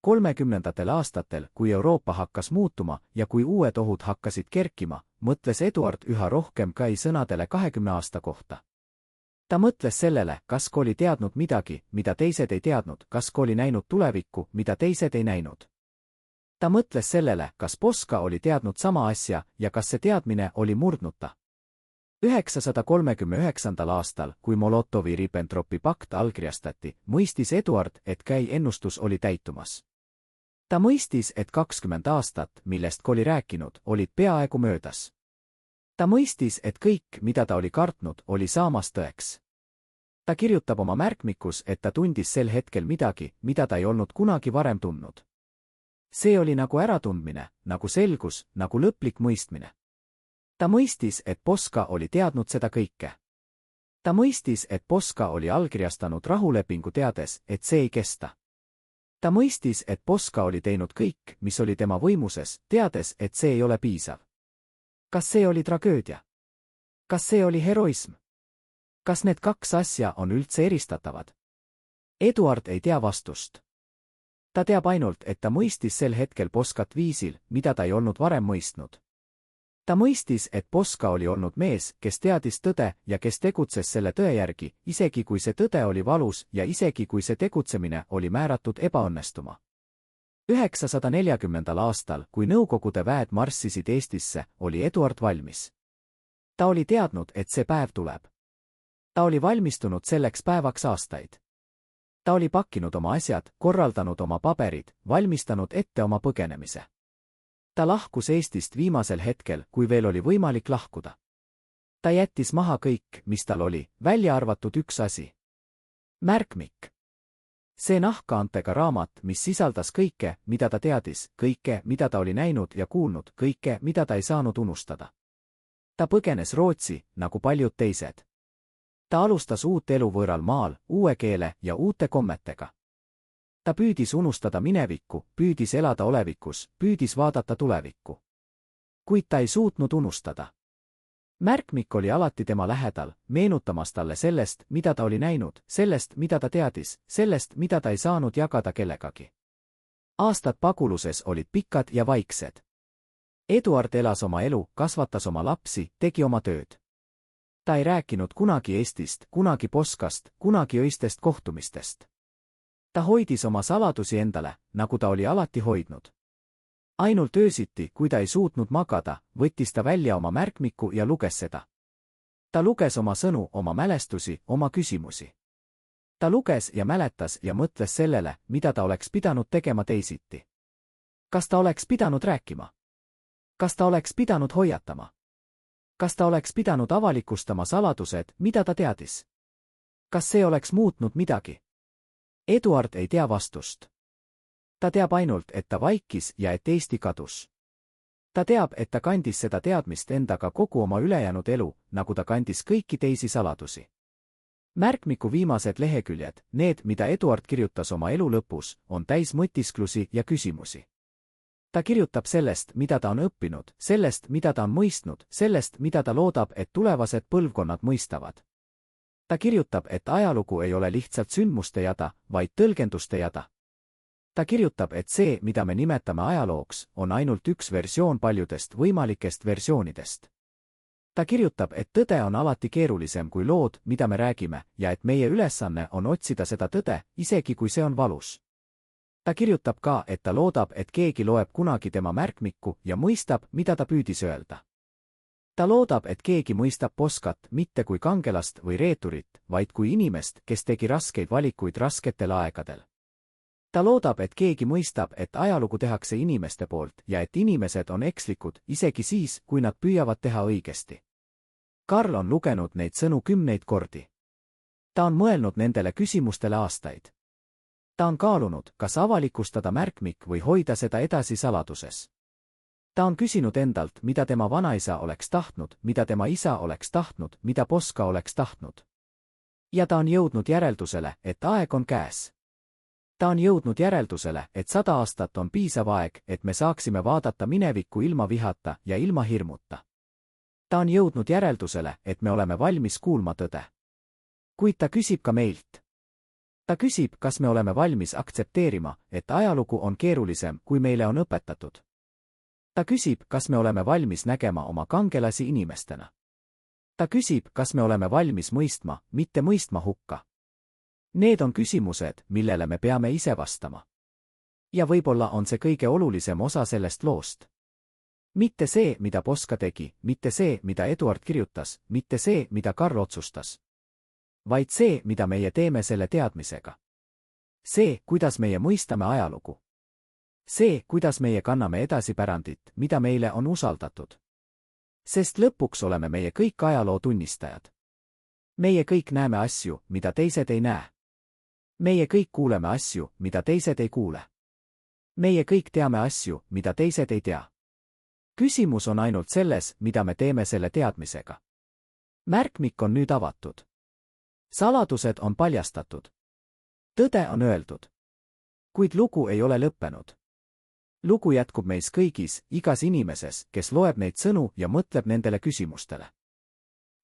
30ndatel aastatel, kui Euroopa hakkas muutuma ja kui uued ohud hakkasid kerkima, mõtles Eduard üha rohkem Kai sõnadele 20 aasta kohta. Ta mõtles sellele, kas oli teadnud midagi, mida teised ei teadnud, kas oli näinud tulevikku, mida teised ei näinud. Ta mõtles sellele, kas Poska oli teadnud sama asja ja kas see teadmine oli murdnud ta. 939. aastal, kui Molotovi-Ribbentropi pakt allkirjastati, mõistis Eduard, et Kai ennustus oli täitumas. Ta mõistis, et 20 aastat, millest oli rääkinud, olid peaaegu möödas. Ta mõistis, et kõik, mida ta oli kartnud, oli saamas tõeks. Ta kirjutab oma märkmikus, et ta tundis sel hetkel midagi, mida ta ei olnud kunagi varem tundnud. See oli nagu äratundmine, nagu selgus, nagu lõplik mõistmine. Ta mõistis, et Poska oli teadnud seda kõike. Ta mõistis, et Poska oli allkirjastanud rahulepingu teades, et see ei kesta. Ta mõistis, et Poska oli teinud kõik, mis oli tema võimuses, teades, et see ei ole piisav. Kas see oli tragöödia? Kas see oli heroism? Kas need kaks asja on üldse eristatavad? Eduard ei tea vastust. Ta teab ainult, et ta mõistis sel hetkel Poskat viisil, mida ta ei olnud varem mõistnud. Ta mõistis, et Poska oli olnud mees, kes teadis tõde ja kes tegutses selle tõe järgi, isegi kui see tõde oli valus ja isegi kui see tegutsemine oli määratud ebaõnnestuma. 940. aastal, kui Nõukogude väed marssisid Eestisse, oli Eduard valmis. Ta oli teadnud, et see päev tuleb. Ta oli valmistunud selleks päevaks aastaid. Ta oli pakkinud oma asjad, korraldanud oma paberid, valmistanud ette oma põgenemise. Ta lahkus Eestist viimasel hetkel, kui veel oli võimalik lahkuda. Ta jättis maha kõik, mis tal oli, välja arvatud üks asi. Märkmik. See nahkhaantega raamat, mis sisaldas kõike, mida ta teadis, kõike, mida ta oli näinud ja kuulnud, kõike, mida ta ei saanud unustada. Ta põgenes Rootsi, nagu paljud teised. Ta alustas uut elu võõral maal, uue keele ja uute kommetega. Ta püüdis unustada minevikku, püüdis elada olevikus, püüdis vaadata tulevikku. Kuid ta ei suutnud unustada. Märkmik oli alati tema lähedal, meenutamas talle sellest, mida ta oli näinud, sellest, mida ta teadis, sellest, mida ta ei saanud jagada kellegagi. Aastad paguluses olid pikad ja vaiksed. Eduard elas oma elu, kasvatas oma lapsi, tegi oma tööd. Ta ei rääkinud kunagi Eestist, kunagi Poskast, kunagi öistest kohtumistest. Ta hoidis oma saladusi endale, nagu ta oli alati hoidnud. Ainult öösiti, kui ta ei suutnud magada, võttis ta välja oma märkmiku ja luges seda. Ta luges oma sõnu, oma mälestusi, oma küsimusi. Ta luges ja mäletas ja mõtles sellele, mida ta oleks pidanud tegema teisiti. Kas ta oleks pidanud rääkima? Kas ta oleks pidanud hoiatama? Kas ta oleks pidanud avalikustama saladused, mida ta teadis? Kas see oleks muutnud midagi? Eduard ei tea vastust. Ta teab ainult, et ta vaikis ja et Eesti kadus. ta teab, et ta kandis seda teadmist endaga kogu oma ülejäänud elu, nagu ta kandis kõiki teisi saladusi. Märkmiku viimased leheküljed, need, mida Eduard kirjutas oma elu lõpus, on täis mõtisklusi ja küsimusi. Ta kirjutab sellest, mida ta on õppinud, sellest, mida ta on mõistnud, sellest, mida ta loodab, et tulevased põlvkonnad mõistavad. Ta kirjutab, et ajalugu ei ole lihtsalt sündmuste jada, vaid tõlgenduste jada. Ta kirjutab, et see, mida me nimetame ajalooks, on ainult üks versioon paljudest võimalikest versioonidest. Ta kirjutab, et tõde on alati keerulisem kui lood, mida me räägime, ja et meie ülesanne on otsida seda tõde, isegi kui see on valus. Ta kirjutab ka, et ta loodab, et keegi loeb kunagi tema märkmikku ja mõistab, mida ta püüdis öelda. Ta loodab, et keegi mõistab Poskat mitte kui kangelast või reeturit, vaid kui inimest, kes tegi raskeid valikuid rasketel aegadel. Ta loodab, et keegi mõistab, et ajalugu tehakse inimeste poolt ja et inimesed on ekslikud, isegi siis, kui nad püüavad teha õigesti. Karl on lugenud neid sõnu 10 kordi. Ta on mõelnud nendele küsimustele aastaid. Ta on kaalunud, kas avalikustada märkmik või hoida seda edasi saladuses. Ta on küsinud endalt, mida tema vanaisa oleks tahtnud, mida tema isa oleks tahtnud, mida Poska oleks tahtnud. Ja ta on jõudnud järeldusele, et aeg on käes. Ta on jõudnud järeldusele, et 100 aastat on piisav aeg, et me saaksime vaadata minevikku ilma vihata ja ilma hirmuta. Ta on jõudnud järeldusele, et me oleme valmis kuulma tõde. Kuid ta küsib ka meilt. Ta küsib, kas me oleme valmis aktsepteerima, et ajalugu on keerulisem, kui meile on õpetatud. Ta küsib, kas me oleme valmis nägema oma kangelasi inimestena. Ta küsib, kas me oleme valmis mõistma, mitte mõistma hukka. Need on küsimused, millele me peame ise vastama. Ja võib-olla on see kõige olulisem osa sellest loost. Mitte see, mida Poska tegi, mitte see, mida Eduard kirjutas, mitte see, mida Karl otsustas. Vaid see, mida meie teeme selle teadmisega. See, kuidas meie mõistame ajalugu. See, kuidas meie kanname edasi pärandit, mida meile on usaldatud. Sest lõpuks oleme meie kõik ajaloo tunnistajad. Meie kõik näeme asju, mida teised ei näe. Meie kõik kuuleme asju, mida teised ei kuule. Meie kõik teame asju, mida teised ei tea. Küsimus on ainult selles, mida me teeme selle teadmisega. Märkmik on nüüd avatud. Saladused on paljastatud. Tõde on öeldud. Kuid lugu ei ole lõppenud. Lugu jätkub meis kõigis, igas inimeses, kes loeb neid sõnu ja mõtleb nendele küsimustele.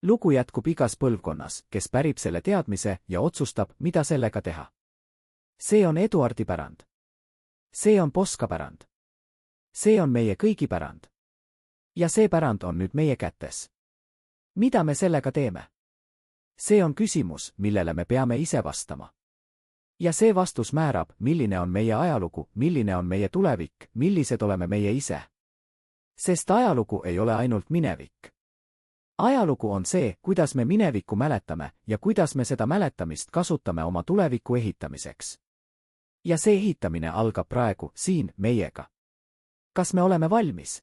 Lugu jätkub igas põlvkonnas, kes pärib selle teadmise ja otsustab, mida sellega teha. See on Eduardi pärand. See on Poska pärand. See on meie kõigi pärand. Ja see pärand on nüüd meie kätes. Mida me sellega teeme? See on küsimus, millele me peame ise vastama. Ja see vastus määrab, milline on meie ajalugu, milline on meie tulevik, millised oleme meie ise. Sest ajalugu ei ole ainult minevik. Ajalugu on see, kuidas me minevikku mäletame ja kuidas me seda mäletamist kasutame oma tuleviku ehitamiseks. Ja see ehitamine algab praegu, siin, meiega. Kas me oleme valmis?